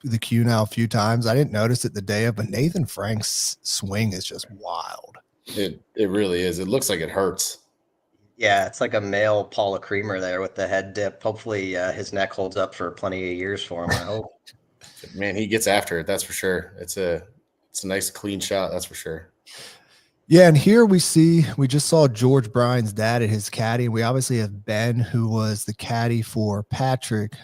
the Q now a few times, I didn't notice it the day of, but Nathan Frank's swing is just wild. It really is. It looks like it hurts. Yeah, it's like a male Paula Creamer there with the head dip. Hopefully his neck holds up for plenty of years for him, I hope. Man, he gets after it, that's for sure. It's a nice clean shot, that's for sure. Yeah, and here we just saw George Bryan's dad at his caddy. We obviously have Ben, who was the caddy for Patrick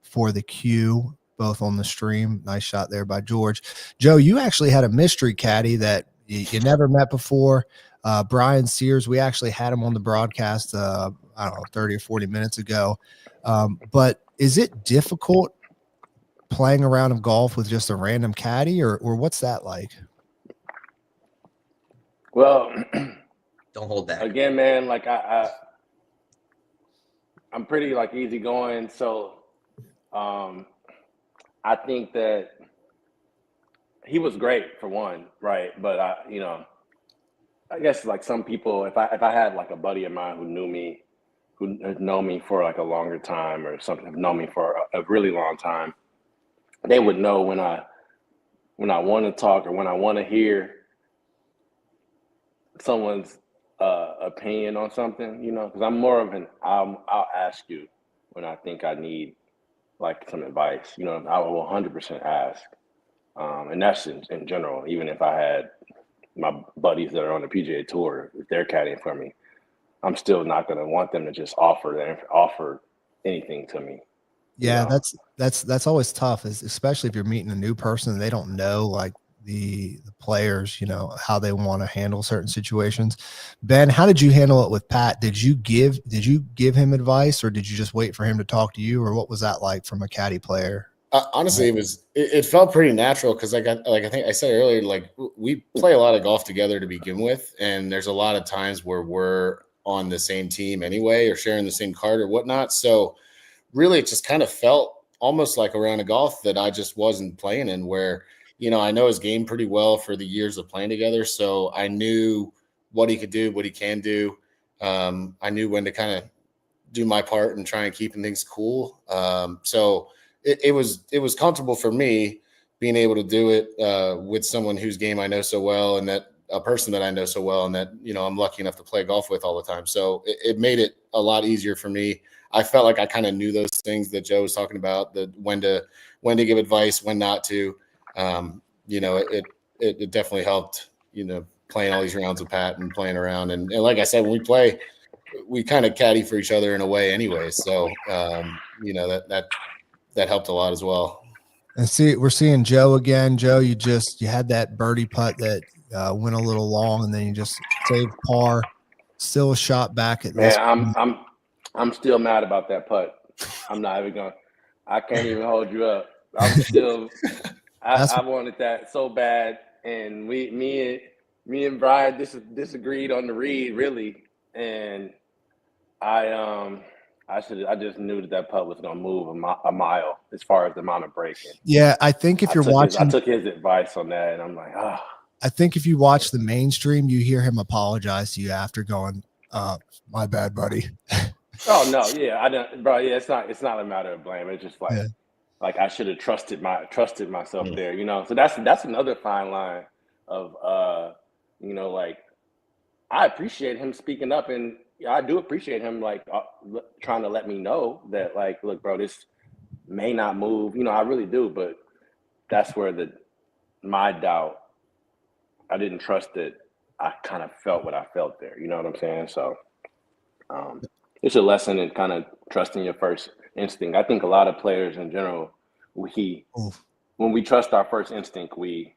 for the Q, both on the stream. Nice shot there by George. Joe, you actually had a mystery caddy that you never met before. Brian Sears, we actually had him on the broadcast, I don't know, 30 or 40 minutes ago. But is it difficult playing a round of golf with just a random caddy, or what's that like? Well, don't hold back. Again, man, like I'm pretty like easygoing, so I think that he was great for one, right? But I guess like some people, if I had like a buddy of mine who knew me, who had known me for like a longer time or something, have known me for a really long time, they would know when I want to talk or when I want to hear someone's opinion on something, because I'm more of an I'll ask you when I think I need like some advice. You know, I will 100% ask. And that's in general. Even if I had my buddies that are on the PGA Tour, if they're caddying for me, I'm still not going to want them to just offer anything to me. Yeah, know? that's always tough, is especially if you're meeting a new person and they don't know like the players, you know, how they want to handle certain situations. Ben, how did you handle it with Pat? Did you give him advice, or did you just wait for him to talk to you, or what was that like from a caddy player? Honestly, it felt pretty natural because I think I said earlier, like we play a lot of golf together to begin with, and there's a lot of times where we're on the same team anyway, or sharing the same cart or whatnot. So really, it just kind of felt almost like a round of golf that I just wasn't playing in, where, you know, I know his game pretty well for the years of playing together. So I knew what he could do, what he can do. I knew when to kind of do my part and try and keeping things cool. So it was comfortable for me being able to do it with someone whose game I know so well, and that a person that I know so well, and that, you know, I'm lucky enough to play golf with all the time. So it made it a lot easier for me. I felt like I kind of knew those things that Joe was talking about, that when to give advice, when not to. You know, it definitely helped, you know, playing all these rounds with Pat and playing around. And like I said, when we play, we kind of caddy for each other in a way anyway. So, you know, that helped a lot as well. And we're seeing Joe again. Joe, you had that birdie putt that went a little long, and then you just saved par. Still a shot back at this. Man, I'm still mad about that putt. I'm not even going. I can't even hold you up. I'm still. I wanted that so bad, and me and Brian disagreed on the read really, and I just knew that putt was gonna move a mile as far as the amount of breaking. Yeah, I think if you're watching, I took his advice on that, and I'm like, I think if you watch the mainstream, you hear him apologize to you after going, "My bad, buddy." Oh no, yeah, I don't, bro. Yeah, it's not a matter of blame. It's just like I should have trusted myself there, you know. So that's another fine line of you know, like I appreciate him speaking up, and I do appreciate him like trying to let me know that, like, look, bro, this may not move, you know. I really do, but that's where my doubt. I didn't trust it. I kind of felt what I felt there. You know what I'm saying? So it's a lesson in kind of trusting your first instinct. I think a lot of players in general, when we trust our first instinct, we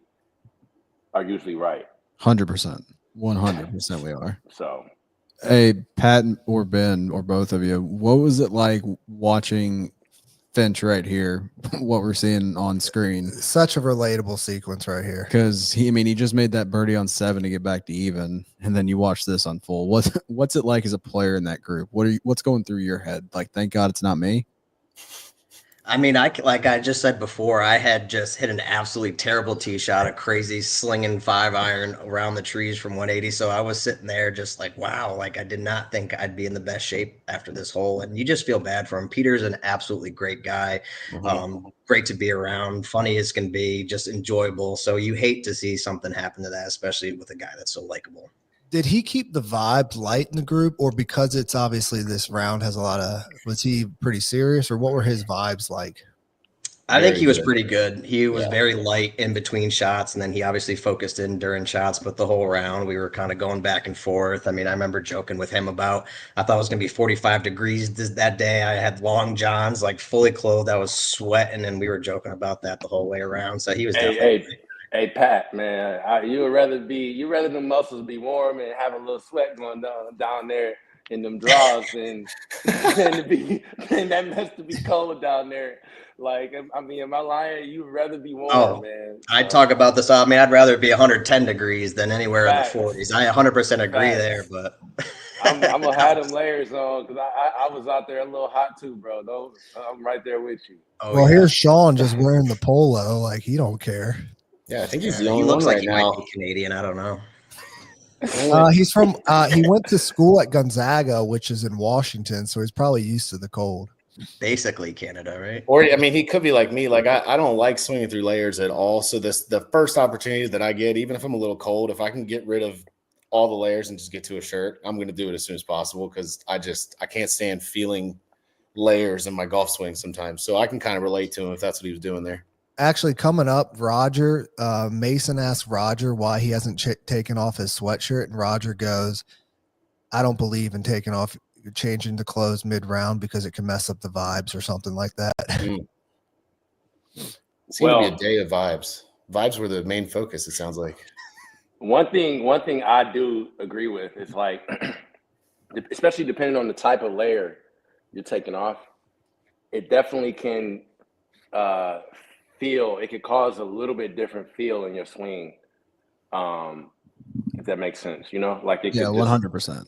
are usually right. 100%. 100% we are. So, hey, Pat or Ben or both of you, what was it like watching Finch right here, what we're seeing on screen? Such a relatable sequence right here. Because he just made that birdie on 7 to get back to even, and then you watch this unfold. What's it like as a player in that group? What's going through your head? Like, thank God it's not me. I mean, like I just said before, I had just hit an absolutely terrible tee shot, a crazy slinging 5-iron around the trees from 180. So I was sitting there just like, wow, like I did not think I'd be in the best shape after this hole. And you just feel bad for him. Peter's an absolutely great guy, great to be around, funny as can be, just enjoyable. So you hate to see something happen to that, especially with a guy that's so likable. Did he keep the vibe light in the group, or because it's obviously this round has a lot of, was he pretty serious, or what were his vibes like? I think he was pretty good. He was very light in between shots, and then he obviously focused in during shots, but the whole round we were kind of going back and forth. I mean, I remember joking with him about, I thought it was going to be 45 degrees that day. I had long johns, like fully clothed. I was sweating, and we were joking about that the whole way around. So he was definitely. Hey, Pat, man, you would rather the muscles be warm and have a little sweat going down there in them draws than that mess to be cold down there. Like, I mean, am I lying? You'd rather be warm, man. So. I talk about this. I mean, I'd rather it be 110 degrees than anywhere in the 40s. I 100% agree there, but I'm gonna have them layers on because I was out there a little hot too, bro. I'm right there with you. Well, here's Sean just wearing the polo, like he don't care. Yeah, I think he's the only he looks one like he now. might be Canadian. I don't know. He's from he went to school at Gonzaga, which is in Washington, so he's probably used to the cold. Basically Canada, right? Or I mean, he could be like me. Like I don't like swinging through layers at all. So the first opportunity that I get, even if I'm a little cold, if I can get rid of all the layers and just get to a shirt, I'm going to do it as soon as possible because I can't stand feeling layers in my golf swing sometimes. So I can kind of relate to him if that's what he was doing there. Actually, coming up, Roger, Mason asked Roger why he hasn't taken off his sweatshirt, and Roger goes, I don't believe in taking off, changing the clothes mid-round because it can mess up the vibes or something like that. It seemed to be a day of vibes. Vibes were the main focus, it sounds like. One thing I do agree with is like, especially depending on the type of layer you're taking off, it definitely can it could cause a little bit different feel in your swing. If that makes sense, like it could 100%.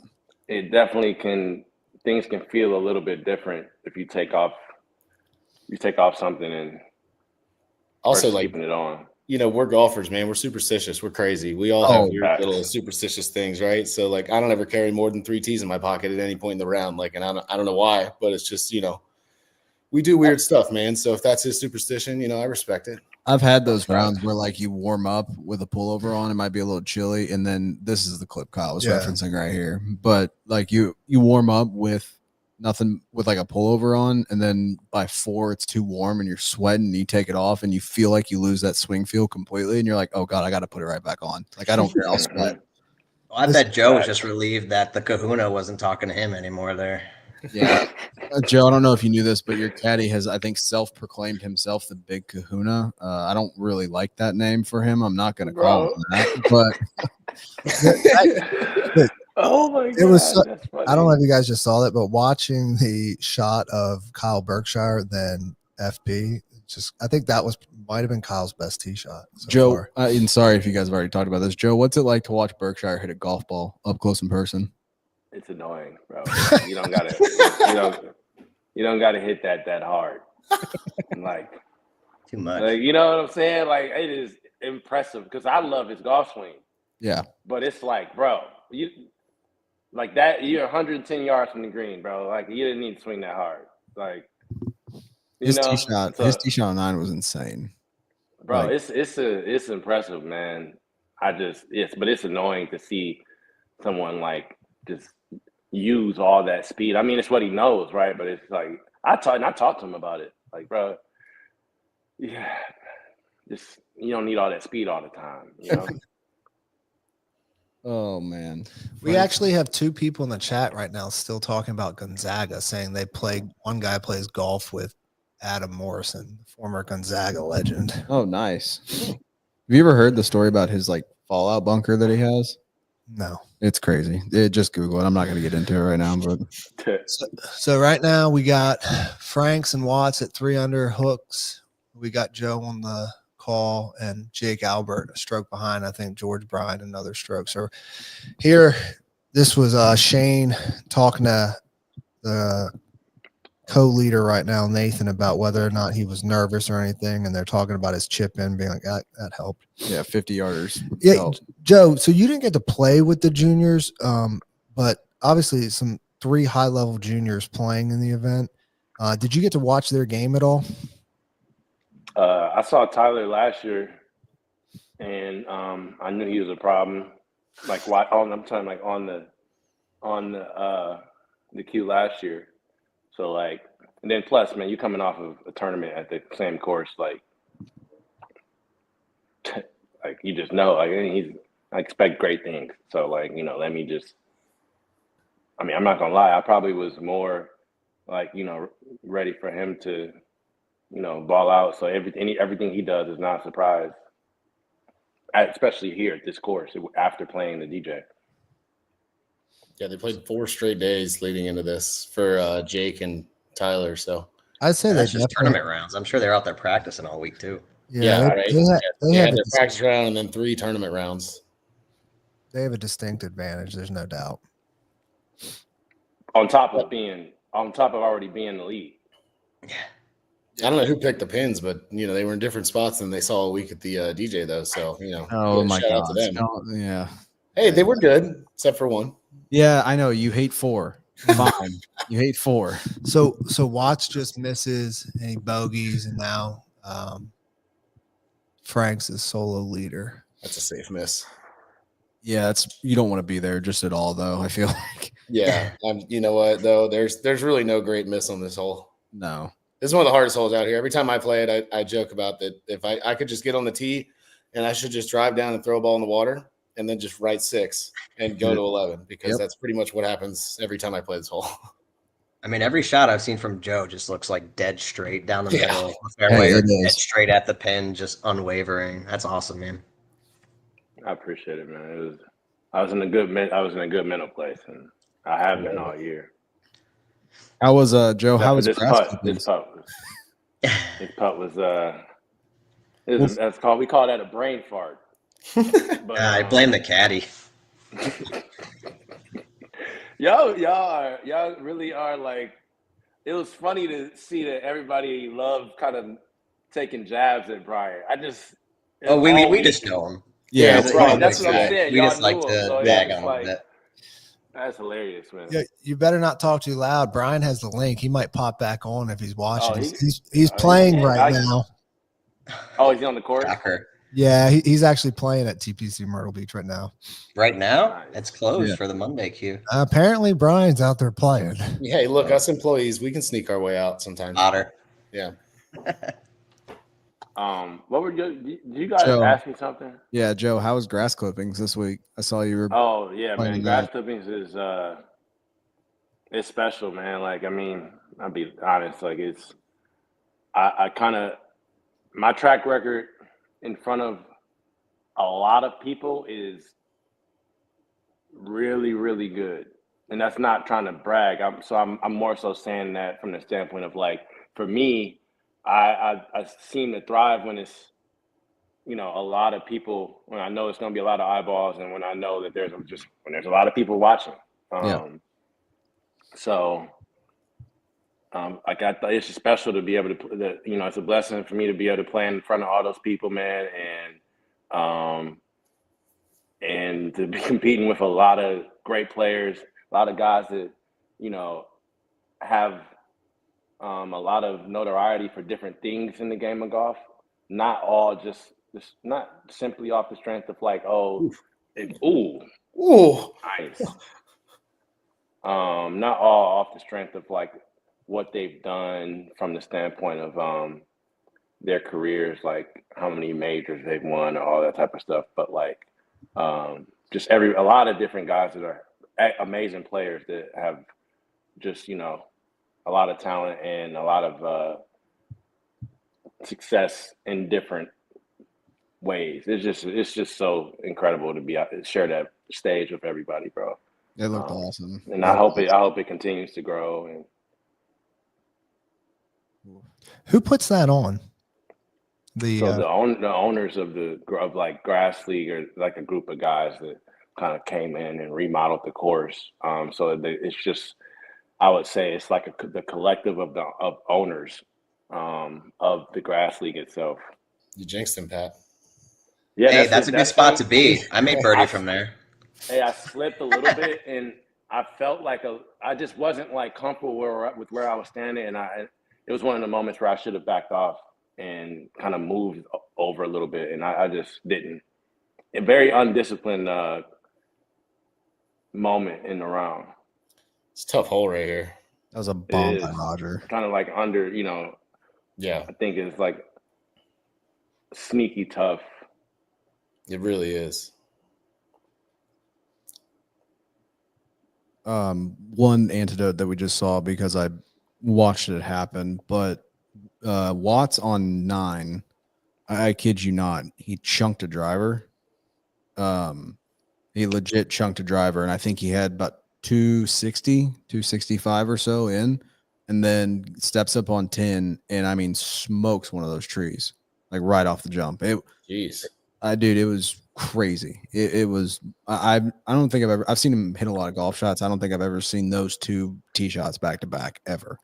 It definitely can, things can feel a little bit different if you take off something and also like keeping it on. We're golfers, man. We're superstitious. We're crazy. We all have weird little superstitious things, right? So like, I don't ever carry more than 3 tees in my pocket at any point in the round. Like, and I don't know why, but it's just, we do weird stuff, man. So if that's his superstition, I respect it. I've had those rounds where like you warm up with a pullover on, it might be a little chilly, and then this is the clip Kyle was referencing right here. But like you warm up with nothing, with like a pullover on, and then by 4 it's too warm and you're sweating and you take it off and you feel like you lose that swing feel completely, and you're like, oh god, I got to put it right back on. Like, I don't care, I'll sweat. Well, I bet Joe was just relieved that the Kahuna wasn't talking to him anymore there. Yeah. Joe, I don't know if you knew this, but your caddy has, I think, self-proclaimed himself the Big Kahuna. I don't really like that name for him. I'm not going to call him that, but oh my god, it was that's funny. I don't know if you guys just saw that, but watching the shot of Kyle Berkshire, then FP, I think that might have been Kyle's best tee shot. Joe, and sorry if you guys have already talked about this. Joe, what's it like to watch Berkshire hit a golf ball up close in person? It's annoying, bro. You don't gotta hit that hard. Like, too much. Like, you know what I'm saying? Like, it is impressive because I love his golf swing. Yeah. But it's like, bro, you're 110 yards from the green, bro. Like, you didn't need to swing that hard. Like, his tee shot on 9 was insane. Bro, like, it's impressive, man. But it's annoying to see someone like just use all that speed. I mean, it's what he knows, right? But it's like, I talked to him about it. Like, bro, yeah, just, you don't need all that speed all the time, Oh man, we actually have 2 people in the chat right now still talking about Gonzaga, saying one guy plays golf with Adam Morrison, former Gonzaga legend. Oh, nice. Have you ever heard the story about his like fallout bunker that he has? No. It's crazy. Just Google it. I'm not going to get into it right now, but so right now we got Franks and Watts at 3 under, Hooks. We got Joe on the call and Jake Albert a stroke behind. I think George Bryant another stroke. So here, this was Shane talking to the co-leader right now, Nathan, about whether or not he was nervous or anything, and they're talking about his chip in, being like, that helped. Yeah, 50 yarders. Yeah, helped. Joe, so you didn't get to play with the juniors, but obviously some 3 high-level juniors playing in the event. Did you get to watch their game at all? I saw Tyler last year, and I knew he was a problem. Like, I'm talking like on the queue last year. So like, and then plus, man, you coming off of a tournament at the same course, like you just know, like I expect great things. So like, let me just. I mean, I'm not gonna lie, I probably was more like, ready for him to, ball out. So everything he does is not a surprise, especially here at this course after playing the DJ. Yeah, they played 4 straight days leading into this for Jake and Tyler. So I'd say that's just tournament rounds. I'm sure they're out there practicing all week too. Yeah, right. They had have their practice round and then 3 tournament rounds. They have a distinct advantage. There's no doubt. On top of already being in the lead. Yeah. I don't know who picked the pins, but they were in different spots than they saw a week at the DJ though. So oh my shout god, out to them. no, yeah. Hey, they were good except for 1. Yeah, I know you hate 4. Fine, you hate 4. So Watts just misses any bogeys, and now Frank's is solo leader. That's a safe miss. Yeah, you don't want to be there just at all, though. I feel like Yeah. You know what though? There's really no great miss on this hole. No. This is one of the hardest holes out here. Every time I play it, I joke about that. If I could just get on the tee and I should just drive down and throw a ball in the water and then just write 6 and go to 11 because that's pretty much what happens every time I play this hole. I mean, every shot I've seen from Joe just looks like dead straight down the Yeah. middle of the fairway, Hey, or it dead is. straight at the pin, just unwavering. That's awesome, man. I appreciate it, man. I was in a good mental place, and I have been all year. How was Joe? Except How for was this grass putt? clippings? This putt was that's called, we call that a brain fart. But I blame the caddy. y'all really are like. It was funny to see that everybody loved kind of taking jabs at Brian. Oh, we just know him. Yeah, He's right. a That's nice what I'm guy. saying. We Y'all just like knew him, to so bag it's on him a like bit. that's hilarious, man. Yeah, you better not talk too loud. Brian has the link. He might pop back on if he's watching. Oh, He's playing right now. Oh, he's on the court. Shocker. Yeah, he's actually playing at TPC Myrtle Beach right now. Right now, Nice. it's closed Yeah. for the Monday queue. Apparently, Brian's out there playing. Hey, look, us employees, we can sneak our way out sometimes. Otter. Yeah. What were you? Did you guys Joe. ask me something? Yeah, Joe, how was grass clippings this week? I saw you were. Oh yeah, playing man. that. Grass clippings is it's special, man. Like, I mean, I'll be honest. Like, I kind of, my track record in front of a lot of people is really, really good, and that's not trying to brag. I'm more so saying that from the standpoint of, like, for me, I seem to thrive when it's, a lot of people, when I know it's going to be a lot of eyeballs, and when I know that there's a lot of people watching. So, like, I thought it's just special to be able to, it's a blessing for me to be able to play in front of all those people, man, and to be competing with a lot of great players, a lot of guys that, have a lot of notoriety for different things in the game of golf. Not all just not simply off the strength of, like, ooh, nice. Not all off the strength of, like, what they've done from the standpoint of their careers, like how many majors they've won, or all that type of stuff. But, like, just a lot of different guys that are amazing players that have just, a lot of talent and a lot of success in different ways. It's just so incredible to be out share that stage with everybody, bro. It looked awesome. And I hope it continues to grow. And Who puts that on? the owners of like Grass League are like a group of guys that kind of came in and remodeled the course. It's just, I would say it's like the collective of owners of the Grass League itself. You jinxed him, Pat. Yeah, hey, that's a good spot to be. I made birdie from there. Hey, I slipped a little bit, and I felt like I just wasn't, like, comfortable with where I was standing, and it was one of the moments where I should have backed off and kind of moved over a little bit, and I just didn't. A very undisciplined moment in the round. It's a tough hole right here. That was a bomb by Roger. Kind of like under, Yeah, I think it's like sneaky tough. it really is. One antidote that we just saw, because I watched it happen, but Watts on 9, I kid you not, he chunked a driver. He legit chunked a driver, and I think he had about 260, 265 or so in, and then steps up on 10, and I mean smokes one of those trees, like right off the jump. Jeez. Dude, it was crazy. It was. I don't think I've seen him hit a lot of golf shots. I don't think I've ever seen those two tee shots back to back ever.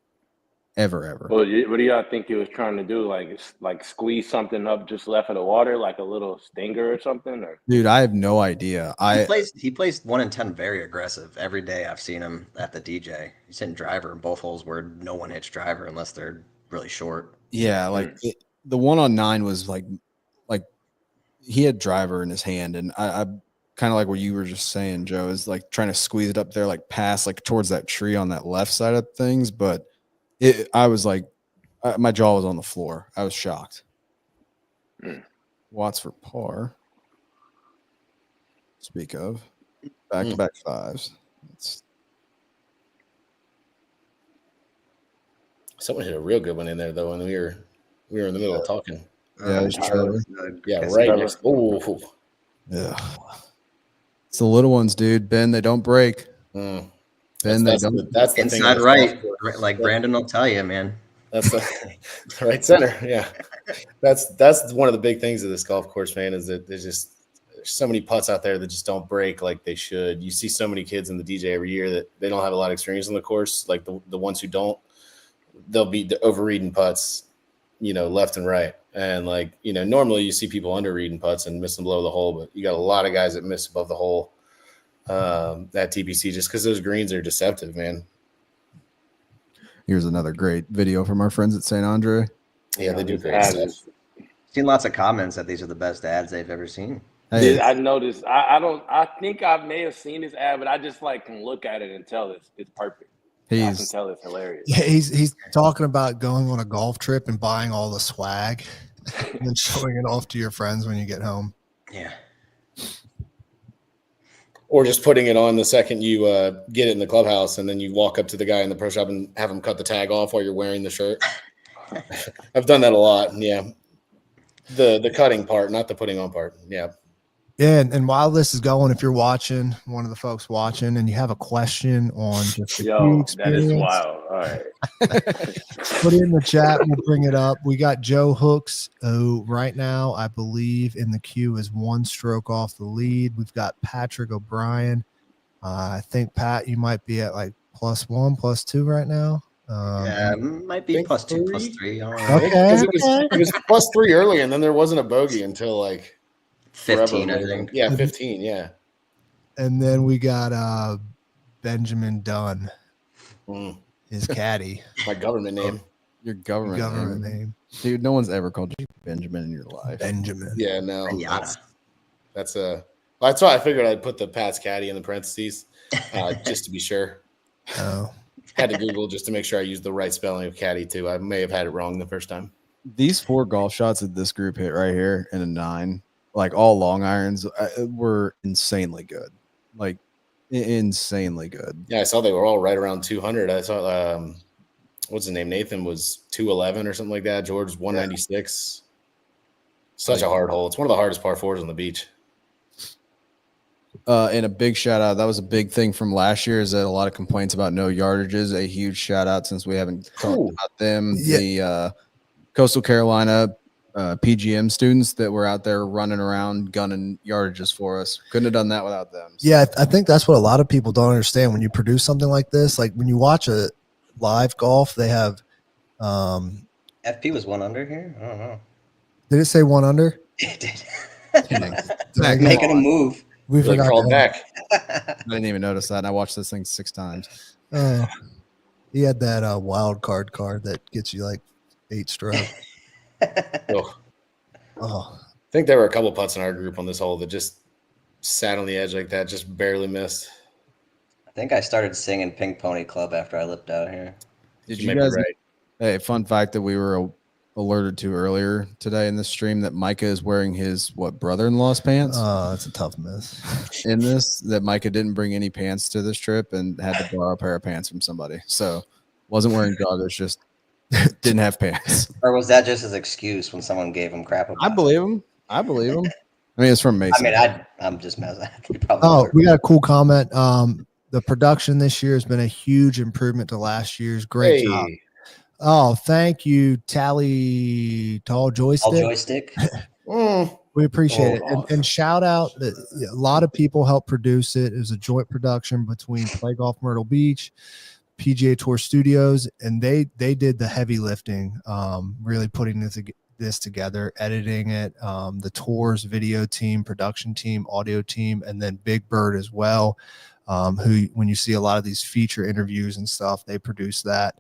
Well, what do y'all think he was trying to do? Like squeeze something up just left of the water, like a little stinger or something? Or dude, I have no idea. He plays 1 in 10 very aggressive every day. I've seen him at the DJ. He's hitting driver in both holes where no one hits driver unless they're really short. Yeah, like the one on 9 was like he had driver in his hand, and kind of like what you were just saying, Joe, is like trying to squeeze it up there, like past like towards that tree on that left side of things. But I was like, my jaw was on the floor. I was shocked. Watts for par. Speak of back-to-back fives. Someone hit a real good one in there though, when we were in the middle of talking. Yeah, it was Trevor. Yeah, right next. Oh, yeah. It's the little ones, dude. Ben, they don't break. Ben, they don't. That's the inside thing right. Like Brandon will tell you, man. That's the right center. Yeah, that's one of the big things of this golf course, man. Is that there's so many putts out there that just don't break like they should. You see so many kids in the DJ every year that they don't have a lot of experience on the course. Like the ones who don't, they'll be overreading putts, left and right. And normally you see people under-reading putts and miss them below the hole, but you got a lot of guys that miss above the hole at TPC just because those greens are deceptive, man. Here's another great video from our friends at St. Andre. Yeah, they do great stuff. Seen lots of comments that these are the best ads they've ever seen. Hey. I noticed. I think I may have seen this ad, but I just can look at it and tell it's perfect. I can tell it's hilarious. Yeah, he's talking about going on a golf trip and buying all the swag and then showing it off to your friends when you get home. Yeah. Or just putting it on the second you get it in the clubhouse, and then you walk up to the guy in the pro shop and have him cut the tag off while you're wearing the shirt. I've done that a lot. Yeah. The cutting part, not the putting on part. Yeah. Yeah, and while this is going, if you're watching, one of the folks watching, and you have a question on just the Q experience, that is wild. All right. Put it in the chat. We'll bring it up. We got Joe Hooks, who right now, I believe, in the queue is one stroke off the lead. We've got Patrick O'Brien. I think, Pat, you might be at like +1, +2 right now. Yeah, might be +2, +3. Okay. It was +3 early, and then there wasn't a bogey until 15, forever, I think. Yeah, 15, yeah. And then we got Benjamin Dunn, his caddy. My government name. Your government name. Dude, no one's ever called you Benjamin in your life. Benjamin. Yeah, no. That's why I figured I'd put the Pat's caddy in the parentheses, just to be sure. Oh. Had to Google just to make sure I used the right spelling of caddy too. I may have had it wrong the first time. These 4 golf shots that this group hit right here in a 9, like all long irons, were insanely good. Like insanely good. Yeah, I saw they were all right around 200. I saw what's his name? Nathan was 211 or something like that. George was 196. Such a hard hole. It's one of the hardest par 4s on the beach. And a big shout out. That was a big thing from last year, is that a lot of complaints about no yardages. A huge shout out, since we haven't talked about them. Yeah. The Coastal Carolina PGM students that were out there running around gunning yardages for us. Couldn't have done that without them. So. Yeah, I think that's what a lot of people don't understand when you produce something like this. Like when you watch a live golf, they have FP was 1 under here. I don't know. Did it say 1 under? It did. Making a move. We forgot crawled back. I didn't even notice that, and I watched this thing 6 times. Oh, he had that wild card that gets you like 8 strokes. Oh. Oh, I think there were a couple putts in our group on this hole that just sat on the edge like that, just barely missed. I think I started singing Pink Pony Club after I lipped out here. Did you guys? Right. Hey, fun fact that we were alerted to earlier today in the stream, that Micah is wearing his brother-in-law's pants. That's a tough miss. In this, that Micah didn't bring any pants to this trip and had to borrow a pair of pants from somebody. So wasn't wearing joggers, just didn't have pants. Or was that just his excuse when someone gave him crap about I believe him. I mean, it's from Mason. I mean, I'm just messing. We got a cool comment. The production this year has been a huge improvement to last year's. Great job. Oh, thank you, Tall Joystick. We appreciate it. And shout out that a lot of people helped produce it. It was a joint production between Play Golf Myrtle Beach, PGA Tour Studios, and they did the heavy lifting, really putting this together, editing it, the tours video team, production team, audio team, and then Big Bird as well, who, when you see a lot of these feature interviews and stuff, they produce that.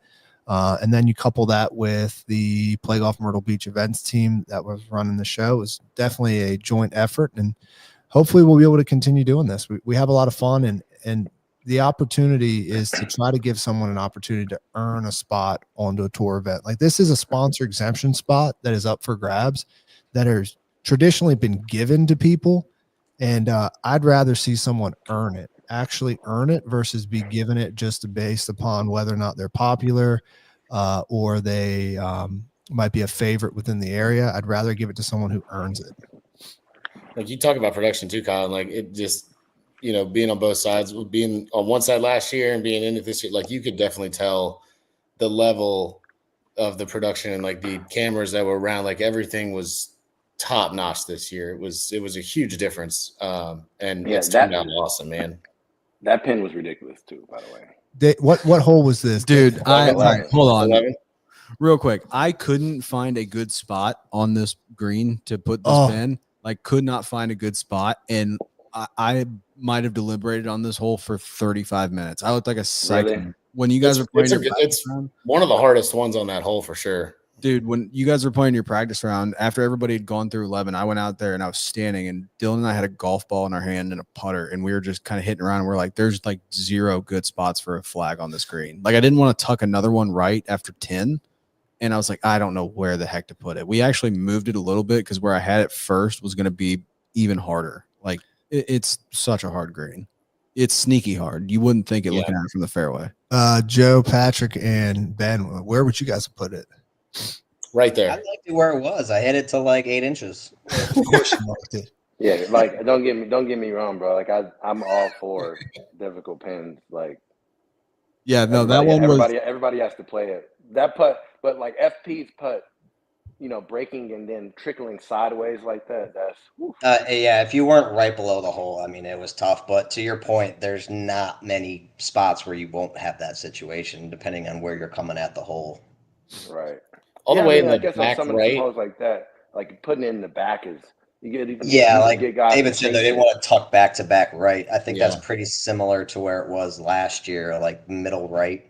And then you couple that with the Play Golf Myrtle Beach events team that was running the show. It was definitely a joint effort, and hopefully we'll be able to continue doing this. We have a lot of fun, and the opportunity is to try to give someone an opportunity to earn a spot onto a tour event. Like this is a sponsor exemption spot that is up for grabs that has traditionally been given to people. And I'd rather see someone actually earn it versus be given it just based upon whether or not they're popular or they might be a favorite within the area. I'd rather give it to someone who earns it. Like you talk about production too, Kyle, and like it just, being on both sides, being on one side last year and being in it this year, like you could definitely tell the level of the production and like the cameras that were around, like everything was top notch this year. It was a huge difference. And it's turned out awesome, man. That pin was ridiculous too, by the way. What hole was this? Dude, hold on. 11? Real quick. I couldn't find a good spot on this green to put this pin. Like could not find a good spot. And I might have deliberated on this hole for 35 minutes. I looked like a psycho. Really? When you guys are playing it's one of the hardest ones on that hole for sure. Dude, when you guys were playing your practice round, after everybody had gone through 11, I went out there and I was standing, and Dylan and I had a golf ball in our hand and a putter, and we were just kind of hitting around. And we're like, there's like 0 good spots for a flag on this green. Like I didn't want to tuck another one right after 10. And I was like, I don't know where the heck to put it. We actually moved it a little bit because where I had it first was going to be even harder. Like it's such a hard green. It's sneaky hard. You wouldn't think it looking at it from the fairway. Joe, Patrick, and Ben, where would you guys put it? Right there. I liked it where it was. I hit it to like 8 inches. Of course you liked it. Yeah, like don't get me wrong, bro. Like I'm all for difficult pins. Like yeah, no, that one everybody has to play it. That putt, but like FP's putt, breaking and then trickling sideways like that. That's yeah. If you weren't right below the hole, I mean, it was tough. But to your point, there's not many spots where you won't have that situation, depending on where you're coming at the hole. Right. All the way in I the guess back on some right. of the holes like that, like putting it in the back is you get even. Yeah, you like get guys David said, they didn't want to tuck back to back right. I think that's pretty similar to where it was last year, like middle right.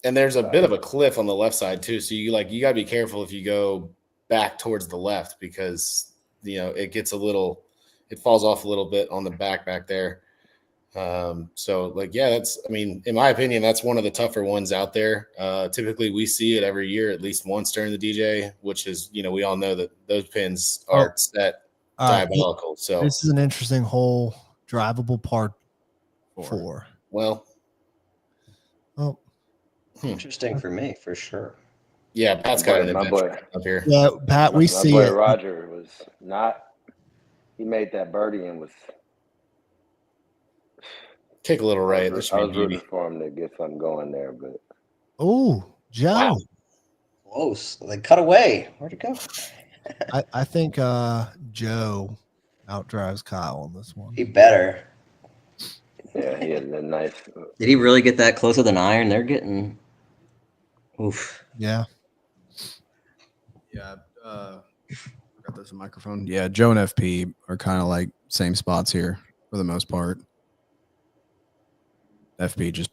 And there's a bit of a cliff on the left side too, so you gotta be careful if you go back towards the left because it falls off a little bit on the back there. So in my opinion, that's one of the tougher ones out there. Typically we see it every year, at least once during the DJ, which is, we all know that those pins are set diabolical. So this is an interesting hole, drivable par 4. Well, interesting for me, for sure. Yeah, Pat's got an adventure up here. Yeah, Pat, we see it. Roger was not. He made that birdie and was. Kick a little right. I was rooting for him to get something going there, but. Oh, Joe. Wow. Close. They cut away. Where'd it go? I think Joe outdrives Kyle on this one. He better. Yeah, he had a nice. Did he really get that close with an iron? They're getting. Oof. Yeah. Yeah. Forgot there's a microphone. Yeah, Joe and FP are kind of like same spots here for the most part. FP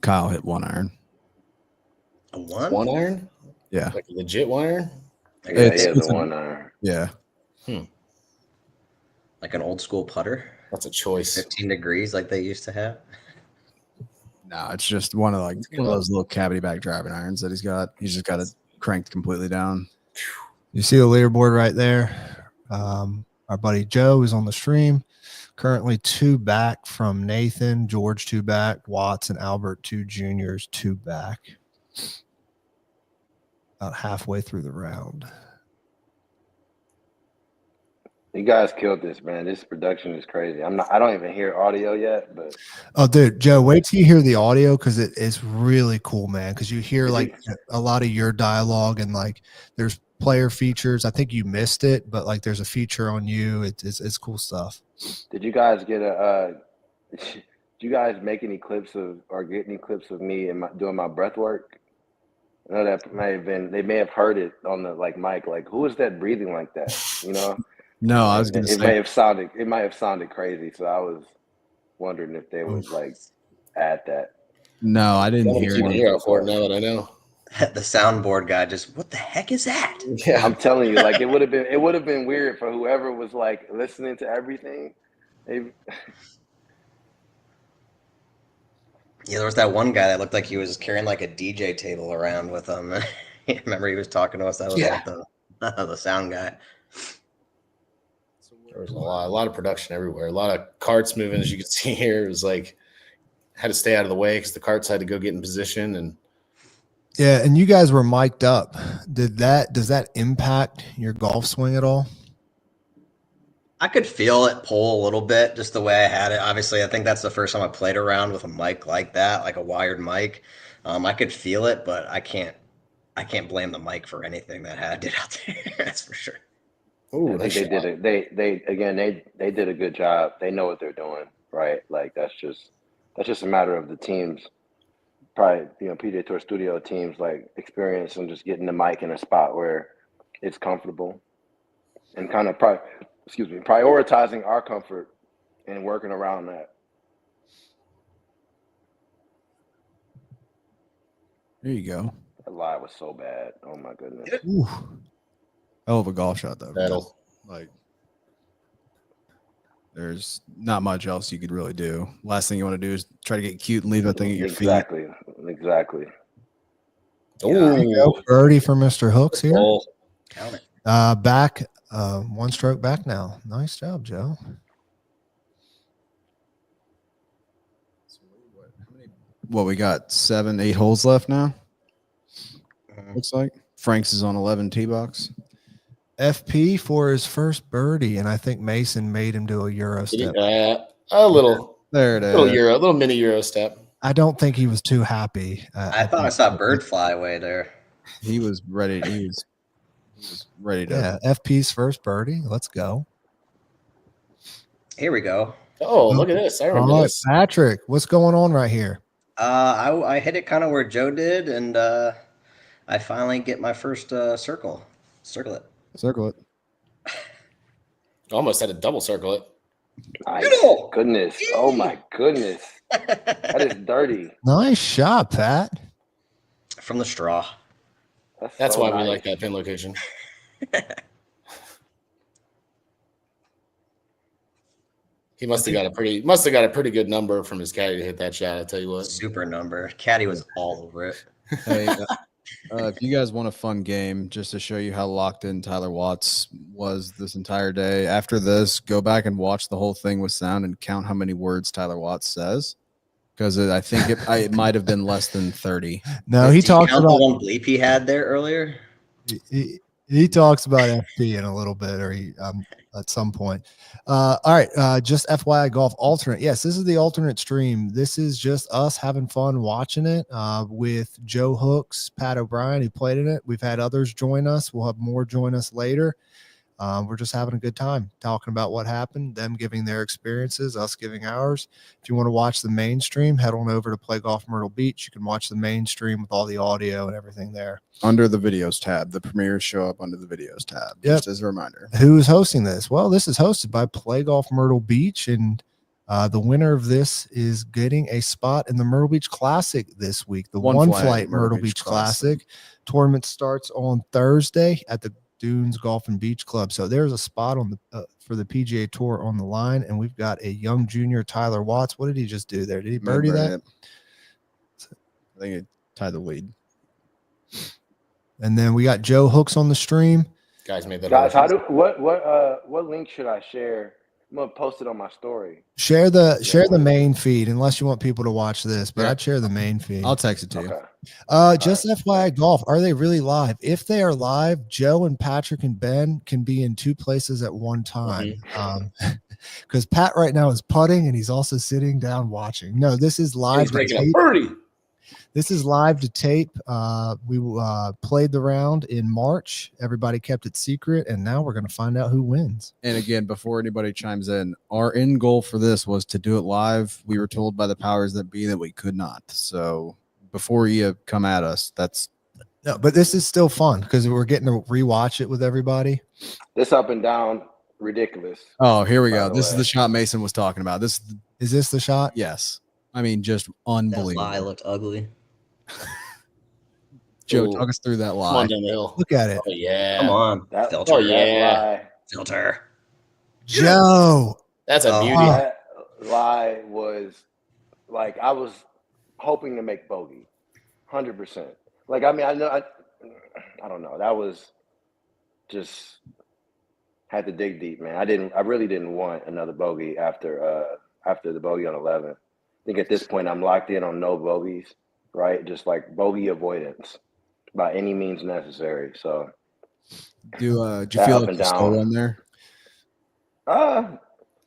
Kyle hit 1 iron. A 1? 1 iron? Yeah. Like a legit 1 iron? Yeah, he has a 1 iron. Yeah. Like an old school putter? That's a choice. 15 degrees like they used to have? No, it's just one of those little cavity back driving irons that he's got. He's just got it cranked completely down. You see the leaderboard right there. Our buddy Joe is on the stream. Currently 2 back from Nathan, George 2 back, Watts and Albert 2 juniors 2 back. About halfway through the round. You guys killed this, man. This production is crazy. I don't even hear audio yet, but oh, dude, Joe, wait till you hear the audio because it's really cool, man. Because you hear like a lot of your dialogue and like there's player features. I think you missed it, but like there's a feature on you. It's cool stuff. did you guys get did you guys make any clips of or get any clips of me doing my breath work? I know that they may have heard it on the mic. Like, who is that breathing like that? No, I was going to say. It might have sounded crazy, so I was wondering if they would add that. No, I didn't hear it. For it now that I know. the soundboard guy just, what the heck is that? Yeah. I'm telling you, like it would have been weird for whoever was like listening to everything. They, Yeah, there was that one guy that looked like he was carrying like a DJ table around with him. Remember he was talking to us? That was Yeah. like the sound guy. There was a lot of production everywhere. A lot of carts moving, as you can see here. It was like had to stay out of the way because the carts had to go get in position. And Yeah, and you guys were mic'd up. Does that impact your golf swing at all? I could feel it pull a little bit just the way I had it. Obviously, I think that's the first time I played around with a mic like that, like a wired mic. I could feel it, but I can't blame the mic for anything that I did out there. That's for sure. oh, I think they did it. They did a good job. They know what they're doing, right? Like that's just a matter of the teams. Probably, PGA Tour Studio teams like experience and just getting the mic in a spot where it's comfortable and kind of prioritizing our comfort and working around that. There you go. That lie was so bad. Oh my goodness. Ooh. Hell of a golf shot, though. Battle. Like, there's not much else you could really do. Last thing you want to do is try to get cute and leave that thing at your feet. Exactly. Oh, Birdie for Mr. Hooks here. Count it. Back, one stroke back now. Nice job, Joe. What, we got 7, 8 holes left now? Looks like. Franks is on 11 tee box. FP for his first birdie, and I think Mason made him do a Euro step. a little. There it is. Little mini Euro step. I don't think he was too happy. I thought I saw a bird fly away there. He was ready. He was ready to. Yeah, FP's first birdie. Let's go. Here we go. Oh, look at this. I remember All right, this. Patrick, what's going on right here? I hit it kind of where Joe did, and I finally get my first circle. Circle it. Circle it. Almost had to double circle it. Nice. Goodness. Oh my goodness. That is dirty. Nice shot, Pat. From the straw. That's so why nice. we like that pin location. He must have got a pretty good number from his caddy to hit that shot. I tell you what. Super number. Caddy was all over it. Hey, if you guys want a fun game, just to show you how locked in Tyler Watts was this entire day, after this, go back and watch the whole thing with sound and count how many words Tyler Watts says, because I think it might have been less than 30. No, he talks Count about the one bleep he had there earlier. he talks about FP in a little bit, or at some point. All right, just FYI, golf alternate. Yes, this is the alternate stream. This is just us having fun watching it with Joe Hooks, Pat O'Brien, who played in it. We've had others join us. We'll have more join us later. We're just having a good time talking about what happened, them giving their experiences, us giving ours. If you want to watch the mainstream, head on over to Play Golf Myrtle Beach. You can watch the mainstream with all the audio and everything there. Under the videos tab. The premieres show up under the videos tab, just as a reminder. Who's hosting this? Well, this is hosted by Play Golf Myrtle Beach, and the winner of this is getting a spot in the Myrtle Beach Classic this week, the One Flight Myrtle Beach Classic. Tournament starts on Thursday at the Dunes Golf and Beach Club. So there's a spot on the for the PGA Tour on the line, and we've got a young junior, Tyler Watts. What did he just do there? Did he birdie that? I think it tied the lead. And then we got Joe Hooks on the stream. Guys made that. Guys, what link should I share? I'm gonna post it on my story. Share the main feed, unless you want people to watch this, but Yeah. I'd share the main feed. I'll text it to you. Just FYI golf, are they really live? If they are live, Joe and Patrick and Ben can be in two places at one time. Because Pat right now is putting and he's also sitting down watching. No, this is live. He's making a birdie. This is live to tape. We played the round in March. Everybody kept it secret, and now we're going to find out who wins. And again, before anybody chimes in, our end goal for this was to do it live. We were told by the powers that be that we could not. So before you come at us, that's no. But this is still fun because we're getting to rewatch it with everybody. This up and down, ridiculous. Oh, here we go. This is the shot Mason was talking about. Is this the shot? Yes. I mean, just unbelievable. That lie looked ugly. Joe, Ooh. talk us through that Come lie. on down the hill. Look at it. Oh yeah. Come on. That, Filter. Oh, that yeah. lie. Filter. Joe. That's a Oh. beauty. That lie was like I was hoping to make bogey, 100%. Like I mean, I don't know. That was just had to dig deep, man. I really didn't want another bogey after the bogey on 11. I think at this point I'm locked in on no bogeys, right? Just like bogey avoidance by any means necessary. So Do you that feel up like and you stole down. one there?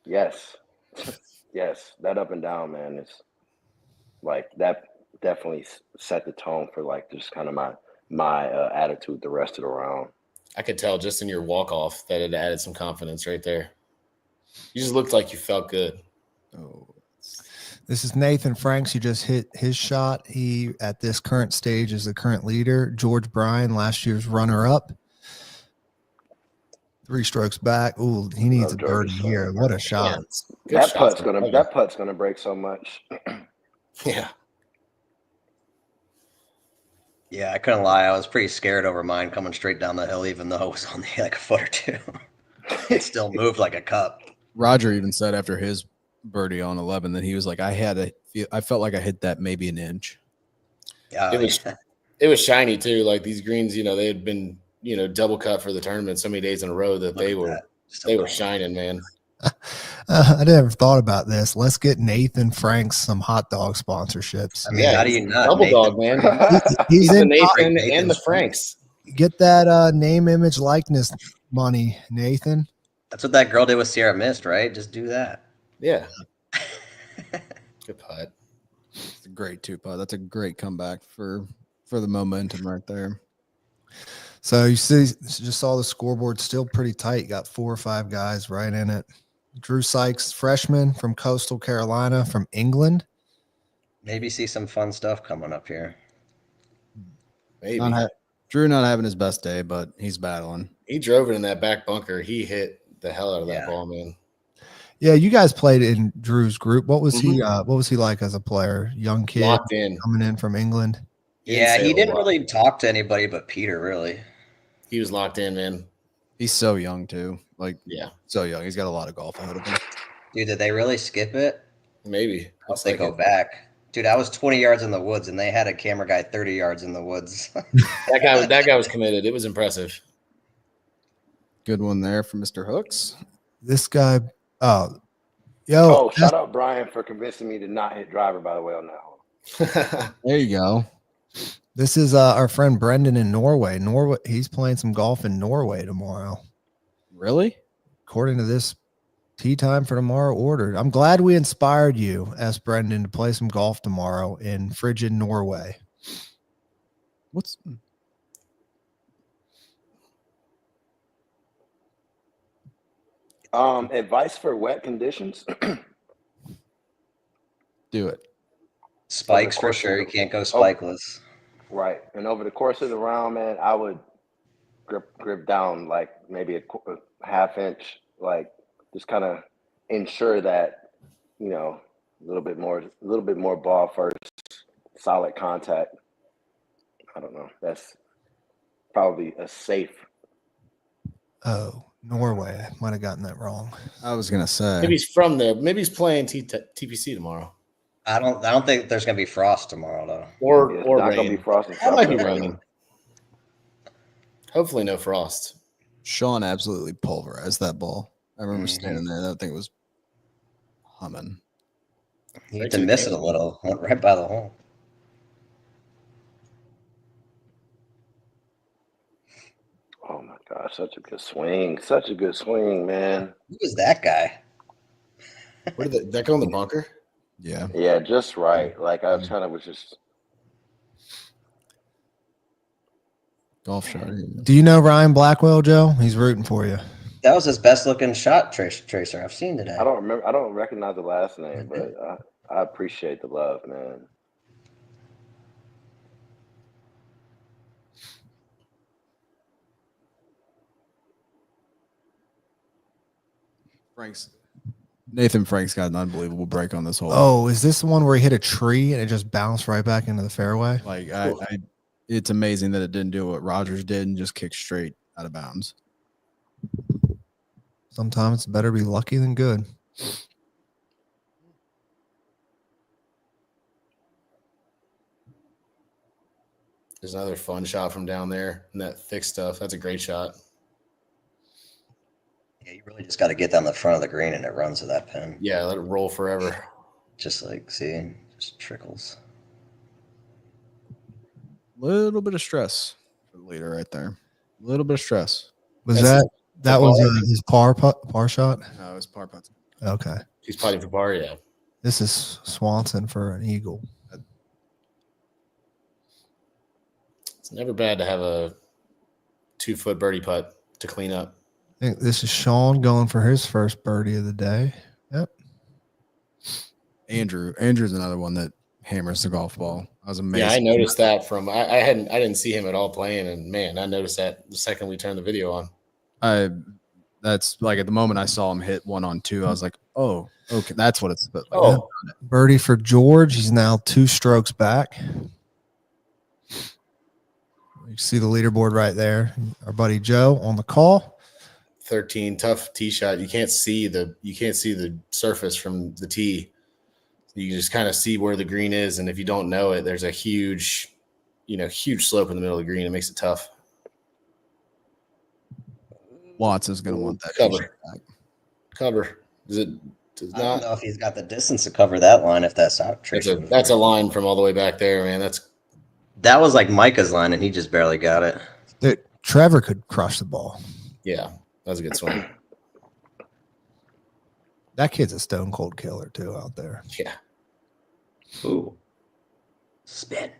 Yes. Yes, that up and down, man, is like that definitely set the tone for like just kind of my attitude the rest of the round. I could tell just in your walk off that it added some confidence right there. You just looked like you felt good. Oh, This is Nathan Franks. He just hit his shot. He, at this current stage, is the current leader. George Bryan, last year's runner-up. 3 strokes back. Ooh, he needs Love a birdie George's here. swing. What a shot. Good That shots putt's from Bubba. that putt's gonna break so much. Yeah. Yeah, I couldn't lie. I was pretty scared over mine coming straight down the hill, even though it was only like a foot or two. It still moved like a cup. Roger even said after his birdie on 11 that he was like, I felt like I hit that maybe an inch. Yeah, It was shiny too. Like these greens, they had been, double cut for the tournament so many days in a row that they were shining, man. I never thought about this. Let's get Nathan Franks some hot dog sponsorships. I mean, how do you not? Double Nathan? dog, man. He's the in. Nathan and the Franks. Get that name, image, likeness money, Nathan. That's what that girl did with Sierra Mist, right? Just do that. Yeah. Good putt. It's a great 2-putt. That's a great comeback for the momentum right there. So you just saw the scoreboard, still pretty tight. Got 4 or 5 guys right in it. Drew Sykes, freshman from Coastal Carolina, from England. Maybe see some fun stuff coming up here. Maybe. Drew not having his best day, but he's battling. He drove it in that back bunker. He hit the hell out of that ball, man. Yeah, you guys played in Drew's group. What was he? What was he like as a player? Young kid, locked in, coming in from England. Yeah, he didn't really talk to anybody but Peter. Really, he was locked in, man. He's so young too. So young. He's got a lot of golf ahead of him. Dude, did they really skip it? Maybe. I hope they go back. Dude, I was 20 yards in the woods, and they had a camera guy 30 yards in the woods. that guy was committed. It was impressive. Good one there for Mr. Hooks. This guy, shout out Brian for convincing me to not hit driver, by the way, on that one. There you go. This is our friend Brendan in Norway. He's playing some golf in Norway tomorrow. Really? According to this tee time for tomorrow ordered. I'm glad we inspired you, asked Brendan, to play some golf tomorrow in frigid Norway. Advice for wet conditions? Do it. Spikes for sure. You can't go spikeless. Right. And over the course of the round, man, I would grip down like maybe a half inch, like just kind of ensure that, a little bit more ball first, solid contact. I don't know. That's probably a safe. Oh, Norway. I might have gotten that wrong. I was gonna say maybe he's from there. Maybe he's playing TPC tomorrow. I don't think there's gonna be frost tomorrow though. Or not rain. gonna be frost. That might be raining. Hopefully no frost. Sean absolutely pulverized that ball. I remember standing there. That thing was humming. You had to miss it a little. Went right by the hole. Oh my gosh, such a good swing. Such a good swing, man. Who is that guy? Where did that go in the bunker? Yeah. Yeah, just right. Like I kind of was just. Golf shot. Do you know Ryan Blackwell, Joe? He's rooting for you. That was his best looking shot tracer I've seen today. I don't remember. I don't recognize the last name, but I appreciate the love, man. Nathan Franks got an unbelievable break on this hole. Oh, is this the one where he hit a tree and it just bounced right back into the fairway? Like it's amazing that it didn't do what Rogers did and just kick straight out of bounds. Sometimes it's better be lucky than good. There's another fun shot from down there and that thick stuff. That's a great shot. Yeah, you really just got to get down the front of the green and it runs to that pin. Yeah, let it roll forever. Just like, see, just trickles. Little bit of stress for the leader right there. A little bit of stress. Was That's that was his par shot? No, it was par putts. Okay. He's putting for par, yeah. This is Swanson for an eagle. It's never bad to have a 2-foot birdie putt to clean up. I think this is Sean going for his first birdie of the day. Yep. Andrew's another one that hammers the golf ball. I was amazed. Yeah, I noticed that from I didn't see him at all playing, and man, I noticed that the second we turned the video on. That's like at the moment I saw him hit 1 on 2, I was like, oh, okay, that's what it's about. Oh, birdie for George. He's now 2 strokes back. You see the leaderboard right there. Our buddy Joe on the call. 13, tough tee shot. You can't see the surface from the tee. You just kind of see where the green is, and if you don't know it, there's a huge slope in the middle of the green. It makes it tough. Watts is going to want that cover. Does it? I don't know if he's got the distance to cover that line. If that's out, that's a line from all the way back there, man. That was like Micah's line, and he just barely got it. Dude, Trevor could crush the ball. Yeah, that was a good swing. That kid's a stone cold killer too out there. Yeah. Ooh. Spin.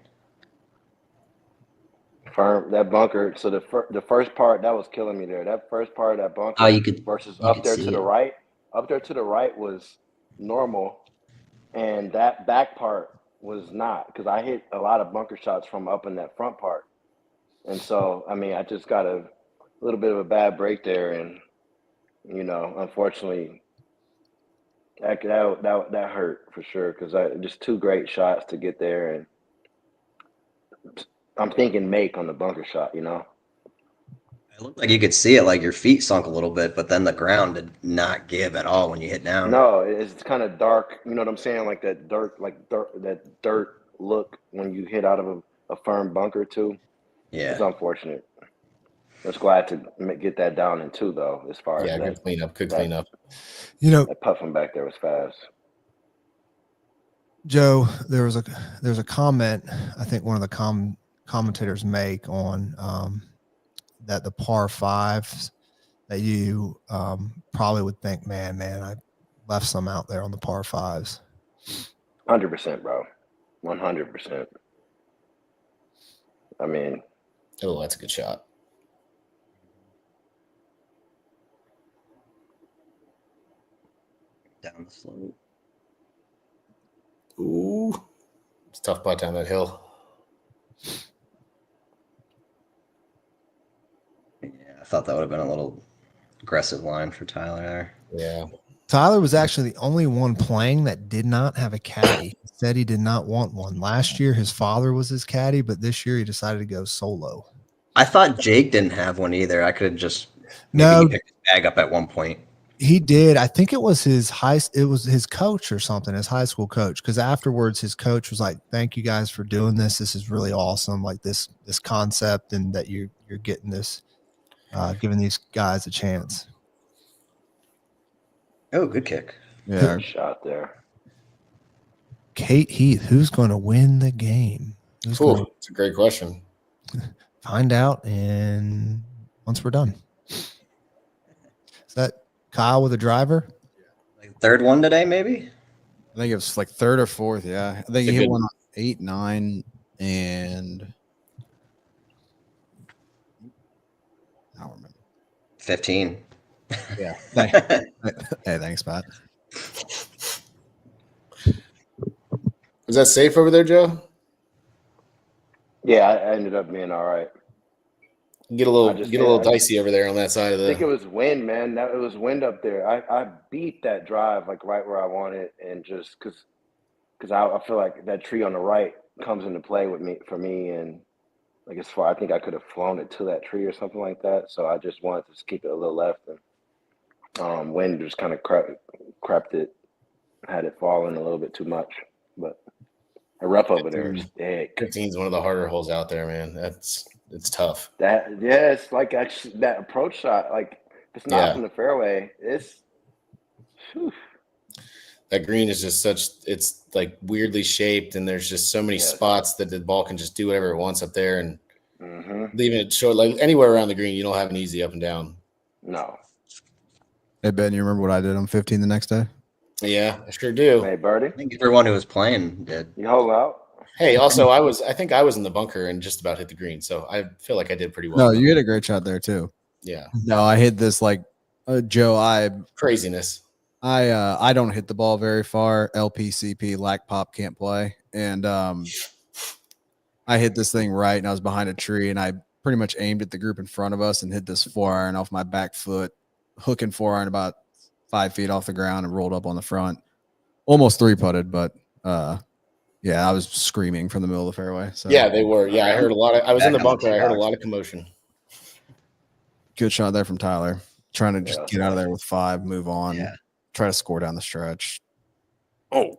Firm that bunker. So the first part that was killing me there. That first part of that bunker. Oh, you could versus up there to the right. Up there to the right was normal, and that back part was not, because I hit a lot of bunker shots from up in that front part, and so I mean I just got a little bit of a bad break there, and unfortunately that hurt for sure, because I just 2 great shots to get there, and I'm thinking make on the bunker shot, It looked like you could see it, like your feet sunk a little bit, but then the ground did not give at all when you hit down. No, it's kind of dark. You know what I'm saying? Like that dirt, that dirt look when you hit out of a firm bunker too. Yeah, it's unfortunate. I was glad to get that down in 2 though. As far as good cleanup, good cleanup. That putt from back there was fast. Joe, there was a comment I think one of the commentators make on that the par 5s that you probably would think, man, I left some out there on the par 5s. 100%, bro. 100%. I mean, oh, that's a good shot. Down the slope. Ooh, it's a tough putt down that hill. Yeah, I thought that would have been a little aggressive line for Tyler there. Yeah. Tyler was actually the only one playing that did not have a caddy. He said he did not want one. Last year, his father was his caddy, but this year he decided to go solo. I thought Jake didn't have one either. I could have just he picked his bag up at one point. He did. I think it was his coach or something, his high school coach. Because afterwards, his coach was like, "Thank you guys for doing this. This is really awesome. Like this concept, and that you're getting this, giving these guys a chance." Oh, good kick. Yeah, good shot there. Kate Heath, who's going to win the game? It's a great question. Find out, and once we're done, is that Kyle with a driver? Like 3rd one today, maybe. I think it was like 3rd or 4th. Yeah, I think he hit one on 8, 9, and I don't remember. 15. Yeah. Hey, thanks, Pat. Was that safe over there, Joe? Yeah, I ended up being all right. Get a little dicey over there on that side of the. I think it was wind, man. It was wind up there. I beat that drive like right where I wanted, and just because I feel like that tree on the right comes into play for me, and Like as far, I think I could have flown it to that tree or something like that. So I just wanted to just keep it a little left, and wind just kind of crept it, had it falling a little bit too much. But the rough over there is thick. 15 is one of the harder holes out there, man. It's tough. It's like actually that approach shot. Like if it's not from the fairway, it's. Whew. That green is just it's like weirdly shaped, and there's just so many spots that the ball can just do whatever it wants up there, and leaving it short. Like anywhere around the green, you don't have an easy up and down. No. Hey Ben, you remember what I did on 15 the next day? Yeah, I sure do. Hey, Birdie. I think everyone who was playing did. You hold out. Hey, also I think I was in the bunker and just about hit the green, so I feel like I did pretty well. No, you hit a great shot there too. Yeah. No, I hit this like Joe. Craziness. I don't hit the ball very far. LPCP, lack pop, can't play. And I hit this thing right, and I was behind a tree, and I pretty much aimed at the group in front of us and hit this 4-iron off my back foot, hooking 4-iron about 5 feet off the ground and rolled up on the front. Almost 3-putted, but yeah, I was screaming from the middle of the fairway. So yeah, they were. Yeah, I heard a lot of. I was in the bunker. I heard a lot of commotion. Good shot there from Tyler. Trying to just get out of there with 5, move on. Yeah. Try to score down the stretch. Oh,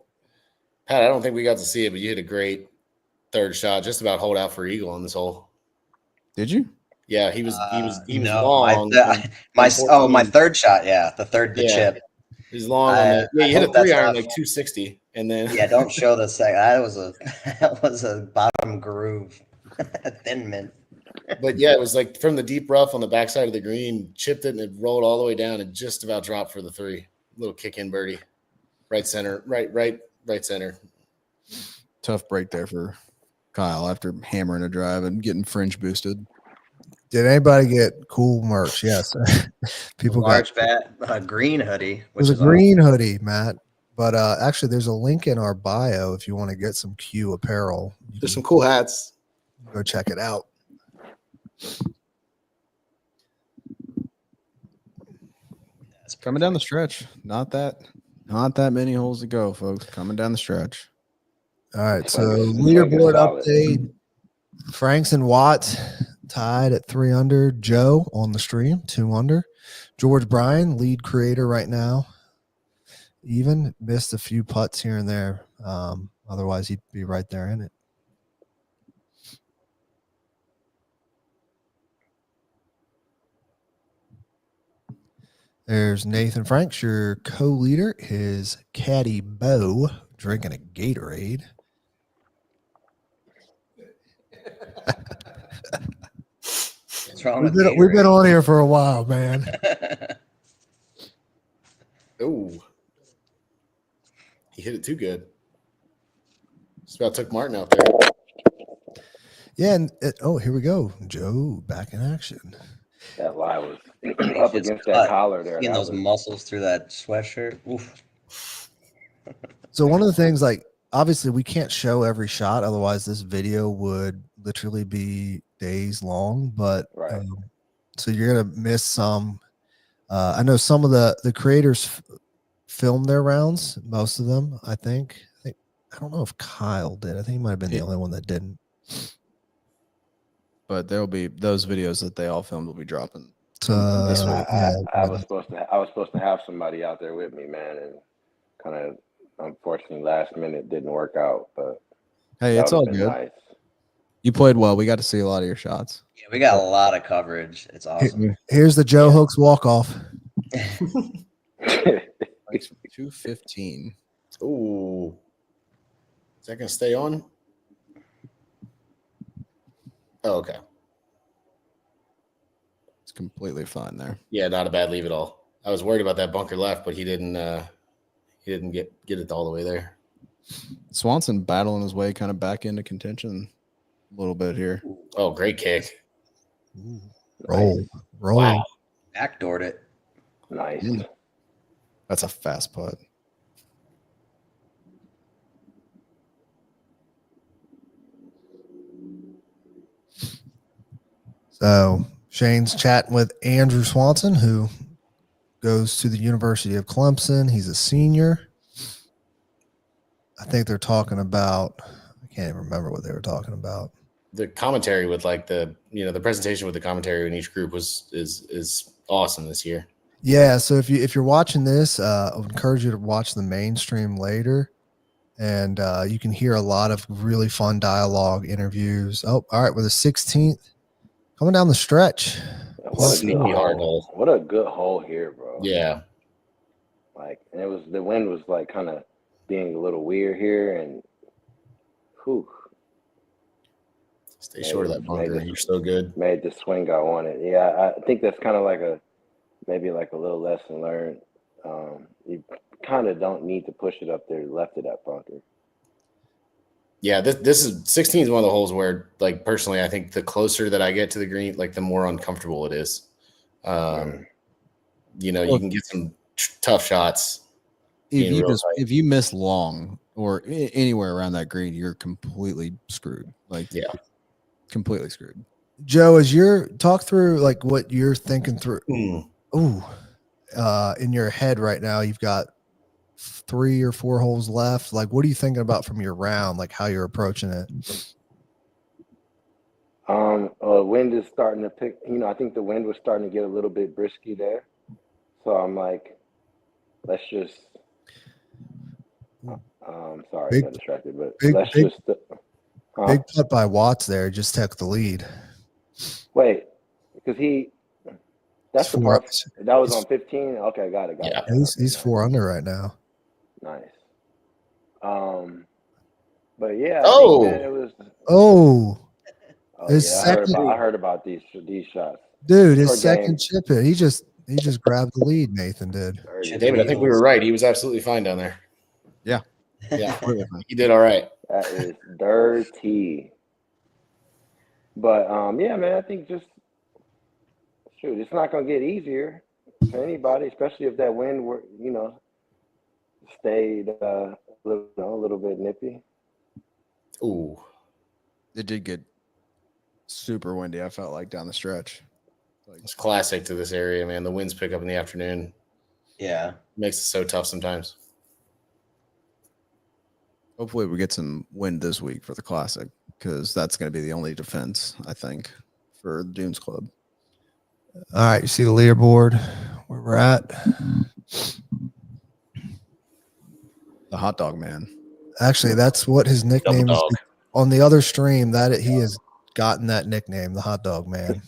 Pat, I don't think we got to see it, but you hit a great third shot. Just about hold out for eagle on this hole. Did you? Yeah, he was no, long. My third shot. Yeah, the chip. He's long on that. Yeah, you hit a 3-iron like 260, and then don't show the second. That was a bottom groove, thin mint. But yeah, it was like from the deep rough on the backside of the green, chipped it and it rolled all the way down and just about dropped for the 3. Little kick in birdie, right center, right center. Tough break there for Kyle after hammering a drive and getting fringe boosted. Did anybody get cool merch? Yes. People Large got bat, green hoodie. It was a green hoodie, Matt. But actually, there's a link in our bio if you want to get some Q apparel. There's some cool hats. Go check it out. It's coming down the stretch. Not that many holes to go, folks. Coming down the stretch. All right. So leaderboard update. Franks and Watts tied at 3 under. Joe on the stream, 2 under. George Bryan, lead creator right now. Even missed a few putts here and there. Otherwise, he'd be right there in it. There's Nathan Franks, your co-leader. His caddy Bo drinking a Gatorade. We've been on here for a while, man. Oh, he hit it too good. Just about took Martin out there. Yeah, and here we go. Joe back in action. That lie was up against that collar there. Seeing those muscles through that sweatshirt. Oof. So one of the things, like, obviously we can't show every shot, otherwise this video would literally be days long. But so you're gonna miss some. I know some of the creators filmed their rounds, most of them. I think. I don't know if Kyle did. I think he might have been the only one that didn't. But there'll be those videos that they all filmed will be dropping. This week. I was supposed to have somebody out there with me, man, and kind of unfortunately last minute didn't work out. But hey, it's all good. Nice. You played well. We got to see a lot of your shots. Yeah, we got a lot of coverage. It's awesome. Here's the Joe Hooks walk off. 215. Ooh, is that gonna stay on? Oh, okay. It's completely fine there. Yeah, not a bad leave at all. I was worried about that bunker left, but he didn't get it all the way there. Swanson battling his way kind of back into contention a little bit here. Oh, great kick. Roll. Wow. Backdoored it. Nice. That's a fast putt. So Shane's chatting with Andrew Swanson, who goes to the University of Clemson. He's a senior. I think they're talking about, I can't even remember what they were talking about. the commentary with like the presentation with the commentary in each group is awesome this year. Yeah. So if you're watching this, I would encourage you to watch the mainstream later, and you can hear a lot of really fun dialogue, interviews. Oh, all right. We're the 16th coming down the stretch. What a good hard hole. hole. What a good hole here, bro. Yeah. Like, and the wind was like kind of being a little weird here, and whew, Stay short of that bunker. You're so good. made the swing I wanted. Yeah, I think that's kind of like maybe like a little lesson learned. You kind of don't need to push it up there left of that bunker. Yeah, this is 16 is one of the holes where, like, personally, I think the closer that I get to the green, like, the more uncomfortable it is. You can get some tough shots. If you miss long or anywhere around that green, you're completely screwed. Like, yeah, completely screwed. Joe, as you're talk through like what you're thinking through. In your head right now, you've got 3 or 4 holes left. Like, what are you thinking about from your round? Like how you're approaching it? Wind is starting to pick. I think the wind was starting to get a little bit brisky there. So I'm like, let's just. Sorry, I got distracted, but let's just. Big putt by Watts there. Just took the lead. Wait, because that's the four, part that was on 15. Okay, got it. Yeah, he's 4 under right now. Nice. But yeah, I think, man, it was. I heard about these shots. Dude, his second chip in. He just grabbed the lead. Nathan did. David, I think we were right. He was absolutely fine down there. Yeah. Yeah. He did all right. That is dirty. But yeah, man, I think just it's not gonna get easier for anybody, especially if that wind were, stayed a little bit nippy. Ooh. It did get super windy, I felt like, down the stretch. It's classic to this area, man. The winds pick up in the afternoon. Yeah. Makes it so tough sometimes. Hopefully we get some wind this week for the Classic, because that's going to be the only defense, I think, for the Dunes Club. All right, you see the leaderboard where we're at? The hot dog man. Actually, that's what his nickname is. On the other stream, that he has gotten that nickname, the hot dog man.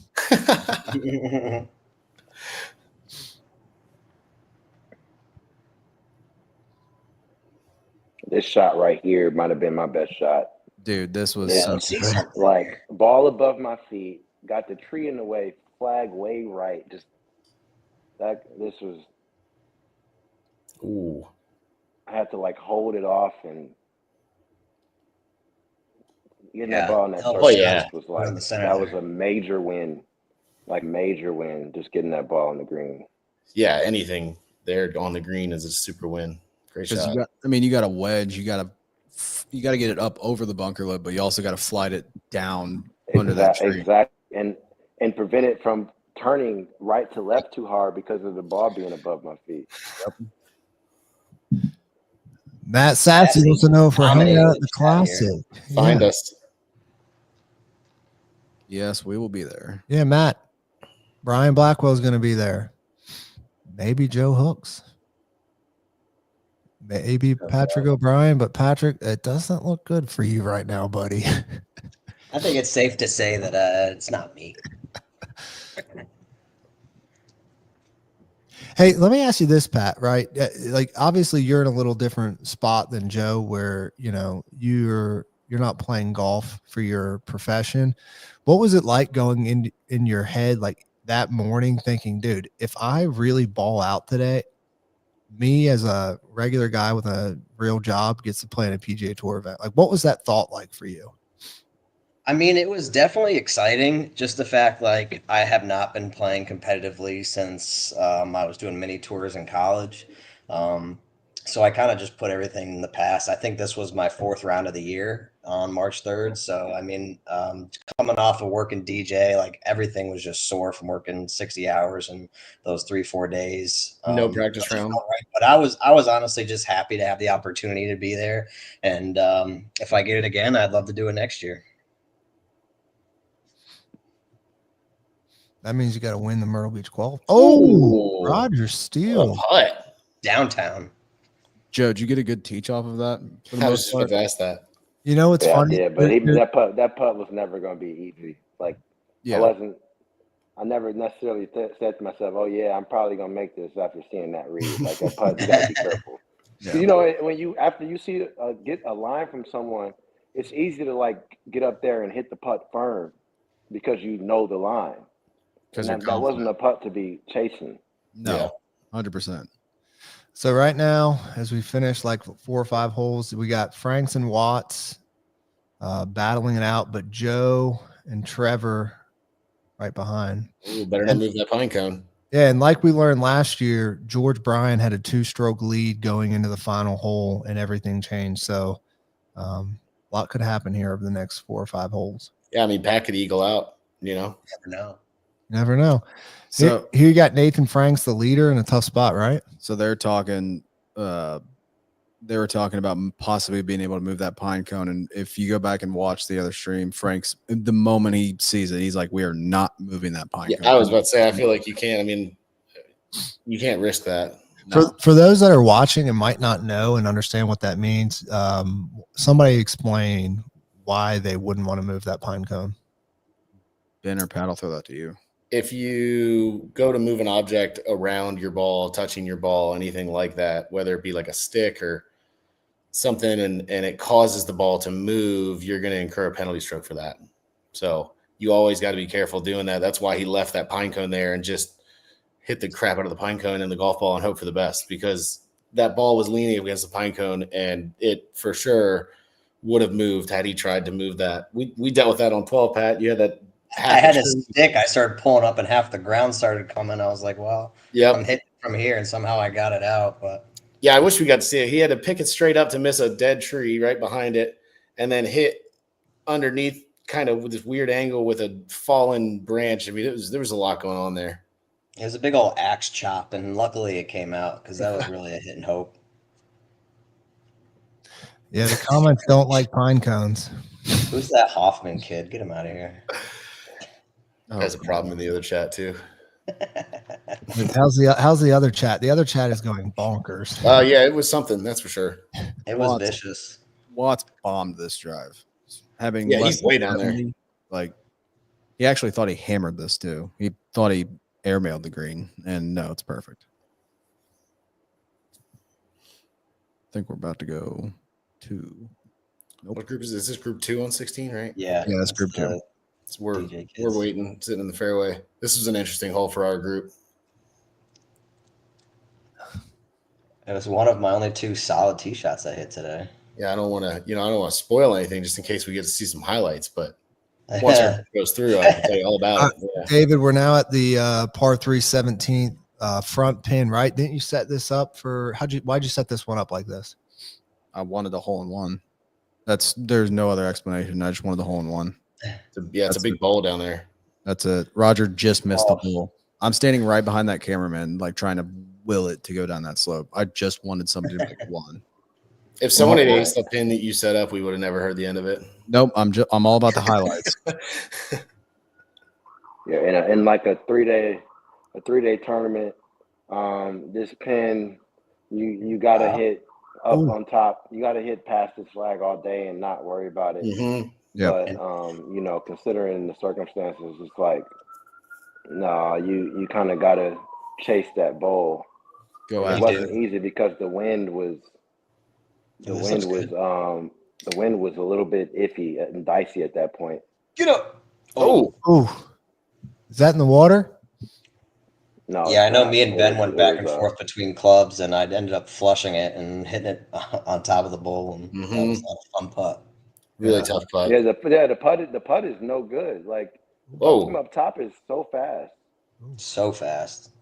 This shot right here might have been my best shot. Dude, this was like ball above my feet, got the tree in the way, flag way right. Just this was. Ooh. I had to like hold it off and getting that ball in that circle was like that was a major win. Like major win, just getting that ball on the green. Yeah, anything there on the green is a super win. Great shot. You got a wedge. You got to get it up over the bunker lip, but you also got to slide it down under that tree. Exactly, and prevent it from turning right to left too hard because of the ball being above my feet. Yep. Matt Sassy wants to know if we're hanging out at the Classic. Find us. Yes, we will be there. Yeah, Matt. Brian Blackwell's going to be there. Maybe Joe Hooks. Maybe Patrick O'Brien, but Patrick, it doesn't look good for you right now, buddy. I think it's safe to say that it's not me. Hey, let me ask you this, Pat, right? Like, obviously you're in a little different spot than Joe where, you're not playing golf for your profession. What was it like going in your head, like that morning thinking, dude, if I really ball out today, me as a regular guy with a real job gets to play in a PGA Tour event? Like, what was that thought like for you? I mean, it was definitely exciting. Just the fact, like, I have not been playing competitively since I was doing mini tours in college. So I kind of just put everything in the past. I think this was my 4th round of the year on March 3rd. So, I mean, coming off of working DJ, like everything was just sore from working 60 hours and those 3-4 days. No practice round. But I was honestly just happy to have the opportunity to be there. And if I get it again, I'd love to do it next year. That means you got to win the Myrtle Beach qual. Oh, Ooh. Roger What Steele. a putt. Downtown. Joe, did you get a good teach off of that? For the I was most just about part? to ask that. You know what's Yeah, I funny? did, but that putt was never going to be easy. Like Yeah. I never necessarily said to myself, "Oh yeah, I'm probably going to make this" after seeing that read. Like that putt, you got to be careful. Yeah. You know, when you after you see get a line from someone, it's easy to like get up there and hit the putt firm because you know the line. Because And that wasn't a putt to be chasing. No, 100%. So right now, as we finish like 4 or 5 holes, we got Franks and Watts battling it out, but Joe and Trevor right behind. Ooh, better not move that pine cone. Yeah, and like we learned last year, George Bryan had a 2-stroke lead going into the final hole, and everything changed. So a lot could happen here over the next 4 or 5 holes. Yeah, I mean, Pat could eagle out, you know? Never know. Never know. So here you got Nathan Franks, the leader, in a tough spot, right? So they're talking. They were talking about possibly being able to move that pine cone. And if you go back and watch the other stream, Frank's the moment he sees it, he's like, "We are not moving that pine cone." I was about to say, I feel like you can't. I mean, you can't risk that. No. For those that are watching and might not know and understand what that means, somebody explain why they wouldn't want to move that pine cone. Ben or Pat, I'll throw that to you. If you go to move an object around your ball, touching your ball, anything like that, whether it be like a stick or something, and it causes the ball to move, you're going to incur a penalty stroke for that. So you always got to be careful doing that. That's why he left that pine cone there and just hit the crap out of the pine cone and the golf ball and hope for the best, because that ball was leaning against the pine cone and it for sure would have moved had he tried to move that. We dealt with that on 12, Pat. You had that. I had a stick. I started pulling up and half the ground started coming. I was like, well, I'm hitting from here, and somehow I got it out. But yeah, I wish we got to see it. He had to pick it straight up to miss a dead tree right behind it and then hit underneath kind of with this weird angle with a fallen branch. I mean, there was a lot going on there. it was a big old axe chop, and luckily it came out because that was really a hit and hope. Yeah, the comments don't like pine cones. Who's that Hoffman kid? Get him out of here. Has a problem in the other chat too. How's the other chat? The other chat is going bonkers. Yeah, it was something, that's for sure. It was vicious. Watts bombed this drive. He's way down there. Like, he actually thought he hammered this too. He thought he airmailed the green, and no, it's perfect. I think we're about to go to. Nope. What group is this? Is this group 2 on 16, right? Yeah, that's group 2. So we're waiting, sitting in the fairway. This was an interesting hole for our group. It was one of my only 2 solid tee shots I hit today. Yeah, I don't want to spoil anything just in case we get to see some highlights, but once it goes through, I can tell you all about it. Yeah. David, we're now at the par 3 17th front pin, right? Didn't you set this up for why'd you set this one up like this? I wanted the hole in one. There's no other explanation. I just wanted the hole in one. It's a big bowl down there. That's it. Roger just missed the hole. I'm standing right behind that cameraman, like trying to will it to go down that slope. I just wanted somebody to make one. If someone had aced the pin that you set up, we would have never heard the end of it. Nope. I'm all about the highlights. Yeah, in like a 3-day tournament, this pin you gotta hit up on top. You gotta hit past this flag all day and not worry about it. Mm-hmm. Yeah. But considering the circumstances, it's like, no, you kind of gotta chase that bowl. It wasn't easy because the wind was a little bit iffy and dicey at that point. Get up. Oh, is that in the water? No. Yeah, I know. Me and Ben went back and forth between clubs, and I ended up flushing it and hitting it on top of the bowl, and that was a fun putt. Really tough putt. Yeah, the putt is no good. Like, from up top is so fast. So fast.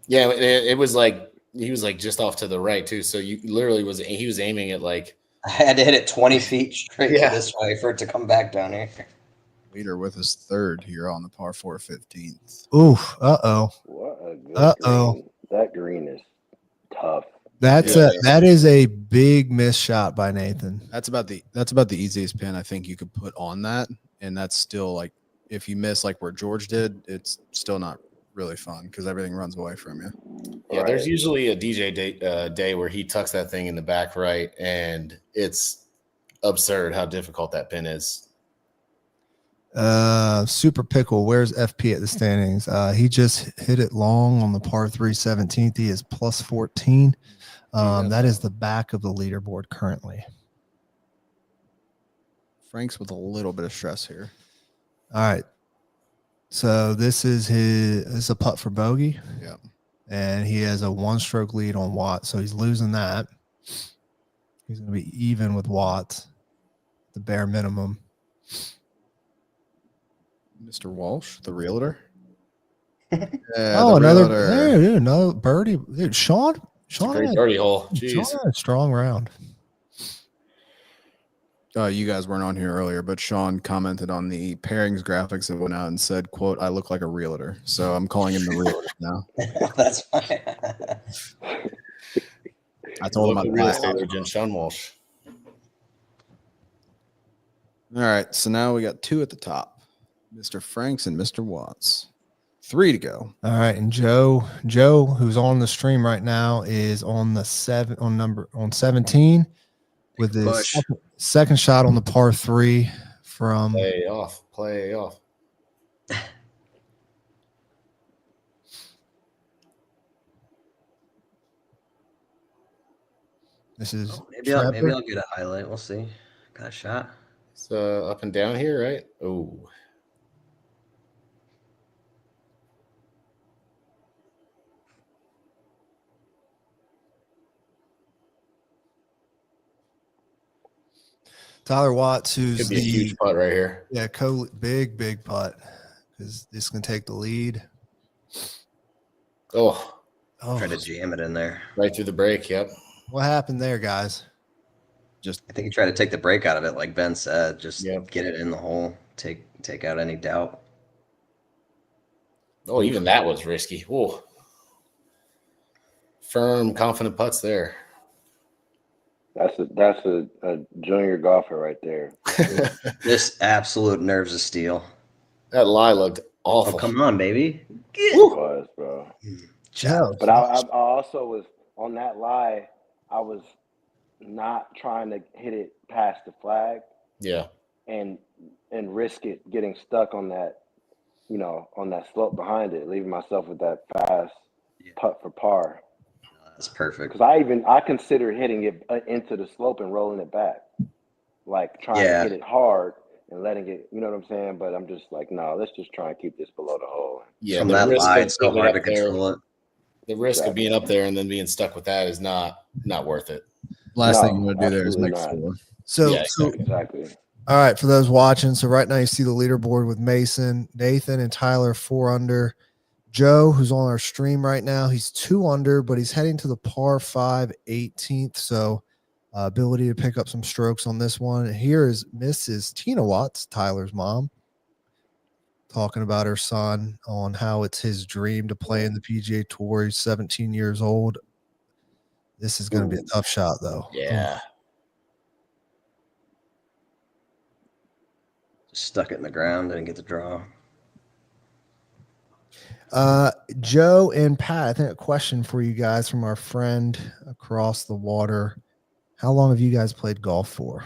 Yeah, it was like he was like just off to the right too. So you literally he was aiming at like. I had to hit it 20 feet straight this way for it to come back down here. Leader with his third here on the par 4 15th. Oof. Uh-oh. What a good green. That green is tough. That is a big miss shot by Nathan. That's about the easiest pin I think you could put on that, and that's still like if you miss like where George did, it's still not really fun because everything runs away from you. Yeah, there's usually a DJ day where he tucks that thing in the back right, and it's absurd how difficult that pin is. Super Pickle, where's FP at the standings? He just hit it long on the par 3 17th. He is plus 14. That is the back of the leaderboard currently. Frank's with a little bit of stress here. All right. So this is a putt for bogey. Yeah. And he has a 1-stroke lead on Watts. So he's losing that. He's going to be even with Watts, the bare minimum. Mr. Walsh, the realtor. Another birdie. Dude, Sean Great birdie hole. Sean Jeez. had a strong round. You guys weren't on here earlier, but Sean commented on the pairings graphics that went out and said, quote, I look like a realtor. So I'm calling him the realtor now. That's fine. I told him real estate agent Sean Walsh. All right. So now we got 2 at the top. Mr. Franks and Mr. Watts. 3 to go. All right. And Joe, who's on the stream right now, is on the 17 with his second shot on the par 3 from play off. This is maybe I'll get a highlight. We'll see. Got a shot. It's up and down here, right? Oh. Tyler Watts, who's could be a huge putt right here. Yeah, big putt because this can take the lead. Oh, try to jam it in there right through the break. Yep. What happened there, guys? I think he tried to take the break out of it, like Ben said. Just get it in the hole, take out any doubt. Oh, even that was risky. Whoa. Firm, confident putts there. That's a junior golfer right there. This absolute nerves of steel. That lie looked awful. Oh, come on, baby. It was, bro. Joe. But I also was on that lie. I was not trying to hit it past the flag. Yeah. And risk it getting stuck on that, on that slope behind it, leaving myself with that fast putt for par. That's perfect. Because I consider hitting it into the slope and rolling it back, like trying to hit it hard and letting it. You know what I'm saying? But I'm just like, no, let's just try and keep this below the hole. Yeah, from that line, it's so hard to control it. The risk of being up there and then being stuck with that is not worth it. Last thing you want to do there is make 4. So exactly. All right, for those watching, so right now you see the leaderboard with Mason, Nathan, and Tyler 4 under. Joe, who's on our stream right now, he's 2 under, but he's heading to the par 5 18th. So ability to pick up some strokes on this one. And here is Mrs. Tina Watts, Tyler's mom, talking about her son on how it's his dream to play in the PGA Tour. He's 17 years old. This is going to be a tough shot, though. Yeah. Just stuck it in the ground, didn't get the draw. Joe and Pat, I think a question for you guys from our friend across the water. How long have you guys played golf for?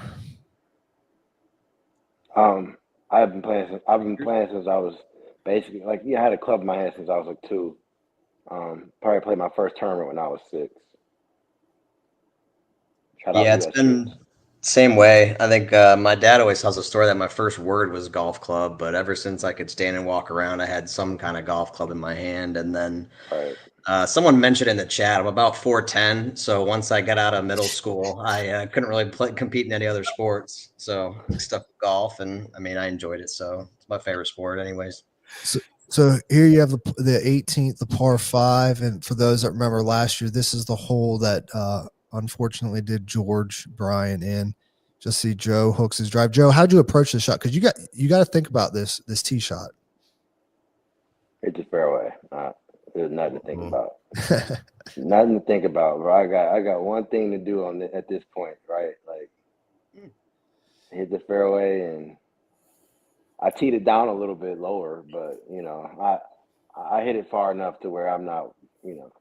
I've been playing since I was basically I had a club in my hand since I was like 2. Probably played my first tournament when I was 6. It's been same way. I think my dad always tells a story that my first word was golf club, but ever since I could stand and walk around, I had some kind of golf club in my hand. And then someone mentioned in the chat, I'm about 4'10". So once I got out of middle school, I couldn't really compete in any other sports. So I stuck with golf, and I mean, I enjoyed it. So it's my favorite sport anyways. So here you have the 18th, the par 5. And for those that remember last year, this is the hole that unfortunately did George Bryan in. Just see Joe hooks his drive. Joe, how'd you approach the shot? Because you got to think about this tee shot. It's a fairway. There's nothing to think about. Nothing to think about, bro. I got one thing to do at this point, right? Like hit the fairway, and I teed it down a little bit lower, but you know, I hit it far enough to where I'm not, you know,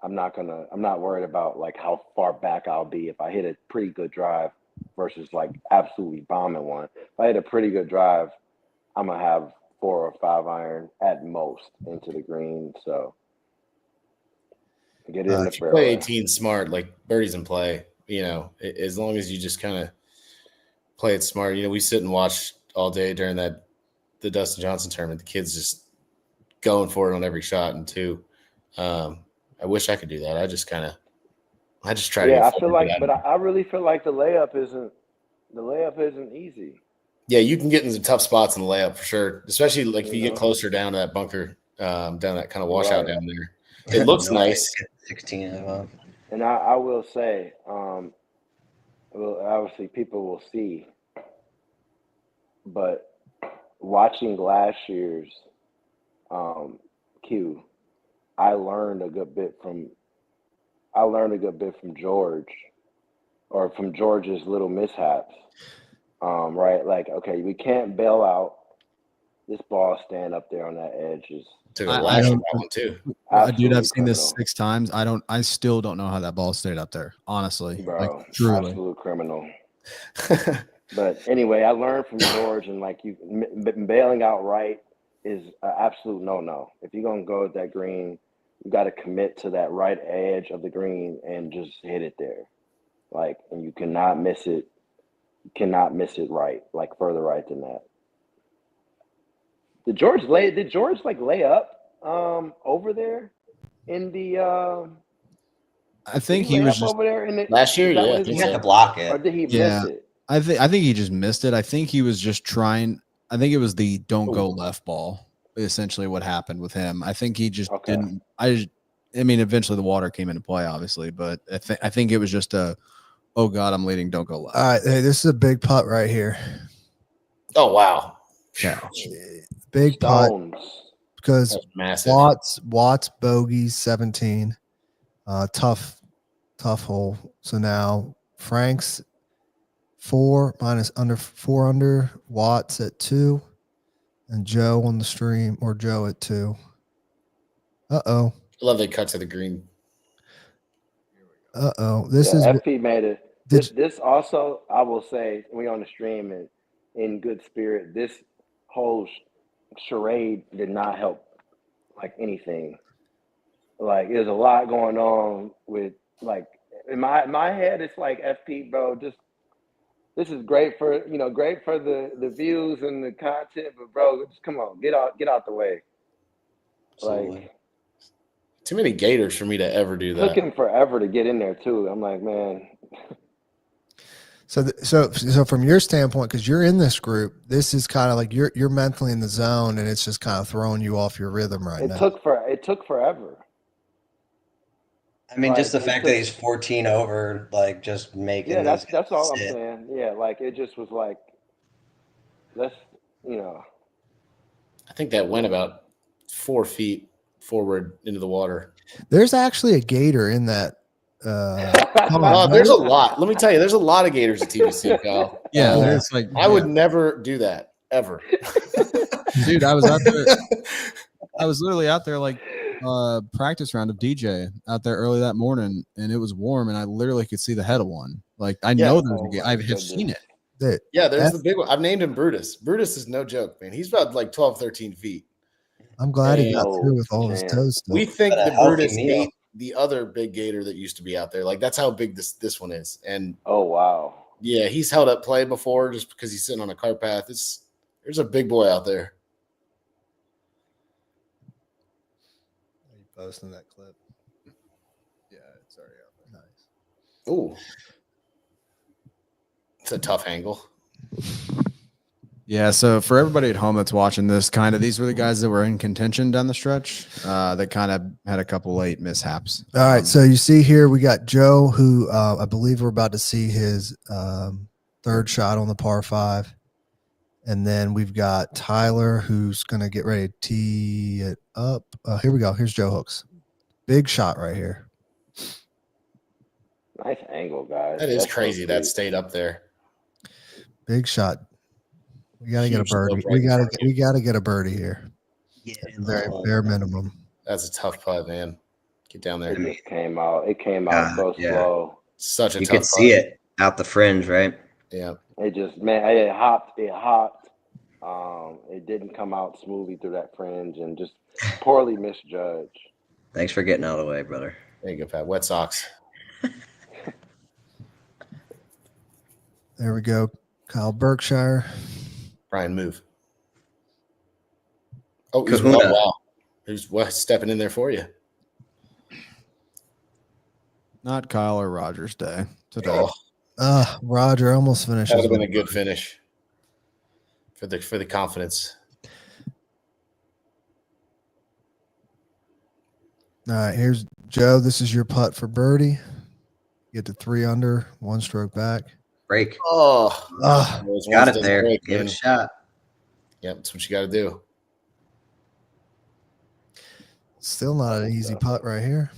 I'm not worried about like how far back I'll be if I hit a pretty good drive versus like absolutely bombing one. If I hit a pretty good drive, I'm gonna have 4 or 5 iron at most into the green. So get it in the If you play fairway. 18 smart, like birdies in play, you know, as long as you just kind of play it smart. You know, we sit and watch all day during the Dustin Johnson tournament. The kids just going for it on every shot and two. I wish I could do that. I just try to Yeah, get I feel forward, like, but I really feel like the layup isn't easy. yeah, you can get into tough spots in the layup for sure, especially like if you You get know? closer down to that bunker, down that kind of washout Right. down there. It looks No, I nice. hit 16 of them. And I will say, well, obviously people will see, but watching last year's Q, I learned a good bit from George, or from George's little mishaps. Right, like, okay, we can't bail out. This ball stand up there on that edge is Took a I lash on don't, that one too. dude, absolutely I've seen this criminal, 6 times. I still don't know how that ball stayed up there. Honestly, like bro. truly. Absolute criminal. But anyway, I learned from George, and like bailing out right is an absolute no. If you're gonna go at that green, you got to commit to that right edge of the green and just hit it there. Like, and you cannot miss it. You cannot miss it right, like further right than that. Did George like lay up over there in the I did think he he lay was up just over there in it? Last year, Is that yeah, what I his think You have so. to block or it. did he miss yeah. it? I think he just missed it. I think he was just trying. I think it was the don't go left ball. Essentially, what happened with him. I think he just Okay. didn't. I mean, eventually the water came into play, obviously, but I think it was just a, oh God, I'm leading, don't go left. All right, hey, this is a big putt right here. Oh wow, Yeah. Big putt Stones. because that's massive. Watts bogeys 17. Tough hole. So now Frank's 4 minus under 4 under, Watts at 2, and Joe on the stream, or Joe at 2. Uh-oh. I love they cut to the green. Uh-oh. This Yeah, is FP made it. This also, I will say, we on the stream and in good spirit, this whole charade did not help like anything. Like, there's a lot going on with, like, in my head, it's like, FP, bro, just this is great for the views and the content, but bro, just come on, get out the way. Absolutely. Like, Too many gators for me to ever do took that. him forever to get in there too. I'm like, man. So from your standpoint, because you're in this group, this is kind of like you're mentally in the zone, and it's just kind of throwing you off your rhythm right now. It took forever. I mean, just the Like, it fact that took- he's 14 over, like just making. Yeah, those that's all I'm sit. saying. Yeah, like it just was like, let's, I think that went about 4 feet forward into the water. There's actually a gator in that. Oh, there's a lot. Let me tell you, there's a lot of gators at TBC, Kyle. Yeah, there's like I would never do that ever. dude, I was out there. I was literally out there like practice round of DJ out there early that morning, and it was warm, and I literally could see the head of one. Like I know there's a gator. I have seen it. Yeah, there's the big one. I've named him Brutus. Brutus is no joke, man. He's about like 12, 13 feet. I'm glad he got Oh, through with all his man. toes still. We think But a the healthy Brutus meal. ate the other big gator that used to be out there. Like that's how big this one is. And oh wow. yeah, he's held up play before just because he's sitting on a cart path. There's a big boy out there. Are you posting that clip? Yeah, it's already out there. Nice. Ooh. It's a tough angle. Yeah, so for everybody at home that's watching this, these were the guys that were in contention down the stretch that kind of had a couple late mishaps. All right, so you see here we got Joe, who I believe we're about to see his third shot on the par 5. And then we've got Tyler, who's going to get ready to tee it up. Here we go. Here's Joe Hooks. Big shot right here. Nice angle, guys. That is That's so crazy. That sweet. stayed up there. Big shot. We gotta get a Huge slope birdie. right in front of you. We gotta get a birdie here. Yeah, Very bare minimum. That's a tough putt, man. Get down there. It just came out. It came out so yeah. slow. Such a You tough could see putt. it out the fringe, right? Yeah. It just, man, it hopped. It hopped. It didn't come out smoothly through that fringe and just poorly misjudged. Thanks for getting out of the way, brother. There you go, Pat. Wet socks. There we go. Kyle Berkshire. Brian, move. Oh, Kahuna. wow. Who's stepping in there for you? Not Kyle or Roger's day today. Oh, Roger almost finished. that would have been a good finish for the confidence. All right, here's Joe. This is your putt for birdie. Get to 3 under, 1 stroke back. Break. Oh, Got it there. Give it a shot. Yep, that's what you got to do. Still not an easy putt right here.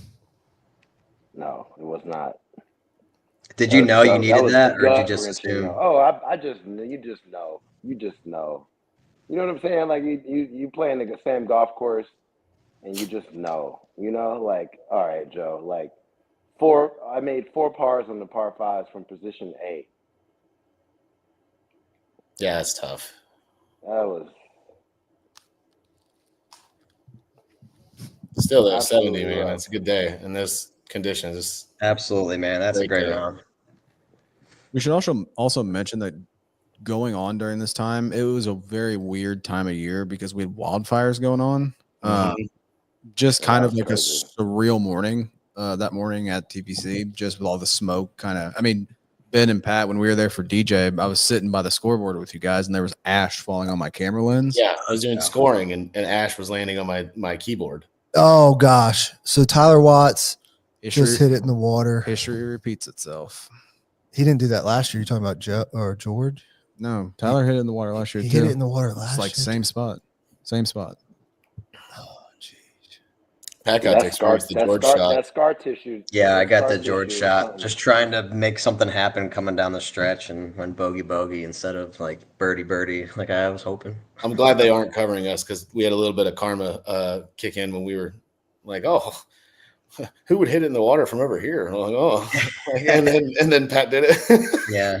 No, it was not. Did you know you needed was that, or did you gut just wrenching, assume? though. Oh, I just you just know. You just know. You know what I'm saying? Like you playing the same golf course, and you just know. You know, like, all right, Joe. Like I made 4 pars on the par 5s from position A. Yeah, it's tough. That was still though, absolutely 70, man. rough. That's a good day in those conditions. Absolutely, man. That's a great day. round. We should also mention that going on during this time, it was a very weird time of year because we had wildfires going on. Just kind of like crazy. a surreal morning. That morning at TPC, just with all the smoke, kind of. I mean, Ben and Pat, when we were there for DJ, I was sitting by the scoreboard with you guys, and there was ash falling on my camera lens. Yeah, I was doing scoring, and ash was landing on my keyboard. Oh gosh! So Tyler Watts History, just hit it in the water. history repeats itself. He didn't do that last year. You're talking about Joe or George? No, Tyler hit it in the water last year He too. hit it in the water last It's like year. same spot. Oh jeez. Pat got to experience the George shot. That scar tissue. Yeah, I that got scar the George tissue is shot. something. Just trying to make something happen coming down the stretch and went bogey instead of like birdie like I was hoping. I'm glad they aren't covering us because we had a little bit of karma kick in when we were like, oh, who would hit it in the water from over here? I'm like, oh, and then Pat did it. Yeah.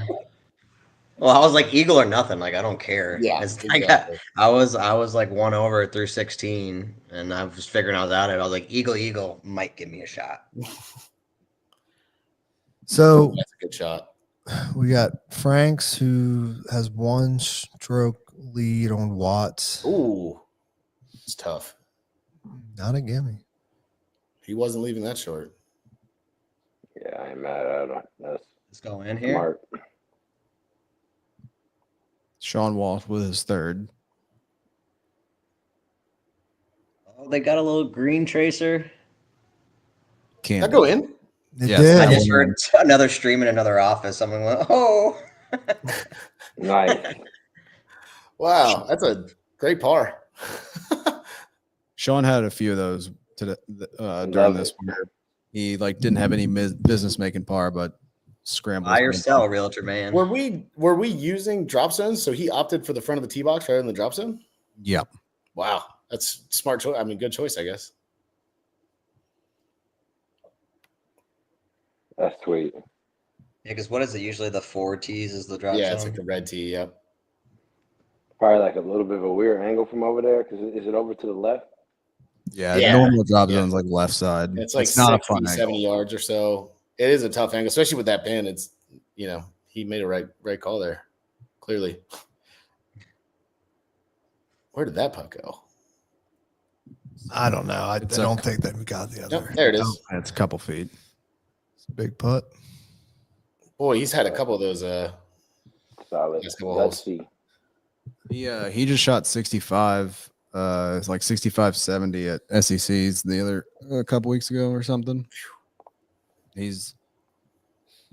Well, I was like eagle or nothing. Like I don't care. Yeah, It's exactly. I was like 1 over through 16, and I was figuring I was out of it. I was like eagle might give me a shot. So That's a good shot. we got Franks, who has 1 stroke lead on Watts. Ooh, it's tough. Not a gimme. He wasn't leaving that short. Yeah, I ain't mad at him. That's Let's go in here. smart. Sean Walsh with his third. Oh, they got a little green tracer. Did that go in? It Yes, did. I just heard another stream in another office. Someone went, "Oh." Nice. Wow, that's a great par. Sean had a few of those today during Love this it. one. He like didn't have any business making par, but scrambled. Buy or sell, realtor man. Were we using drop zones? So he opted for the front of the tee box rather than the drop zone? Yep. Wow, that's smart choice. I mean, good choice, I guess. That's sweet. Yeah, because what is it? Usually the 4 tees is the drop Yeah, zone. it's like the red tee. Yep. Probably like a little bit of a weird angle from over there. Because is it over to the left? Yeah. Yeah. Normal drop Yeah. zone's like left side. It's like not a 60, fun 70 angle. yards or so. It is a tough angle, especially with that pin. It's, he made a right call there, clearly. Where did that putt go? I don't know. I It's don't think that we got the other. Yep, there it is. It's a couple feet. It's a big putt. Boy, he's had a couple of those. Solid. Last couple Let's holes. see. He just shot 65. It's like 65-70 at SECs the other a couple weeks ago or something. He's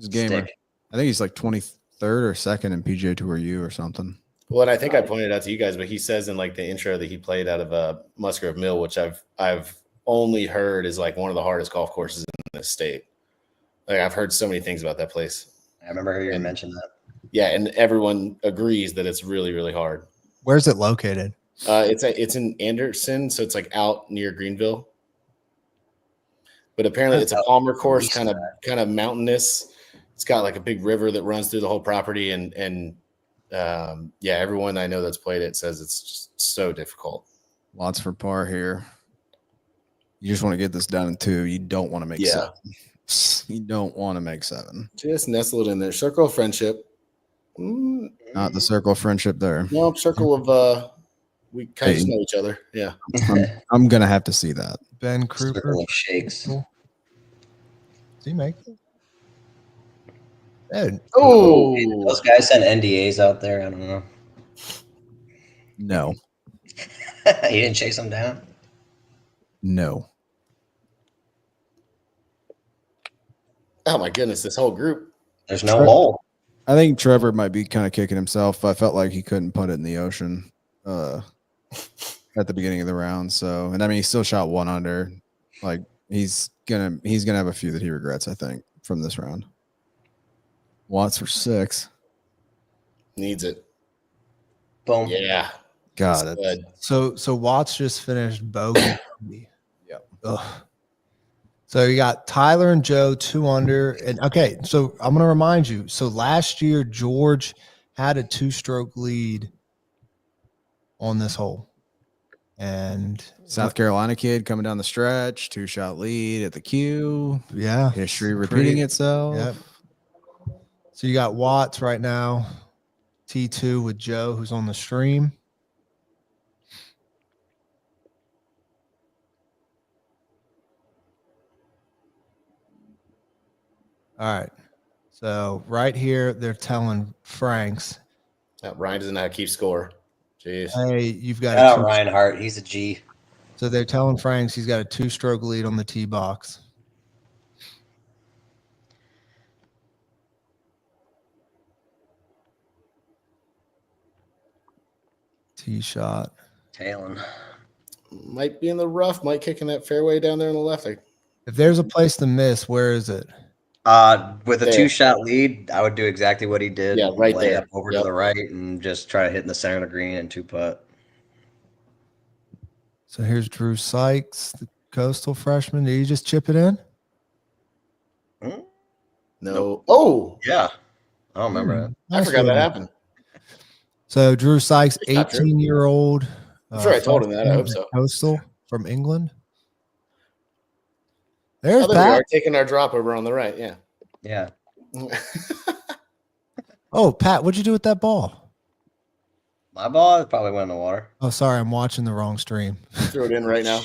a gamer. Stick. I think he's like 23rd or 2nd in PGA Tour U or something. Well, and I think I pointed out to you guys, but he says in like the intro that he played out of Musgrove Mill, which I've only heard is like one of the hardest golf courses in the state. Like I've heard so many things about that place. I remember hearing you mention that. Yeah, and everyone agrees that it's really, really hard. Where's it located? It's in Anderson, so it's like out near Greenville. But apparently it's a Palmer course, kind of mountainous. It's got like a big river that runs through the whole property, and yeah, everyone I know that's played it says it's just so difficult. Lots for par here. You just want to get this down in 2. You don't want to make 7. You don't want to make 7. Just nestle it in there. Circle of friendship. Not the circle of friendship there. No, circle of we kind of just know each other. Yeah. I'm gonna have to see that. Ben Kruger. Circle of shakes. Does he make it? Dude. Oh, Those guys send NDAs out there. I don't know. No. You didn't chase them down? No. oh my goodness, this whole group. There's no hole. I think Trevor might be kind of kicking himself. I felt like he couldn't put it in the ocean at the beginning of the round. So, and I mean, he still shot 1 under. Like he's gonna have a few that he regrets, I think, from this round. Watts for 6. Needs it. Boom. Yeah. Got it. So Watts just finished bogey. Yep. Ugh. So you got Tyler and Joe 2 under. And okay, so I'm gonna remind you. So last year George had a 2-stroke lead on this hole. And South Carolina kid coming down the stretch, 2-shot lead at the Q. yeah, History repeating itself. Yep. So you got Watts right now, T2 with Joe, who's on the stream. All right. So right here, they're telling Franks. Ryan doesn't know how to keep score. Jeez. Hey, you've got Shout out Ryan Hart. He's a G. So they're telling Franks he's got a 2-stroke lead on the tee box. Tee shot. Tailing. Might be in the rough, might kick in that fairway down there on the left. If there's a place to miss, where is it? With a 2-shot lead, I would do exactly what he did. Yeah, right lay there. up over to the right and just try to hit in the center of the green and 2-putt. So here's Drew Sykes, the Coastal freshman. Did he just chip it in? No. Nope. Oh, yeah. I don't remember that. I forgot that happened. So Drew Sykes, It's not true. 18-year-old. I'm sure I told him that. I hope so. Coastal from England. There's Oh, there we Pat. are, taking our drop over on the right. Yeah. Yeah. Oh, Pat, what'd you do with that ball? My ball probably went in the water. Oh, sorry, I'm watching the wrong stream. Throw it in right now.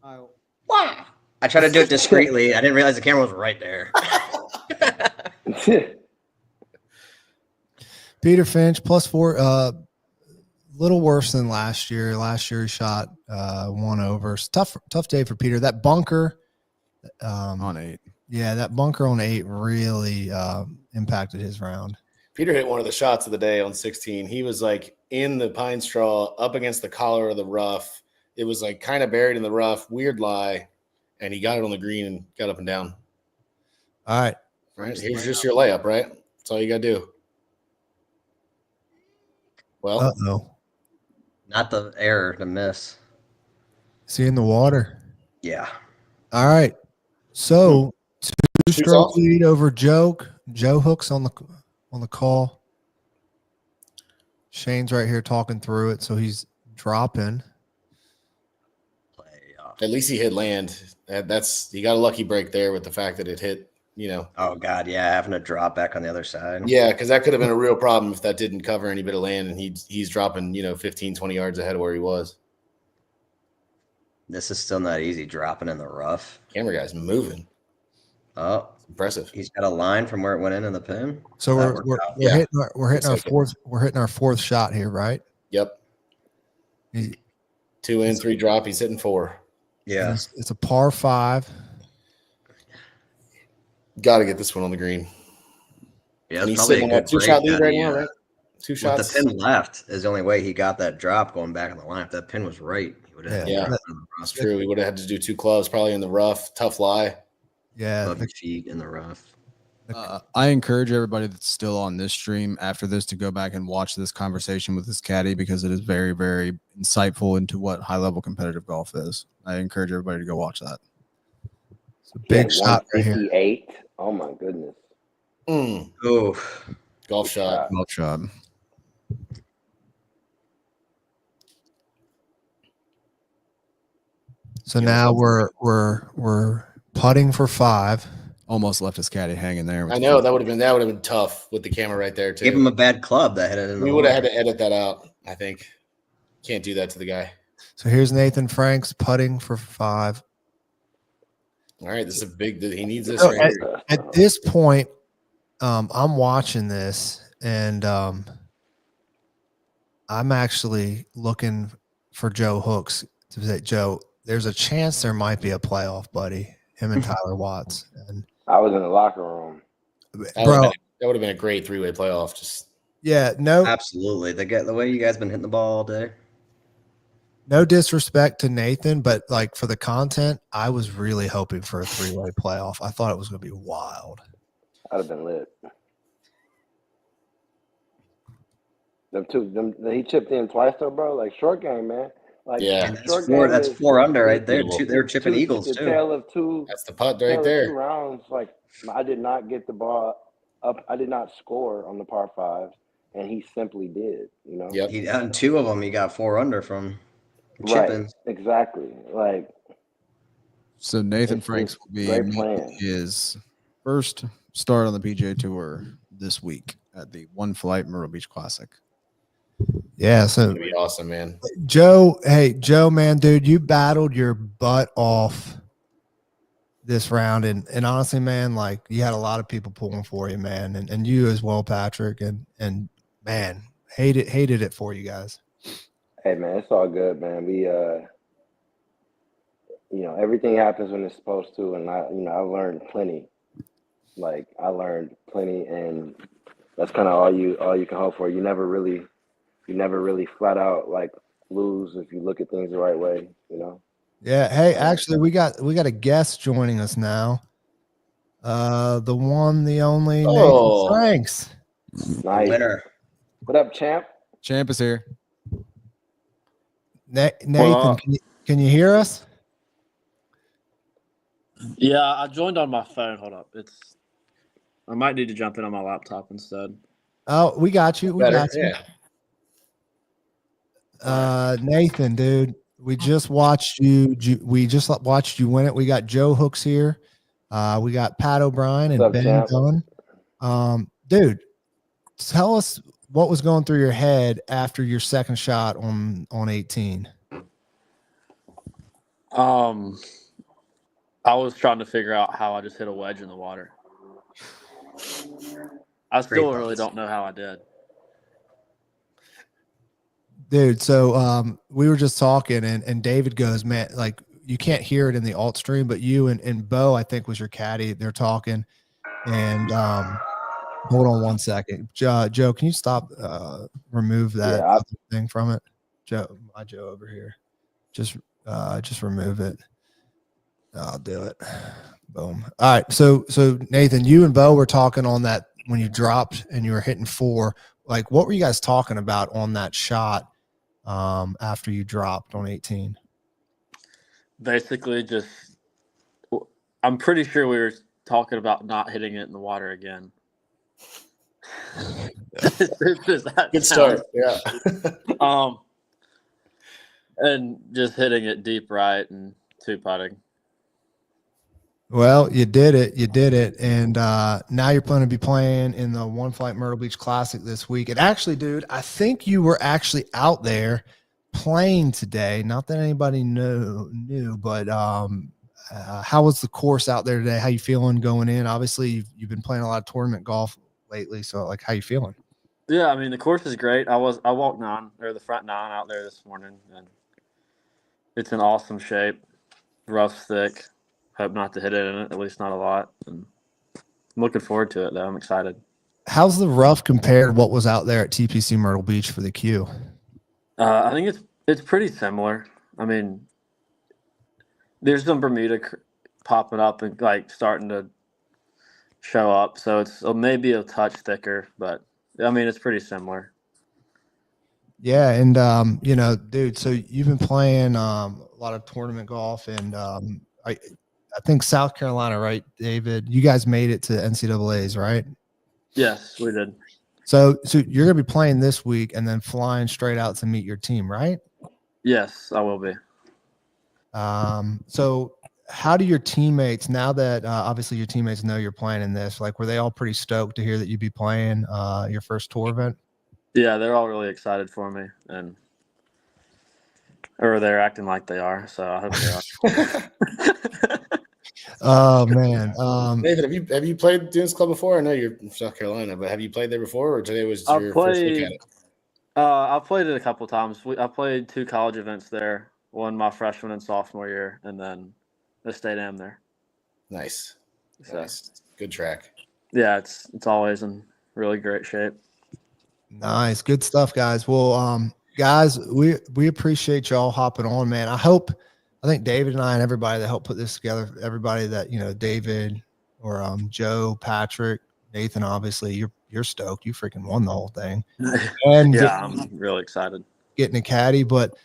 Wow. I tried to do it discreetly. I didn't realize the camera was right there. Peter Finch +4, little worse than last year. Last year he shot 1 over. It's tough day for Peter. That bunker On 8. Yeah, that bunker on 8 really impacted his round. Peter hit one of the shots of the day on 16. He was like in the pine straw up against the collar of the rough. It was like kind of buried in the rough, weird lie, and he got it on the green and got up and down. All right. Right. Here's just your layup, right? That's all you got to do. Well, Uh-oh. Not the error, the miss. Is he in the water? Yeah. All right. So Shoots 2-stroke off. lead over Joe. Joe Hooks on the call. Shane's right here talking through it, so he's dropping. at least he hit land. That's he got a lucky break there with the fact that it hit, Oh God, yeah, having to drop back on the other side. Yeah, because that could have been a real problem if that didn't cover any bit of land and he's dropping, 15, 20 yards ahead of where he was. This is still not easy dropping in the rough. Camera guy's moving. Oh, it's impressive. He's got a line from where it went in the pin. So we're hitting our fourth shot here, right? Yep. 2 in, 3 drop. He's hitting 4. Yeah. It's a par 5. Got to get this one on the green. Yeah, and it's he's probably sitting a on good that 2-shot lead right now, now, right? 2 With shots. the pin left is the only way he got that drop going back in the line. If that pin was right, he would have. Yeah, that's true. He would have had to do 2 clubs, probably in the rough. Tough lie. Yeah, Club feet in the rough. I encourage everybody that's still on this stream after this to go back and watch this conversation with this caddy because it is very, very insightful into what high level competitive golf is. I encourage everybody to go watch that. It's a big He had shot right here. 158. Oh my goodness. Oh, Golf Good shot. shot. Golf shot. So Yeah, now that's- we're putting for 5. Almost left his caddy hanging there. with I the know foot. that would have been tough with the camera right there too. gave him a bad club that hit it in We the would have water. had to edit that out. I think can't do that to the guy. So here's Nathan Franks putting for 5. All right, this is a big. He needs this So right here. at this point, I'm watching this and I'm actually looking for Joe Hooks to say, Joe, there's a chance there might be a playoff, buddy. Him and Tyler Watts. And I was in the locker room. bro, That would have been a great 3-way playoff. Just yeah, no Absolutely. The way you guys been hitting the ball all day. no disrespect to Nathan, but like for the content, I was really hoping for a 3-way playoff. I thought it was going to be wild. I'd have been lit. He chipped in twice though, bro. Like short game, man. Like Yeah. And short that's game is 4 under right there. Unbelievable. They were chipping eagles the too. tail of two. that's the putt tail right of 2 there. rounds. Like I did not get the ball up. I did not score on the par 5, and he simply did. You know. Yep. He on 2 of them he got 4 under from Right. chipping. Exactly. Like So Nathan It's Franks just will be great making plan. his first start on the PGA Tour this week at the One Flight Myrtle Beach Classic. Yeah, so That'd be awesome, man. Joe, man, dude, you battled your butt off this round, and honestly, man, like you had a lot of people pulling for you, man, and you as well, Patrick, and man, hated it for you guys. Hey man, it's all good, man. We everything happens when it's supposed to, and I learned plenty. Like I learned plenty, and that's kind of all you can hope for. You never really flat out like lose if you look at things the right way, you know. Yeah, hey, actually, we got a guest joining us now. The one, the only, Oh. Nathan Franks. Nice. Winner. What up, champ? Champ is here. Nathan, can you hear us? Yeah, I joined on my phone. Hold up. I might need to jump in on my laptop instead. Oh, we got you. We Better. got you. Yeah. Nathan, dude, we just watched you. We just watched you win it. We got Joe Hooks here. We got Pat O'Brien and What's up, Ben champ? Dunn. Dude, tell us what was going through your head after your second shot on 18. I was trying to figure out how I just hit a wedge in the water. I still really don't know how I did. Dude, so we were just talking and David goes, man, like you can't hear it in the alt stream, but you and Bo, I think was your caddy. They're talking and hold on one second. Joe, can you stop remove that Yeah, other thing from it? Joe over here. Just remove it. I'll do it. Boom. All right. So Nathan, you and Bo were talking on that when you dropped and you were hitting 4. Like, what were you guys talking about on that shot after you dropped on 18? Basically, I'm pretty sure we were talking about not hitting it in the water again. Good start. Yeah. And just hitting it deep right and 2-putting. Well, you did it. And now you're going to be playing in the One Flight Myrtle Beach Classic this week. And actually, dude, I think you were actually out there playing today. Not that anybody knew, but how was the course out there today? How you feeling going in? Obviously, you've been playing a lot of tournament golf lately. So, like, how you feeling? Yeah, I mean, the course is great. I walked the front 9 out there this morning, and it's in awesome shape. Rough's thick. Hope not to hit it in it, at least not a lot. And I'm looking forward to it, though. I'm excited. How's the rough compared to what was out there at TPC Myrtle Beach for the Q? I think it's pretty similar. I mean, there's some Bermuda popping up and like starting to show up. So it's maybe a touch thicker, but I mean, it's pretty similar. Yeah, and dude, so you've been playing a lot of tournament golf, and I think South Carolina, right, David? You guys made it to NCAA's, right? Yes, we did. So you're gonna be playing this week and then flying straight out to meet your team, right? Yes, I will be. So how do your teammates, now that obviously your teammates know you're playing in this, like, were they all pretty stoked to hear that you'd be playing your first tour event? Yeah, they're all really excited for me, or they're acting like they are. So I hope they are. Oh man. David, have you played Dunes Club before? I know you're from South Carolina, but have you played there before, or today was your first look at it? I've played it a couple times. I played 2 college events there. One my freshman and sophomore year, and then the state am there. Nice. So, Nice. Good track. Yeah, it's always in really great shape. Nice. Good stuff, guys. Well, guys, we appreciate y'all hopping on, man. I think David and I and everybody that helped put this together, everybody that, David or Joe, Patrick, Nathan, obviously you're stoked. You freaking won the whole thing. And Yeah, I'm really excited. Getting a caddy, but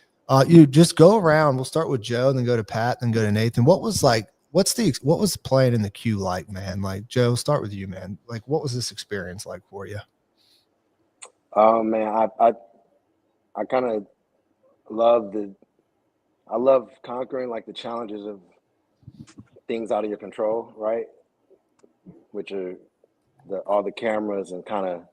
you just go around. We'll start with Joe, then go to Pat, then go to Nathan. What was playing in the queue like, man? Like, Joe, start with you, man. Like, what was this experience like for you? Oh man, I kind of I love conquering like the challenges of things out of your control, right? Which are all the cameras and kind of.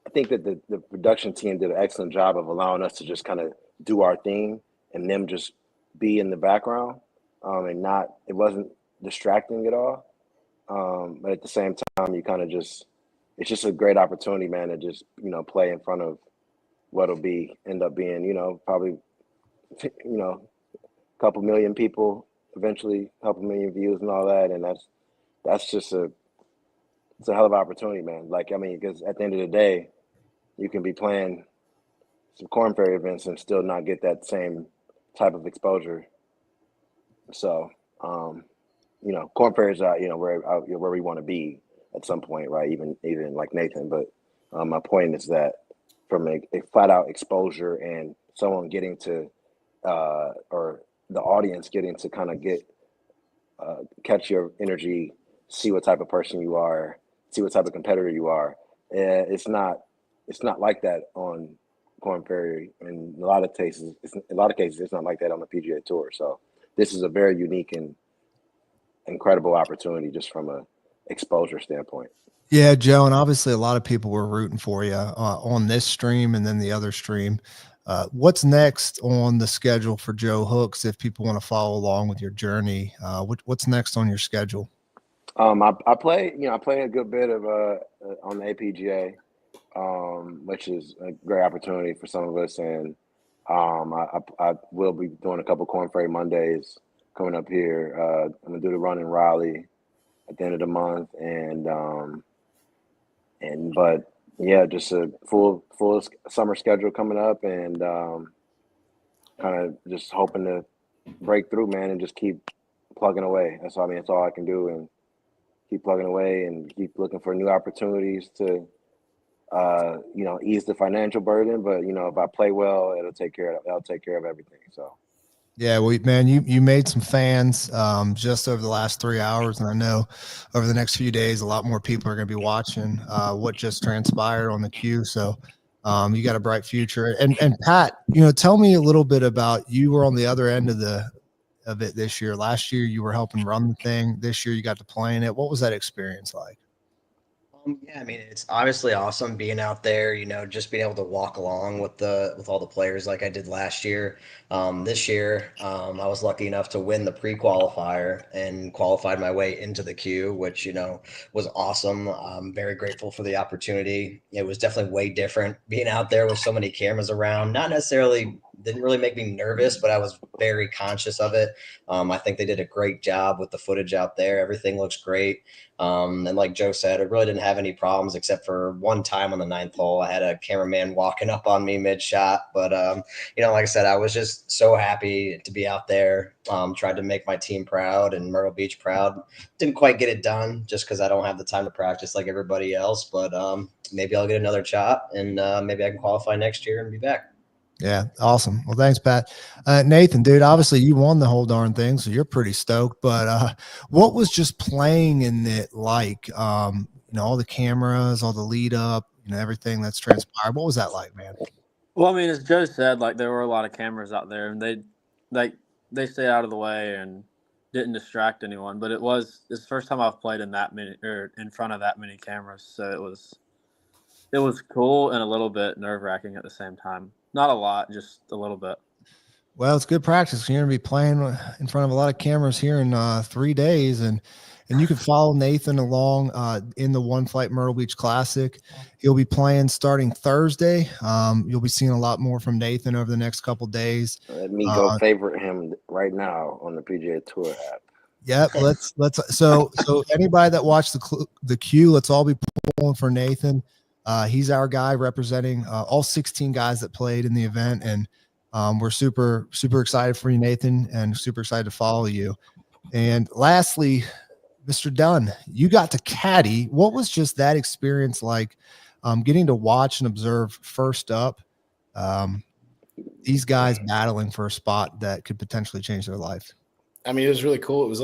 I think that the production team did an excellent job of allowing us to just kind of do our thing and them just be in the background, and it wasn't distracting at all. But at the same time, you kind of it's just a great opportunity, man, to just, play in front of what'll end up being, probably, a couple million people eventually, a couple million views and all that. And that's just it's a hell of an opportunity, man. Like, I mean, because at the end of the day, you can be playing some Corn Ferry events and still not get that same type of exposure. So, Corn Ferry is, where we want to be at some point, right? Even like Nathan. But my point is that from a flat out exposure and someone getting to, or the audience getting to kind of catch your energy, see what type of person you are, see what type of competitor you are. It's not like that on Corn Ferry. In a lot of cases, it's not like that on the PGA Tour. So this is a very unique and incredible opportunity just from a exposure standpoint. Yeah, Joe, and obviously a lot of people were rooting for you on this stream and then the other stream. What's next on the schedule for Joe Hooks if people want to follow along with your journey? What's next on your schedule? I play a good bit of on the APGA, which is a great opportunity for some of us, and I will be doing a couple Corn Ferry Mondays coming up here. I'm gonna do the run in Raleigh at the end of the month, but yeah, just a full summer schedule coming up, and kind of just hoping to break through, man, and just keep plugging away. That's all I can do, and keep plugging away and keep looking for new opportunities to ease the financial burden. But if I play well, it'll take care of everything. So yeah, man, you made some fans just over the last 3 hours, and I know over the next few days a lot more people are going to be watching what just transpired on the queue. So you got a bright future. And Pat, tell me a little bit about, you were on the other end of it this year. Last year you were helping run the thing. This year you got to play in it. What was that experience like? Yeah, I mean, it's obviously awesome being out there, just being able to walk along with all the players like I did last year. This year, I was lucky enough to win the pre-qualifier and qualified my way into the queue, which, was awesome. I'm very grateful for the opportunity. It was definitely way different being out there with so many cameras around, not necessarily didn't really make me nervous, but I was very conscious of it. I think they did a great job with the footage out there. Everything looks great. And like Joe said, it really didn't have any problems except for one time on the 9th hole. I had a cameraman walking up on me mid shot, but like I said, I was just so happy to be out there. Tried to make my team proud and Myrtle Beach proud. Didn't quite get it done just because I don't have the time to practice like everybody else, but maybe I'll get another shot and maybe I can qualify next year and be back. Yeah. Awesome. Well, thanks, Pat. Nathan, dude, obviously you won the whole darn thing, so you're pretty stoked, but what was just playing in it like, all the cameras, all the lead up, everything that's transpired? What was that like, man? Well, I mean, as Joe said, like there were a lot of cameras out there, and they stayed out of the way and didn't distract anyone. But it's the first time I've played in that many or in front of that many cameras, so it was cool and a little bit nerve wracking at the same time. Not a lot, just a little bit. Well, it's good practice. You're going to be playing in front of a lot of cameras here in 3 days, and you can follow Nathan along in the One Flight Myrtle Beach Classic. He'll be playing starting Thursday. You'll be seeing a lot more from Nathan over the next couple days. Let me go favorite him right now on the PGA Tour app. Yep. So anybody that watched the queue, let's all be pulling for Nathan. He's our guy representing all 16 guys that played in the event, and we're super, super excited for you, Nathan, and super excited to follow you. And lastly, Mr. Dunn, you got to caddy. What was just that experience like, getting to watch and observe first up these guys battling for a spot that could potentially change their life? I mean, it was really cool. It was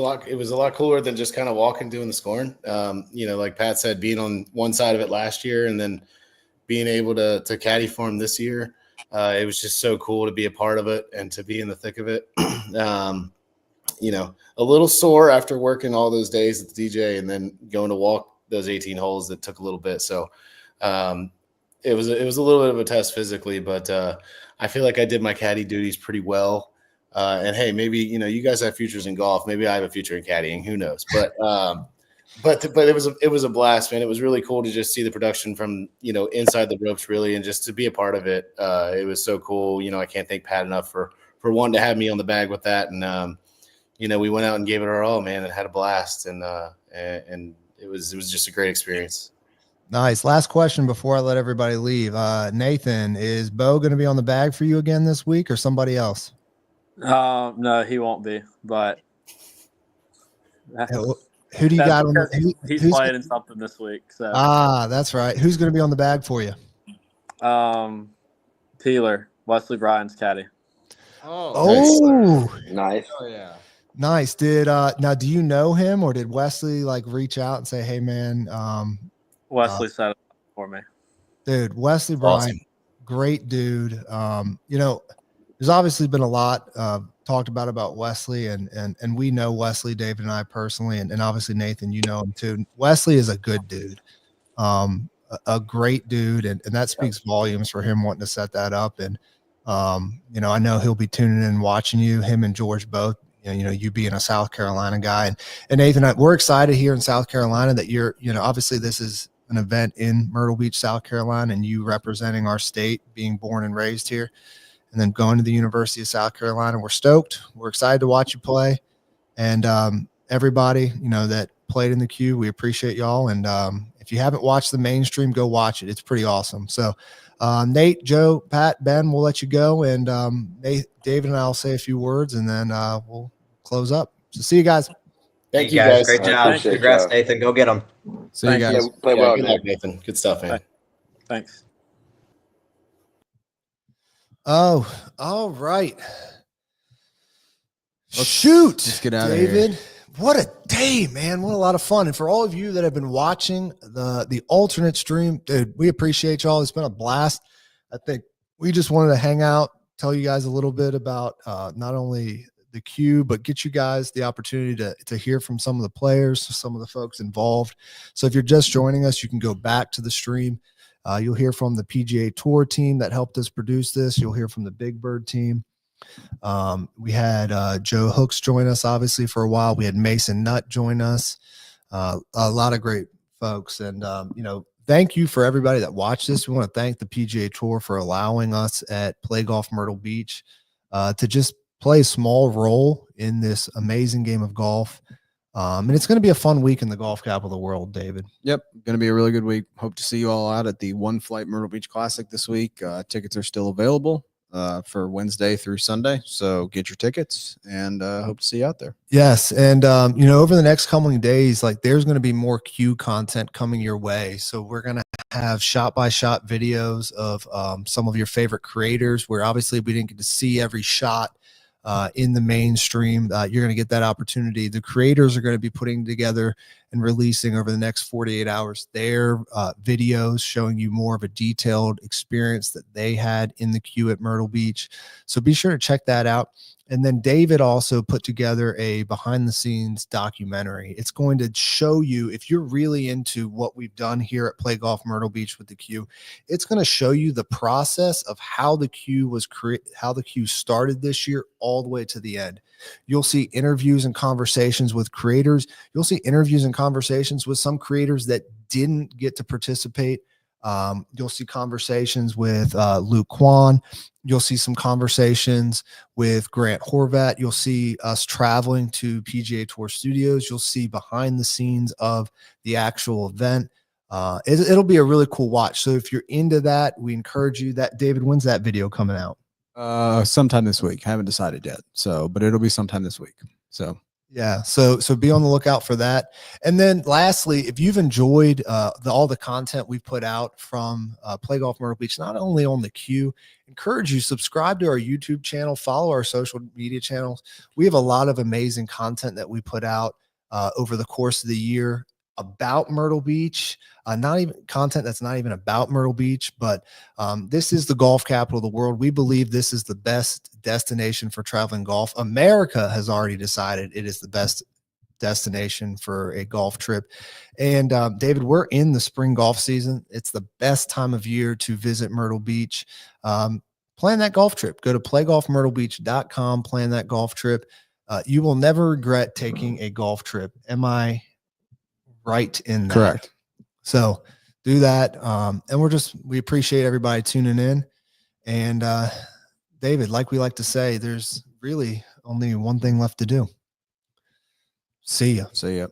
a lot cooler than just kind of walking, doing the scoring. Like Pat said, being on one side of it last year and then being able to caddy for him this year. It was just so cool to be a part of it and to be in the thick of it. A little sore after working all those days at the DJ and then going to walk those 18 holes that took a little bit. So it was a little bit of a test physically, but I feel like I did my caddy duties pretty well. And hey, maybe, you guys have futures in golf. Maybe I have a future in caddying. Who knows? But it was a blast, man. It was really cool to just see the production from, inside the ropes really, and just to be a part of it. It was so cool. I can't thank Pat enough for wanting to have me on the bag with that. And, we went out and gave it our all, man, and had a blast. And it was just a great experience. Nice. Last question before I let everybody leave. Nathan, is Bo going to be on the bag for you again this week or somebody else? No, he won't be, but who do you got? He's playing in something this week. So that's right. Who's going to be on the bag for you? Peeler, Wesley Bryan's caddy. Oh, nice. Oh yeah. Nice. Now do you know him, or did Wesley reach out and say, "Hey man, Wesley set it up for me." Dude, Wesley Bryan, awesome. Great dude. There's obviously been a lot talked about Wesley, and we know Wesley, David and I personally, and obviously Nathan, you know him too. Wesley is a good dude, a great dude, and that speaks volumes for him wanting to set that up. And I know he'll be tuning in and watching you, him and George both. You being a South Carolina guy, and Nathan, we're excited here in South Carolina that you're, obviously this is an event in Myrtle Beach, South Carolina, and you representing our state, being born and raised here, and then going to the University of South Carolina. We're stoked. We're excited to watch you play. And everybody, that played in the queue, we appreciate y'all. And if you haven't watched the mainstream, go watch it. It's pretty awesome. So Nate, Joe, Pat, Ben, we'll let you go. And David and I will say a few words, and then we'll close up. So see you guys. Thank you guys. Great job. Congrats, Nathan. Go get them. See you guys. Play well, good luck, Nathan. Good stuff, man. Thanks. Oh, all right. Let's get out of David. here. What a day, man. What a lot of fun. And for all of you that have been watching the alternate stream, dude, we appreciate y'all. It's been a blast. I think we just wanted to hang out, tell you guys a little bit about not only the queue, but get you guys the opportunity to hear from some of the players, some of the folks involved. So if you're just joining us, you can go back to the stream. You'll hear from the PGA Tour team that helped us produce this. You'll hear from the Big Bird team. We had Joe Hooks join us, obviously, for a while. We had Mason Nutt join us. A lot of great folks. And, thank you for everybody that watched this. We want to thank the PGA Tour for allowing us at Play Golf Myrtle Beach to just play a small role in this amazing game of golf. And it's going to be a fun week in the golf capital of the world, David. Yep, going to be a really good week. Hope to see you all out at the One Flight Myrtle Beach Classic this week. Tickets are still available for Wednesday through Sunday, so get your tickets, and hope to see you out there. Yes, and over the next coming days, like there's going to be more Q content coming your way. So we're going to have shot-by-shot videos of some of your favorite creators, where obviously we didn't get to see every shot in the mainstream. You're going to get that opportunity. The creators are going to be putting together and releasing over the next 48 hours their videos showing you more of a detailed experience that they had in the queue at Myrtle Beach. So be sure to check that out. And then David also put together a behind the scenes documentary. It's going to show you, if you're really into what we've done here at Play Golf Myrtle Beach with the queue, it's going to show you the process of how the queue was created, how the queue started this year all the way to the end. You'll see interviews and conversations with creators. You'll see interviews and conversations with some creators that didn't get to participate. You'll see conversations with Luke Kwan. You'll see some conversations with Grant Horvat. You'll see us traveling to PGA Tour studios. You'll see behind the scenes of the actual event. It'll be a really cool watch. So if you're into that, we encourage you. That David, when's that video coming out? Sometime this week. Haven't decided yet. But it'll be sometime this week. So yeah, so be on the lookout for that. And then lastly, if you've enjoyed all the content we put out from Play Golf Myrtle Beach, not only on the queue, encourage you, subscribe to our YouTube channel, follow our social media channels. We have a lot of amazing content that we put out over the course of the year about Myrtle Beach, not even content that's not even about Myrtle Beach, but this is the golf capital of the world. We believe this is the best destination for traveling golf. America has already decided it is the best destination for a golf trip. And David, we're in the spring golf season. It's the best time of year to visit Myrtle Beach. Plan that golf trip. Go to playgolfmyrtlebeach.com, plan that golf trip. You will never regret taking a golf trip. Am I right in that? Correct. So do that. And we appreciate everybody tuning in. And David, like we like to say, there's really only one thing left to do. See ya. See ya.